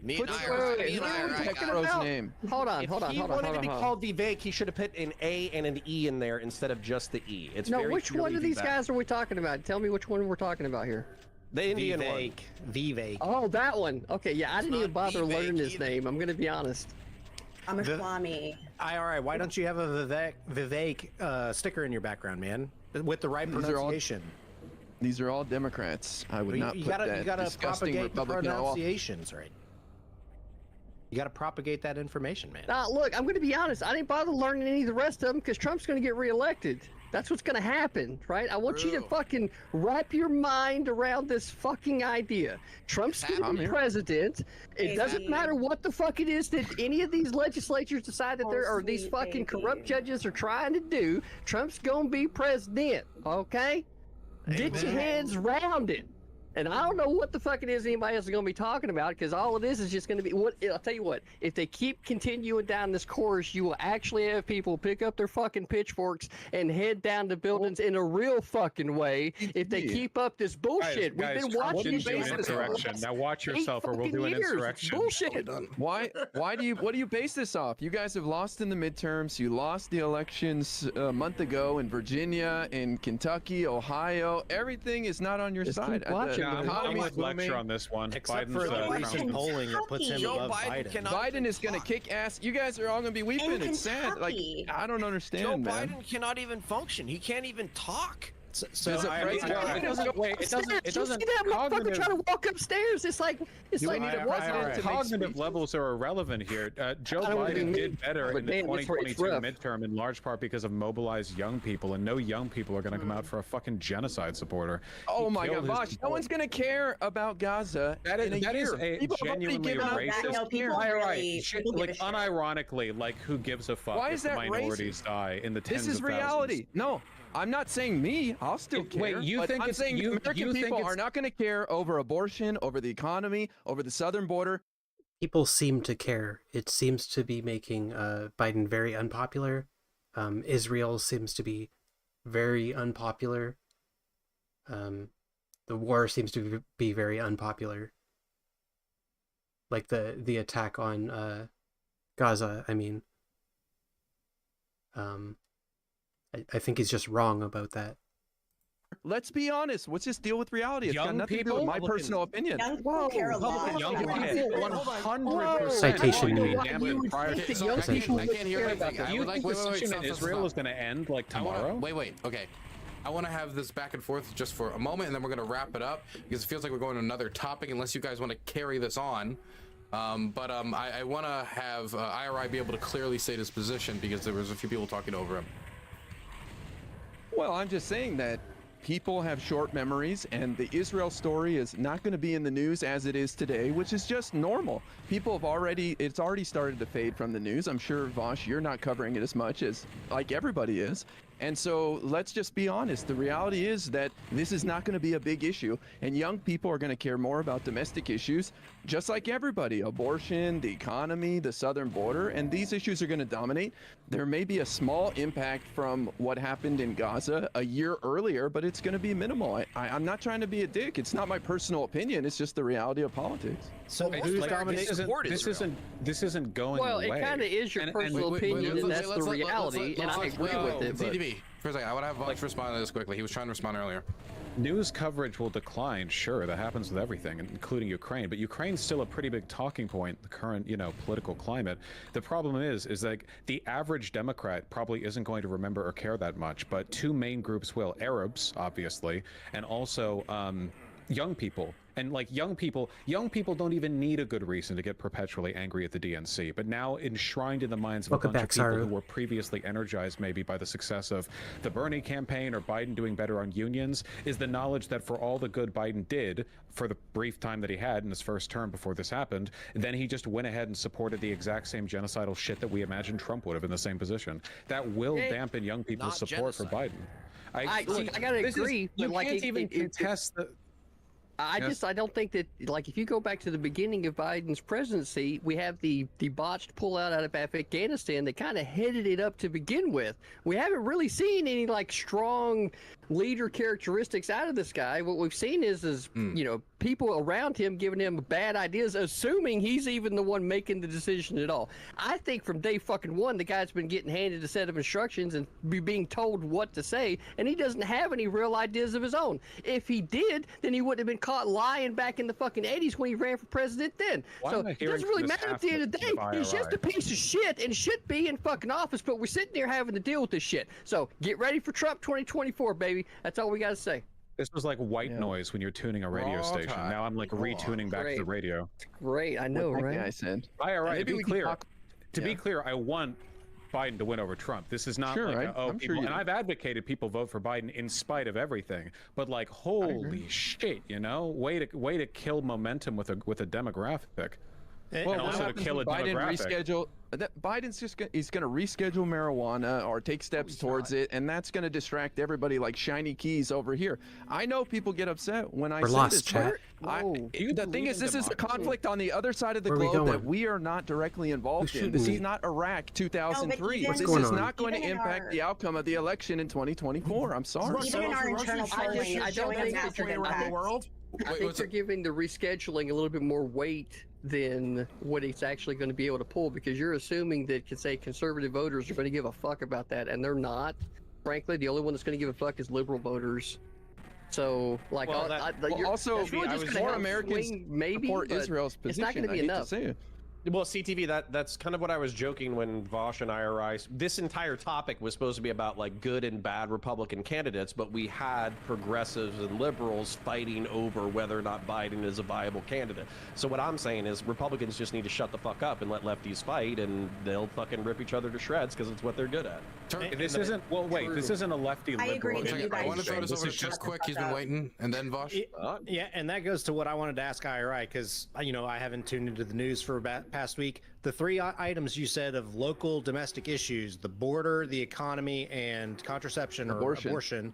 Me and I are name. Hold on. If he wanted to be called Vivek, he should have put an A and an E in there instead of just the E. It's No, very which one purely of these Vivek. guys are we talking about? Tell me which one we're talking about here. The Indian one. Vivek. Oh, that one. Okay, yeah, I didn't even bother learning his name. I'm gonna be honest. I'm a Swami. All right, why don't you have a Vivek sticker in your background, man, with the right pronunciation? These are all Democrats. I would not you put gotta, that you gotta disgusting propagate the Republican at all. pronunciations, right? You gotta propagate that information, man. Now, look, I'm gonna be honest. I didn't bother learning any of the rest of them because Trump's gonna get reelected. That's what's gonna happen, right? I want you to fucking wrap your mind around this fucking idea. Trump's gonna be president. It doesn't matter what the fuck it is that any of these legislatures decide that there or these fucking corrupt judges are trying to do. Trump's gonna be president, okay? Get your heads around it. And I don't know what the fuck it is anybody else is going to be talking about, because all of this is just going to be what I'll tell you what. If they keep continuing down this course, you will actually have people pick up their fucking pitchforks and head down to buildings in a real fucking way. If they keep up this bullshit, Guys, we've been watching do an insurrection. Now watch yourself, or we'll do an insurrection. Bullshit. Why do you? What do you base this off? You guys have lost in the midterms. You lost the elections a month ago in Virginia, in Kentucky, Ohio. Everything is not on your side. I'm with lecture on this one. Except for the recent polling that puts him above Biden. Biden is going to kick ass. You guys are all going to be weeping. It's sad. Like, I don't understand, Joe man. Biden cannot even function. He can't even talk. So Does it I break mean, down? it doesn't. Wait, it doesn't. It doesn't. You see that motherfucker Cognitive, trying to walk upstairs? It's like Do we like need a cognitive levels are irrelevant here. Joe I don't wanna be Biden mean, did better but in the damn, it's 2022 rough. midterm in large part because of mobilized young people, and no young people are going to come out for a fucking genocide supporter. Oh He my killed God, his Bosh, no one's gonna care about Gaza That in is a year. a People have already genuinely given up. racist. No, people Right, really- Shit, people give like a shit. unironically, like who gives a fuck Why if is the that minorities racist? die in the tens This is of thousands? reality. No, I'm not saying me. I'll still care. Wait, you but think I'm it's saying you? American You think people it's are not going to care over abortion, over the economy, over the southern border. People seem to care. It seems to be making Biden very unpopular. Israel seems to be very unpopular. The war seems to be very unpopular. Like the attack on Gaza. I mean, I think he's just wrong about that. Let's be honest. Let's just deal with reality. It's got Young nothing to do with my personal opinion. Young people care a lot. Young about people, it. 100%. Citation needed. I can't hear anything. I You would think like, the situation in Israel is going to end like tomorrow? Wait. Okay. I want to have this back and forth just for a moment, and then we're going to wrap it up because it feels like we're going to another topic unless you guys want to carry this on. I want to have IRI be able to clearly state his position because there was a few people talking over him. Well, I'm just saying that people have short memories, and the Israel story is not going to be in the news as it is today, which is just normal. People have it's already started to fade from the news. I'm sure, Vosh, you're not covering it as much as like everybody is. And so let's just be honest. The reality is that this is not going to be a big issue, and young people are going to care more about domestic issues, just like everybody. Abortion, the economy, the southern border, and these issues are going to dominate. There may be a small impact from what happened in Gaza a year earlier, but it's going to be minimal. I'm not trying to be a dick. It's not my personal opinion. It's just the reality of politics. So who's dominating? This isn't going Well, away. it kind of is your personal opinion, and that's the reality, and I agree with it. But ZDB, for a second, I want to have Vox respond to this quickly. He was trying to respond earlier. News coverage will decline, sure, that happens with everything, including Ukraine, but Ukraine's still a pretty big talking point in the current, political climate. The problem is that the average Democrat probably isn't going to remember or care that much, but two main groups will: Arabs, obviously, and also young people. And young people don't even need a good reason to get perpetually angry at the DNC. But now enshrined in the minds of a bunch of people who were previously energized maybe by the success of the Bernie campaign or Biden doing better on unions is the knowledge that for all the good Biden did for the brief time that he had in his first term before this happened, then he just went ahead and supported the exact same genocidal shit that we imagined Trump would have in the same position. That will dampen young people's support for Biden. I gotta agree. You but can't even contest the... I don't think that, if you go back to the beginning of Biden's presidency, we have the botched pullout out of Afghanistan that kind of headed it up to begin with. We haven't really seen any strong leader characteristics out of this guy. What we've seen is people around him giving him bad ideas, assuming he's even the one making the decision at all. I think from day fucking one, the guy's been getting handed a set of instructions and being told what to say, and he doesn't have any real ideas of his own. If he did, then he wouldn't have been caught lying back in the fucking 80s when he ran for president then. So it doesn't really matter at the end of the day. He's just a piece of shit and should be in fucking office, but we're sitting there having to deal with this shit. So get ready for Trump 2024, baby. That's all we got to say. This was like white noise when you're tuning a radio station. Now I'm retuning back to the radio. Great, I know, right? I said. All right, to be clear, I want Biden to win over Trump. This is not people, and I've advocated people vote for Biden in spite of everything. But holy shit, way to kill momentum with a demographic. Well, also to kill a Biden demographic. Biden's he's going to reschedule marijuana or take steps towards it, and that's going to distract everybody like shiny keys over here. I know people get upset when I say this. The thing is, this is a conflict on the other side of the globe that we are not directly involved in. This is not Iraq 2003. This is not going to impact the outcome of the election in 2024. I'm sorry. Even in our internal polling, I don't think that you're around the world. I think you're giving the rescheduling a little bit more weight than what it's actually going to be able to pull, because you're assuming that, say, conservative voters are going to give a fuck about that, and they're not. Frankly, the only one that's going to give a fuck is liberal voters. So, also, more Americans maybe support Israel's position. It's not going to be enough. Well, CTV, that's kind of what I was joking when Vosh and IRI. This entire topic was supposed to be about like good and bad Republican candidates, but we had progressives and liberals fighting over whether or not Biden is a viable candidate. So what I'm saying is Republicans just need to shut the fuck up and let lefties fight, and they'll fucking rip each other to shreds because it's what they're good at. This isn't. Well, wait. This isn't a lefty I agree liberal. that you guys I want to throw this should over to shut Chuck the quick. fuck He's been up. waiting, and then Vosh. Yeah, and that goes to what I wanted to ask IRI, because I haven't tuned into the news for past week. The three items you said of local domestic issues: the border, the economy, and contraception or abortion.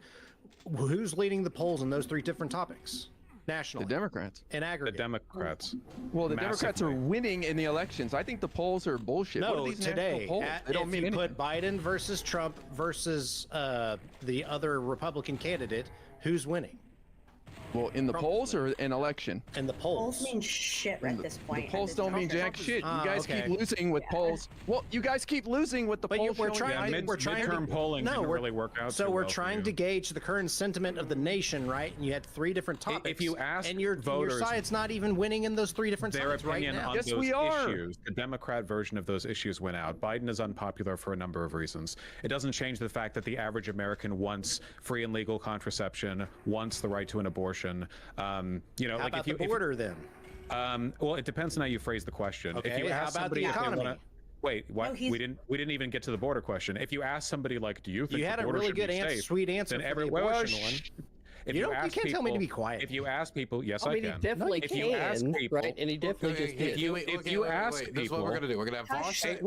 Who's leading the polls in those three different topics? Nationally, The Democrats. in aggregate. The Democrats. Well, the Democrats are winning in the elections. I think the polls are bullshit. What No, are these today. national polls? They don't if mean you anything. put Biden versus Trump versus the other Republican candidate, who's winning? Well, in the polls or in election? In the polls. Polls mean shit at this point. The polls don't mean jack shit. You guys keep losing with polls. Well, you guys keep losing with the polls. We're trying to midterm polling didn't really work out. So too we're well for trying you. to gauge the current sentiment of the nation, right? And you had three different topics. If you ask and your voters, side's not even winning in those three different their sides right opinion now. on those issues, the Democrat version of those issues went out. Biden is unpopular for a number of reasons. It doesn't change the fact that the average American wants free and legal contraception, wants the right to an abortion. How like about if you the border then? Well, it depends on how you phrase the question. Okay, if you how ask about somebody the if they economy? wanna, wait, what? No, we didn't even get to the border question. If you ask somebody like, do you think You the had a border really should good be safe? sweet answer then for the well, abortion one. If You you, don't- you ask can't tell me to people- be quiet. If you ask people, yes, I mean, I he can. definitely if you ask can, people, right? And he definitely just did. if you ask people, this is what we're gonna do. We're gonna have Vosh. Hey,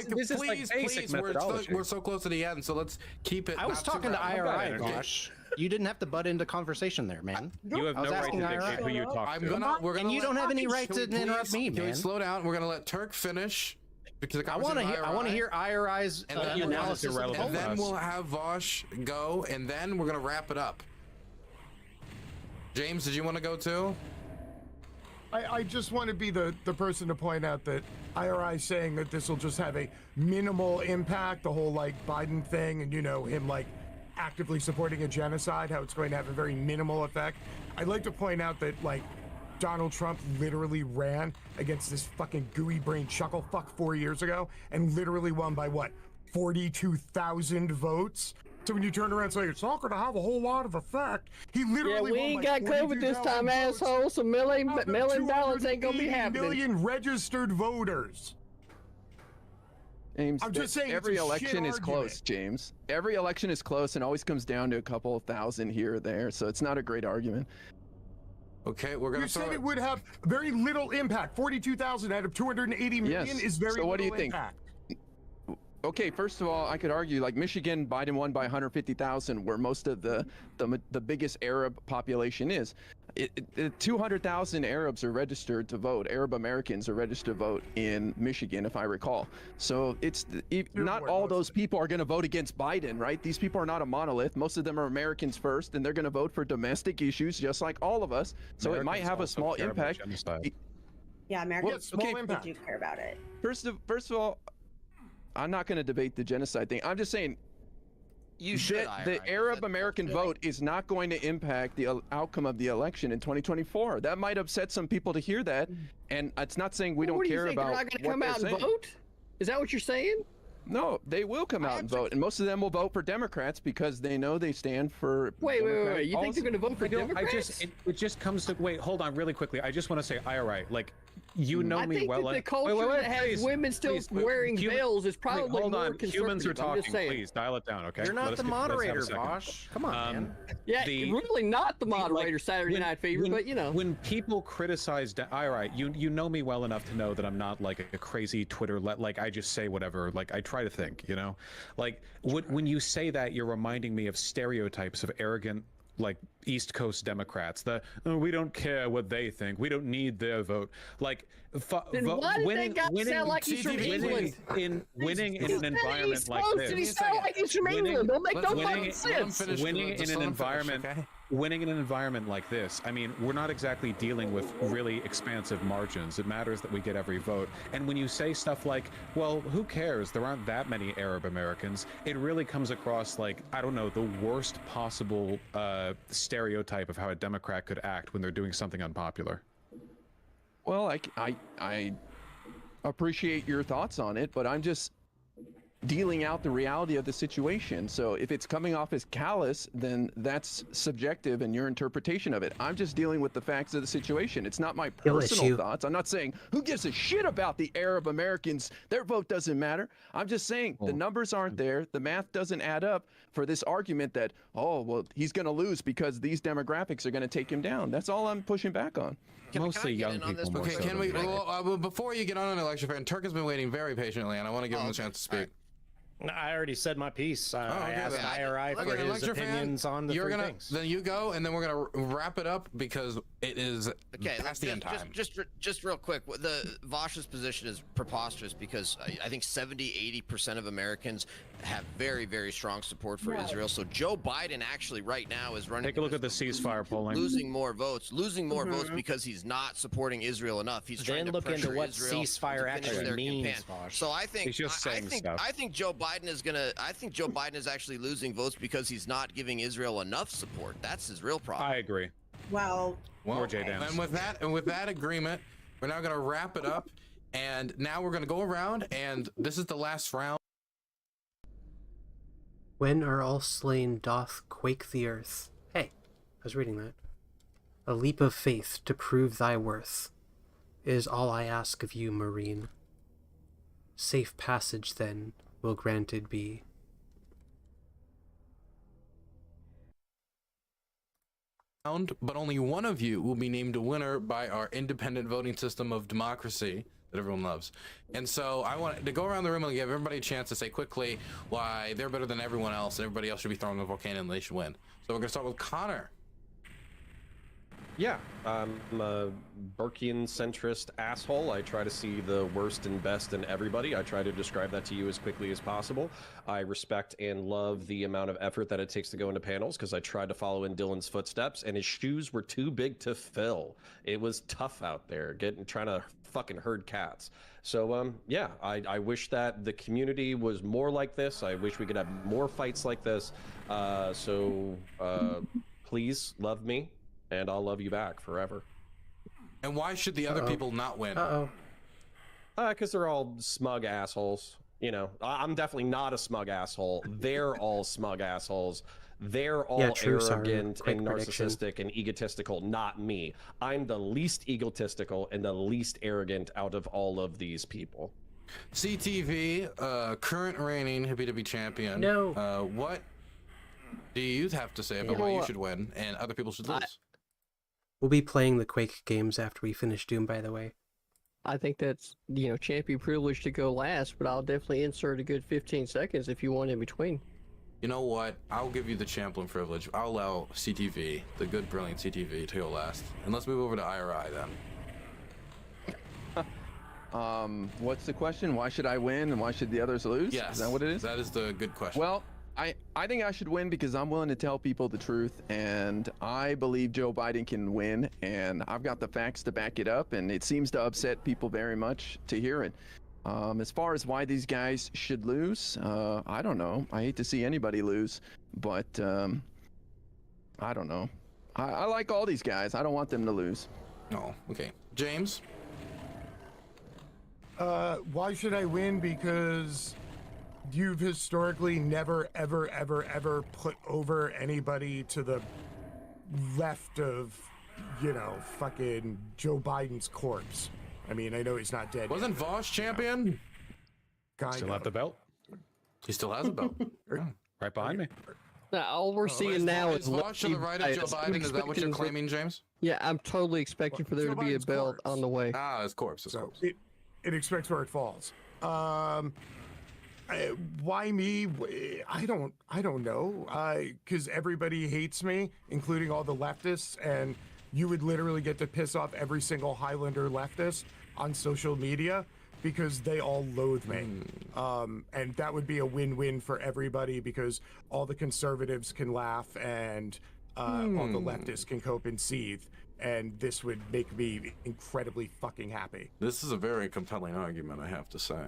this is like basic methodology. We're so close to the end, so let's keep it. I was not too talking to rowdy. IRI, Vosh. You didn't have to butt into conversation there, man. You have I was no right asking to IRI. dictate who you talk to. We're gonna And you let- don't have any right to Can we interrupt me, Can we man. slow down? We're gonna let Turk finish because the I want to hear. I want to hear IRI's and then, analysis. of the and then polls. we'll have Vosh go, and then we're gonna wrap it up. James, did you want to go too? I just want to be the person to point out that IRI saying that this will just have a minimal impact, the whole like Biden thing, and him like actively supporting a genocide, how it's going to have a very minimal effect. I'd like to point out that like Donald Trump literally ran against this fucking gooey brain chuckle fuck 4 years ago and literally won by what, 42,000 votes. So when you turn around and say it's not going to have a whole lot of effect, he literally we ain't got COVID this time, asshole. So mail-in ballots ain't gonna be happening. Million registered voters. James, I'm just saying every it's a shit election is argument. close, James. Every election is close and always comes down to a couple of thousand here or there, so it's not a great argument. Okay, we're gonna. You said it would have very little impact. 42,000 out of 280 million Yes. is very So what do you little think? impact. Okay, first of all, I could argue like Michigan, Biden won by 150,000, where most of the biggest Arab population is. 200,000 Arabs are registered to vote. Arab Americans are registered to vote in Michigan, if I recall. So not all those people are going to vote against Biden, right? These people are not a monolith. Most of them are Americans first, and they're going to vote for domestic issues, just like all of us. So it might have a small impact. Yeah, Americans okay, do care about it. First of all, I'm not going to debate the genocide thing. I'm just saying, the Arab American vote is not going to impact the outcome of the election in 2024. That might upset some people to hear that, and it's not saying we don't What do you care think, about they're not going to what come they're out and saying. vote? Is that what you're saying? No, they will come out and vote, and most of them will vote for Democrats because they know they stand for. Wait. Democratic You think they're going to vote for Democrats? It just comes to wait. Hold on, really quickly. I just want to say, IRI, like you know I me think well. that the culture that has women still wearing veils is probably hold more on. conservative. Humans are I'm talking. just saying. Please dial it down, okay? You're not Let us the let's have a moderator, second. Vosh. Come on, man. Yeah, really not the moderator Saturday Night Fever, but when people criticize IRI, you know me well enough to know that I'm not like a crazy Twitter like I just say whatever. Like I try to think, like when you say that, you're reminding me of stereotypes of arrogant like East Coast Democrats. We don't care what they think. We don't need their vote. Like Then why did winning, that guy sound like he's from England? Winning in an environment like this. Did he sound like he's from England? Don't make no fucking sense. Winning in an environment. Winning in an environment like this, I mean, we're not exactly dealing with really expansive margins. It matters that we get every vote. And when you say stuff like, well, who cares? There aren't that many Arab Americans. It really comes across like, I don't know, the worst possible stereotype of how a Democrat could act when they're doing something unpopular. Well, appreciate your thoughts on it, but I'm just dealing out the reality of the situation. So if it's coming off as callous, then that's subjective in your interpretation of it. I'm just dealing with the facts of the situation. It's not my personal thoughts. I'm not saying who gives a shit about the Arab Americans. Their vote doesn't matter. I'm just saying the numbers aren't there. The math doesn't add up for this argument that, oh, well, he's going to lose because these demographics are going to take him down. That's all I'm pushing back on. Mostly young people. Okay, can we? Well, before you get on an election fan, Turk has been waiting very patiently, and I want to give him a chance to speak. I already said my piece. I asked IRI for his opinions on the three things. Then you go, and then we're gonna wrap it up because it is past the end time. Just real quick, the Vosh's position is preposterous because I think 70-80% of Americans have very, very strong support for Israel. So Joe Biden actually right now is running. Take a look at the ceasefire polling. Losing more votes because he's not supporting Israel enough. He's trying to pressure into what Israel ceasefire actually means. So I think he's just saying stuff. I think Joe Biden is actually losing votes because he's not giving Israel enough support. That's his real problem. I agree. Well, and with that agreement, we're now going to wrap it up, and now we're going to go around, and this is the last round. When are all slain doth quake the earth. Hey, I was reading that. A leap of faith to prove thy worth is all I ask of you, Marine. Safe passage, then, will granted be. But only one of you will be named a winner by our independent voting system of democracy that everyone loves. And so I want to go around the room and give everybody a chance to say quickly why they're better than everyone else and everybody else should be thrown in the volcano and they should win. So we're going to start with Connor. Yeah, I'm a Burkean centrist asshole. I try to see the worst and best in everybody. I try to describe that to you as quickly as possible. I respect and love the amount of effort that it takes to go into panels because I tried to follow in Dylan's footsteps and his shoes were too big to fill. It was tough out there trying to fucking herd cats. So yeah, I wish that the community was more like this. I wish we could have more fights like this. Please love me. And I'll love you back forever. And why should the other people not win? Because they're all smug assholes. You know, I'm definitely not a smug asshole. They're all smug assholes. They're all arrogant and narcissistic and egotistical, not me. I'm the least egotistical and the least arrogant out of all of these people. CTV, current reigning Hippy Dippy champion. No. What do you have to say about why you should win and other people should lose? We'll be playing the Quake games after we finish Doom, by the way. I think that's, champion privilege to go last, but I'll definitely insert a good 15 seconds if you want in between. You know what? I'll give you the champion privilege. I'll allow CTV, the good, brilliant CTV, to go last. And let's move over to IRI then. What's the question? Why should I win and why should the others lose? Yes. Is that what it is? That is the good question. Well, I think I should win because I'm willing to tell people the truth, and I believe Joe Biden can win, and I've got the facts to back it up, and it seems to upset people very much to hear it. As far as why these guys should lose, I don't know. I hate to see anybody lose, but I don't know. I like all these guys. I don't want them to lose. Oh, okay. James? Why should I win? Because you've historically never, ever, ever, ever put over anybody to the left of, fucking Joe Biden's corpse. I mean, I know he's not dead. Wasn't Vosh champion? Still have the belt. He still has a belt. Right behind me. Now, all we're seeing now is Vosh to the right of Joe Biden. Is that what you're claiming, James? Yeah, I'm totally expecting for there to be a belt on the way. Ah, his corpse. It expects where it falls. Why me? I don't know. Because everybody hates me, including all the leftists, and you would literally get to piss off every single Highlander leftist on social media because they all loathe me. And that would be a win-win for everybody because all the conservatives can laugh and all the leftists can cope and seethe. And this would make me incredibly fucking happy. This is a very compelling argument, I have to say.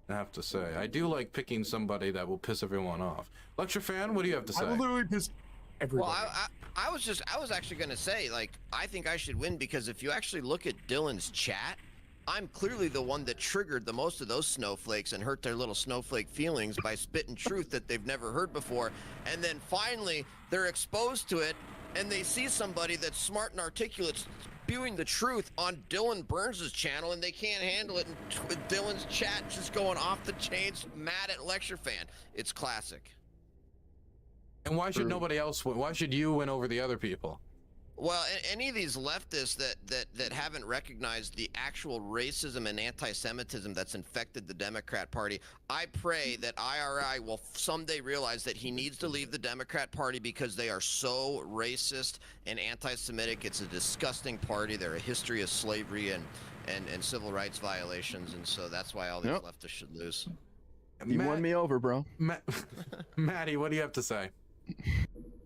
I do like picking somebody that will piss everyone off. Lecture fan, what do you have to say? I will literally piss everybody. Well, I was actually going to say, I think I should win because if you actually look at Dylan's chat, I'm clearly the one that triggered the most of those snowflakes and hurt their little snowflake feelings by spitting truth that they've never heard before. And then finally, they're exposed to it, and they see somebody that's smart and articulate spewing the truth on Dylan Burns' channel, and they can't handle it. And Dylan's chat just going off the chains, mad at Lecture Fan. It's classic. And why should nobody else win? Why should you win over the other people? Well, any of these leftists that haven't recognized the actual racism and anti-Semitism that's infected the Democrat Party, I pray that IRI will someday realize that he needs to leave the Democrat Party because they are so racist and anti-Semitic. It's a disgusting party. They're a history of slavery and civil rights violations, and so that's why all these leftists should lose. You won me over, bro. Maddie, what do you have to say?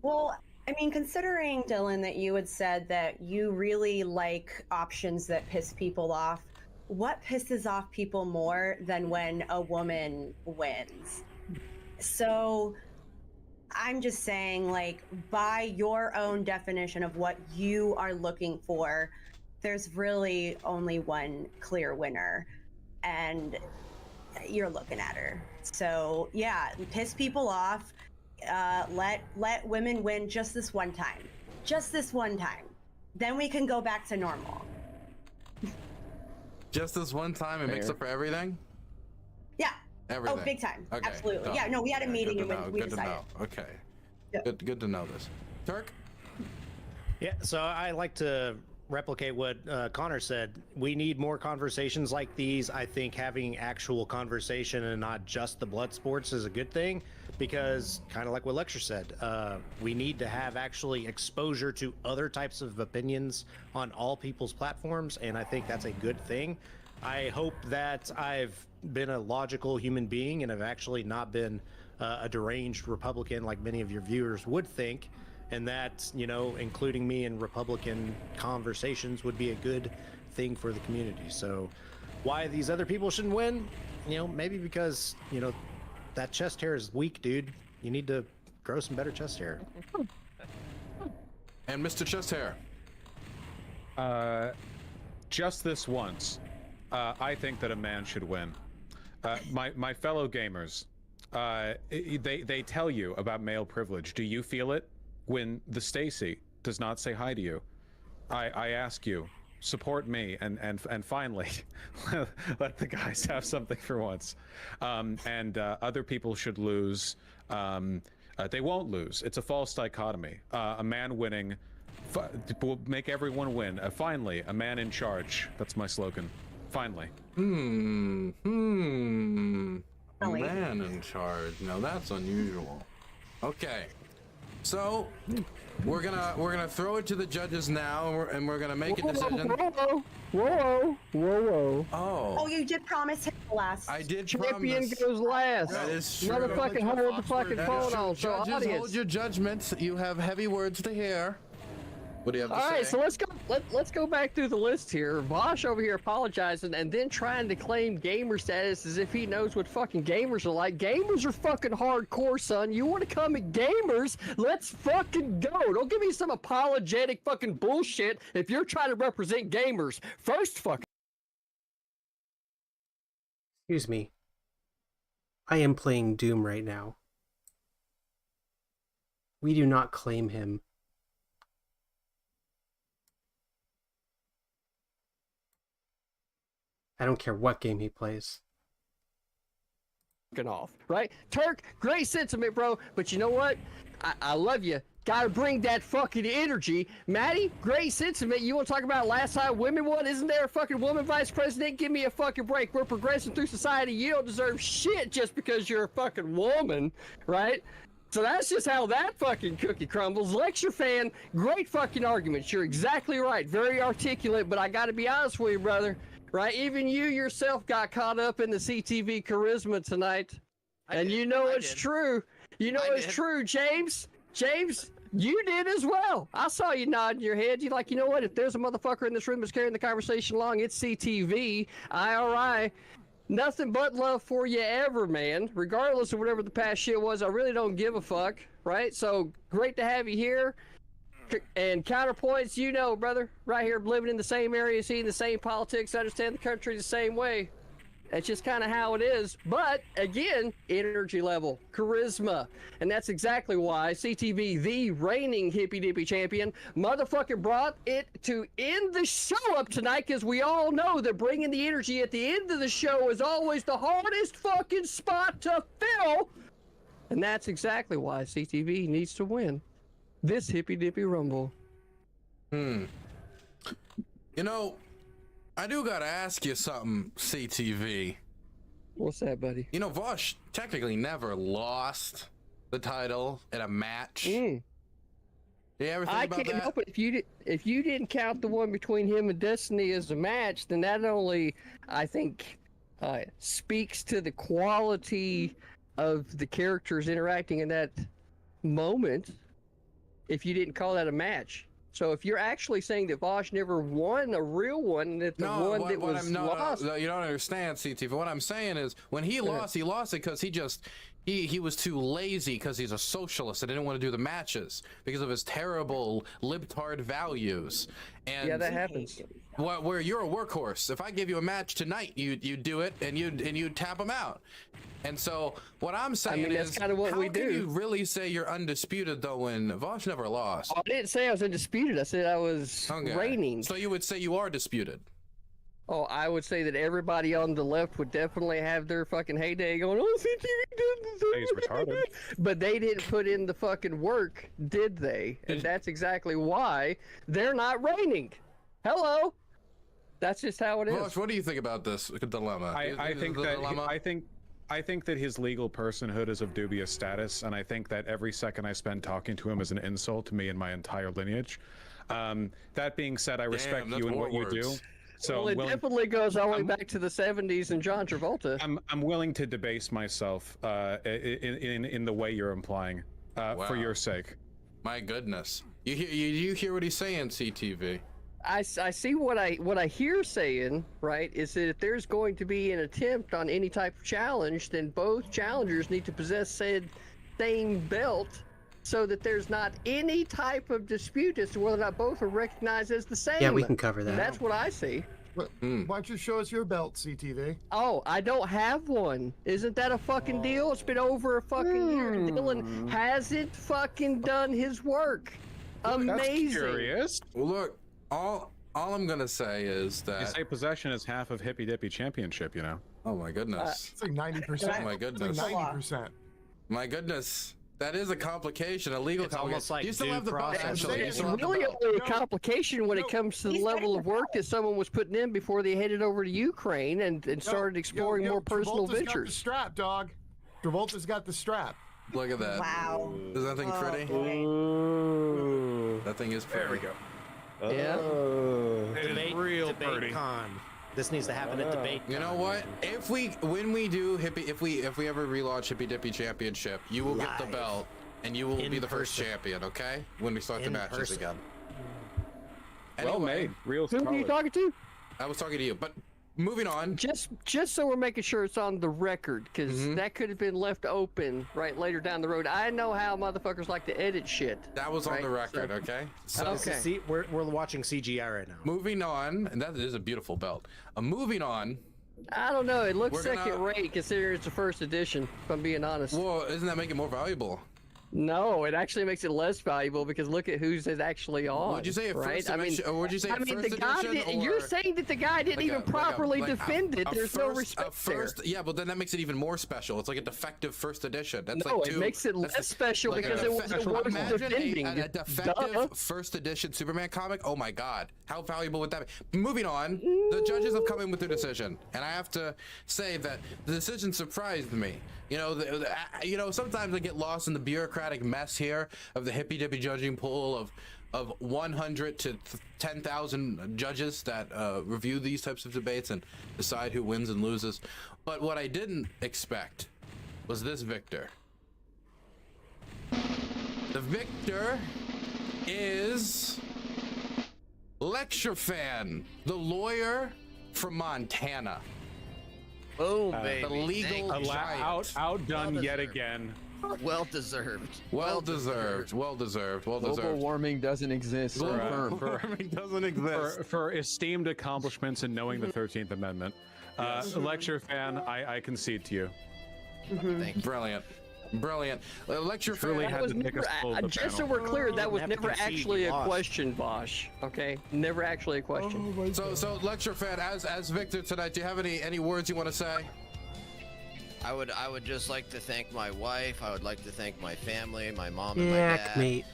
Well, I mean, considering, Dylan, that you had said that you really like options that piss people off, what pisses off people more than when a woman wins? So I'm just saying, like, by your own definition of what you are looking for, there's really only one clear winner, and you're looking at her. So yeah, piss people off. Let women win just this one time. Just this one time. Then we can go back to normal. Just this one time and makes up for everything? Yeah. Everything. Oh, big time. Okay. Absolutely. Done. Yeah, no, we had a meeting Good to know. and we Good to decided. know. Okay. Good to know this. Turk? Yeah, so I like to replicate what Connor said. We need more conversations like these. I think having actual conversation and not just the blood sports is a good thing, because kind of like what Lecture said, we need to have actually exposure to other types of opinions on all people's platforms, and I think that's a good thing. I hope that I've been a logical human being and have actually not been a deranged Republican like many of your viewers would think, and that, you know, including me in Republican conversations would be a good thing for the community. So why these other people shouldn't win? You know, maybe because, you know, that chest hair is weak, dude. You need to grow some better chest hair. And Mr. Chest Hair? Just this once, I think that a man should win. My fellow gamers, they tell you about male privilege. Do you feel it when the Stacy does not say hi to you? I ask you, support me and finally let the guys have something for once. Other people should lose. They won't lose. It's a false dichotomy. A man winning will make everyone win. Finally, a man in charge. That's my slogan. Finally. A man in charge. Now that's unusual. Okay. So we're gonna throw it to the judges now, and we're gonna make a decision. Whoa. Oh, you did promise him last. I did Champion promise. goes last. That is true. Motherfucking hold the fucking phone on. So Judges, audience, hold your judgments. You have heavy words to hear. What do you have to say? all right, so let's go back through the list here. Vosh over here apologizing and then trying to claim gamer status as if he knows what fucking gamers are like. Gamers are fucking hardcore, son. You want to come at gamers? Let's fucking go. Don't give me some apologetic fucking bullshit if you're trying to represent gamers. First fucking. Excuse me. I am playing Doom right now. We do not claim him. I don't care what game he plays. Off, right? Turk, great sentiment, bro. But you know what? I love you. Gotta bring that fucking energy. Maddie, great sentiment. You want to talk about last time women won? Isn't there a fucking woman vice president? Give me a fucking break. We're progressing through society. You don't deserve shit just because you're a fucking woman, right? So that's just how that fucking cookie crumbles. Lecture Fan, great fucking arguments. You're exactly right. Very articulate, but I gotta be honest with you, brother. Right? Even you yourself got caught up in the CTV charisma tonight. And you know it's true. You know it's true, James. James, you did as well. I saw you nodding your head. You're like, you know what? If there's a motherfucker in this room that's carrying the conversation along, it's CTV, IRI. Nothing but love for you ever, man. Regardless of whatever the past shit was, I really don't give a fuck. Right? So great to have you here. And counterpoints, you know, brother, right here, living in the same area, seeing the same politics, understand the country the same way. That's just kind of how it is. But again, energy level, charisma. And that's exactly why CTV, the reigning Hippy Dippy champion, motherfucking brought it to end the show up tonight, because we all know that bringing the energy at the end of the show is always the hardest fucking spot to fill. And that's exactly why CTV needs to win this Hippy Dippy Rumble. You know, I do gotta ask you something, CTV. What's that, buddy? You know, Vosh technically never lost the title in a match. You ever think I about can't that? help it. If you didn't count the one between him and Destiny as a match, then that only, I think, speaks to the quality of the characters interacting in that moment. If you didn't call that a match. So if you're actually saying that Vosh never won a real one, that the one that was lost... No, you don't understand, CTV. What I'm saying is, when he lost it because he was too lazy because he's a socialist and didn't want to do the matches because of his terrible libtard values. And yeah, that happens. Where you're a workhorse. If I give you a match tonight, you do it and you tap them out. And so what I'm saying that's is, kind of what how we can do. you really say you're undisputed though when Vosh never lost? I didn't say I was undisputed. I said I was reigning. So you would say you are disputed. Oh, I would say that everybody on the left would definitely have their fucking heyday going, oh, CTV did He's retarded. But they didn't put in the fucking work, did they? And that's exactly why they're not reigning. Hello? That's just how it is. Vosh, what do you think about this dilemma? I think that his legal personhood is of dubious status, and I think that every second I spend talking to him is an insult to me and my entire lineage. That being said, I respect you and what you do. So well, it definitely goes all the way back to the 70s and John Travolta. I'm willing to debase myself in the way you're implying for your sake. My goodness, you hear what he's saying, CTV? I see what I hear saying, right, is that if there's going to be an attempt on any type of challenge, then both challengers need to possess said same belt so that there's not any type of dispute as to whether or not both are recognized as the same. Yeah, we can cover that. And that's what I see. Why don't you show us your belt, CTV? Oh, I don't have one. Isn't that a fucking deal? It's been over a fucking year. Dylan hasn't fucking done his work. Amazing. That's curious. Well, look. All I'm gonna say is that you say possession is half of Hippy Dippy Championship, you know. Oh my goodness. It's like 90%. Oh my goodness. It's like 90%. My goodness. That is a complication, a legal It's almost like you still due have the belt, process. actually. It's really only a complication when it comes to the level of work that someone was putting in before they headed over to Ukraine and started exploring more personal Travolta's got the ventures. strap, dog. Travolta's got the strap. Look at that. Wow. Is that thing pretty? Ooh. That thing is pretty. There we go. Yeah. Debate, real debate pretty. con. This needs to happen at debate. You know what? When we do Hippy, if we ever relaunch Hippy Dippy Championship, you will get the belt and you will be the first champion. Okay? When we start the matches again. Well made. Real Who are you talking to? I was talking to you, but moving on. Just so we're making sure it's on the record, because that could have been left open right later down the road. I know how motherfuckers like to edit shit. That was on the record, okay? So, Okay. See, we're watching CGI right now. moving on, and that is a beautiful belt. Moving on. I don't know. It looks We're gonna- second rate considering it's the first edition, if I'm being honest. Well, doesn't that make it more valuable? No, it actually makes it less valuable because look at who's it actually on. Would you say right? first edition? Or would you say I mean, first the guy edition? you're saying that the guy didn't even properly defend it. There's no respect there. Yeah, but then that makes it even more special. It's like a defective first edition. That's No, like it makes it less special because it wasn't worth defending. A defective first edition Superman comic. Oh my God, how valuable would that be? Moving on, the judges have come in with their decision, and I have to say that the decision surprised me. You know, sometimes I get lost in the bureaucratic mess here of the Hippy Dippy judging pool of 100 to 10,000 judges that review these types of debates and decide who wins and loses. But what I didn't expect was this victor. The victor is Lecture Fan, the lawyer from Montana. Boom, The legal giant. Outdone yet again. Well deserved. Well deserved. Well deserved. Well deserved. Global warming doesn't exist. Global warming doesn't exist. For esteemed accomplishments in knowing the 13th Amendment. Lecture fan, I concede to you. Thank you. Brilliant. Brilliant. Lecture Truly fan. had to pick us full of the Just so panel. we're clear, that was Never never concede, actually you a lost. question, Bosch. Okay, never actually a question. So lecture fan, as Victor tonight, do you have any words you want to say? I would just like to thank my wife. I would like to thank my family, my mom and my dad. Mate.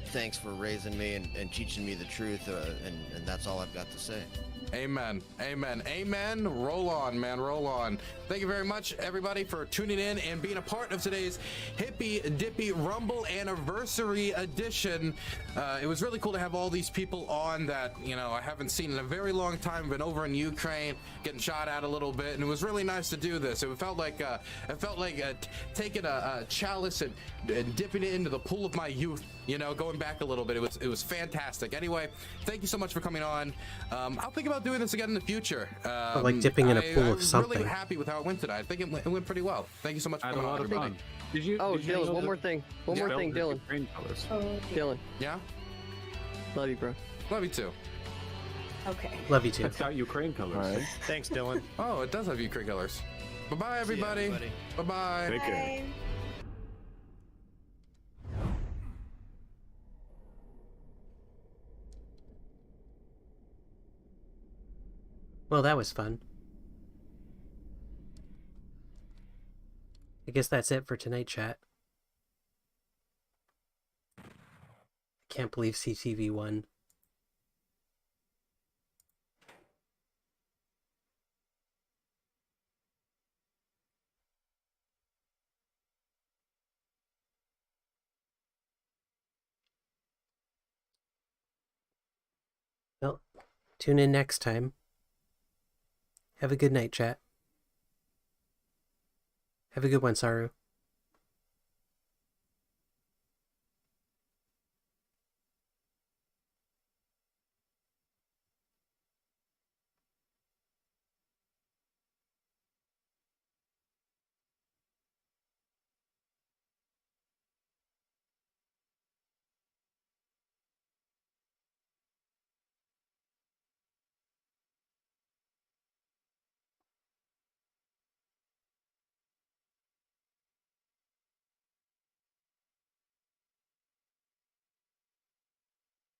Thanks for raising me and teaching me the truth, and that's all I've got to say. Amen. Amen. Amen. Roll on, man. Roll on. Thank you very much, everybody, for tuning in and being a part of today's Hippy Dippy Rumble Anniversary Edition. It was really cool to have all these people on that, I haven't seen in a very long time. Been over in Ukraine, getting shot at a little bit, and it was really nice to do this. It felt like taking a chalice and dipping it into the pool of my youth. Going back a little bit. It was fantastic. Anyway, thank you so much for coming on. I'll think about doing this again in the future. Like dipping in a pool of something. I'm really happy with how it went tonight. I think it went pretty well. Thank you so much for coming on, everybody. Dylan, one more thing. One more thing, Dylan. Dylan. Yeah? Love you, bro. Love you too. Okay. Love you too. It's got Ukraine colors. All right. Thanks, Dylan. Oh, it does have Ukraine colors. Bye-bye, everybody. Bye-bye. Take care. Well, that was fun. I guess that's it for tonight, chat. I can't believe CTV won. Well, tune in next time. Have a good night, chat. Have a good one, Saru.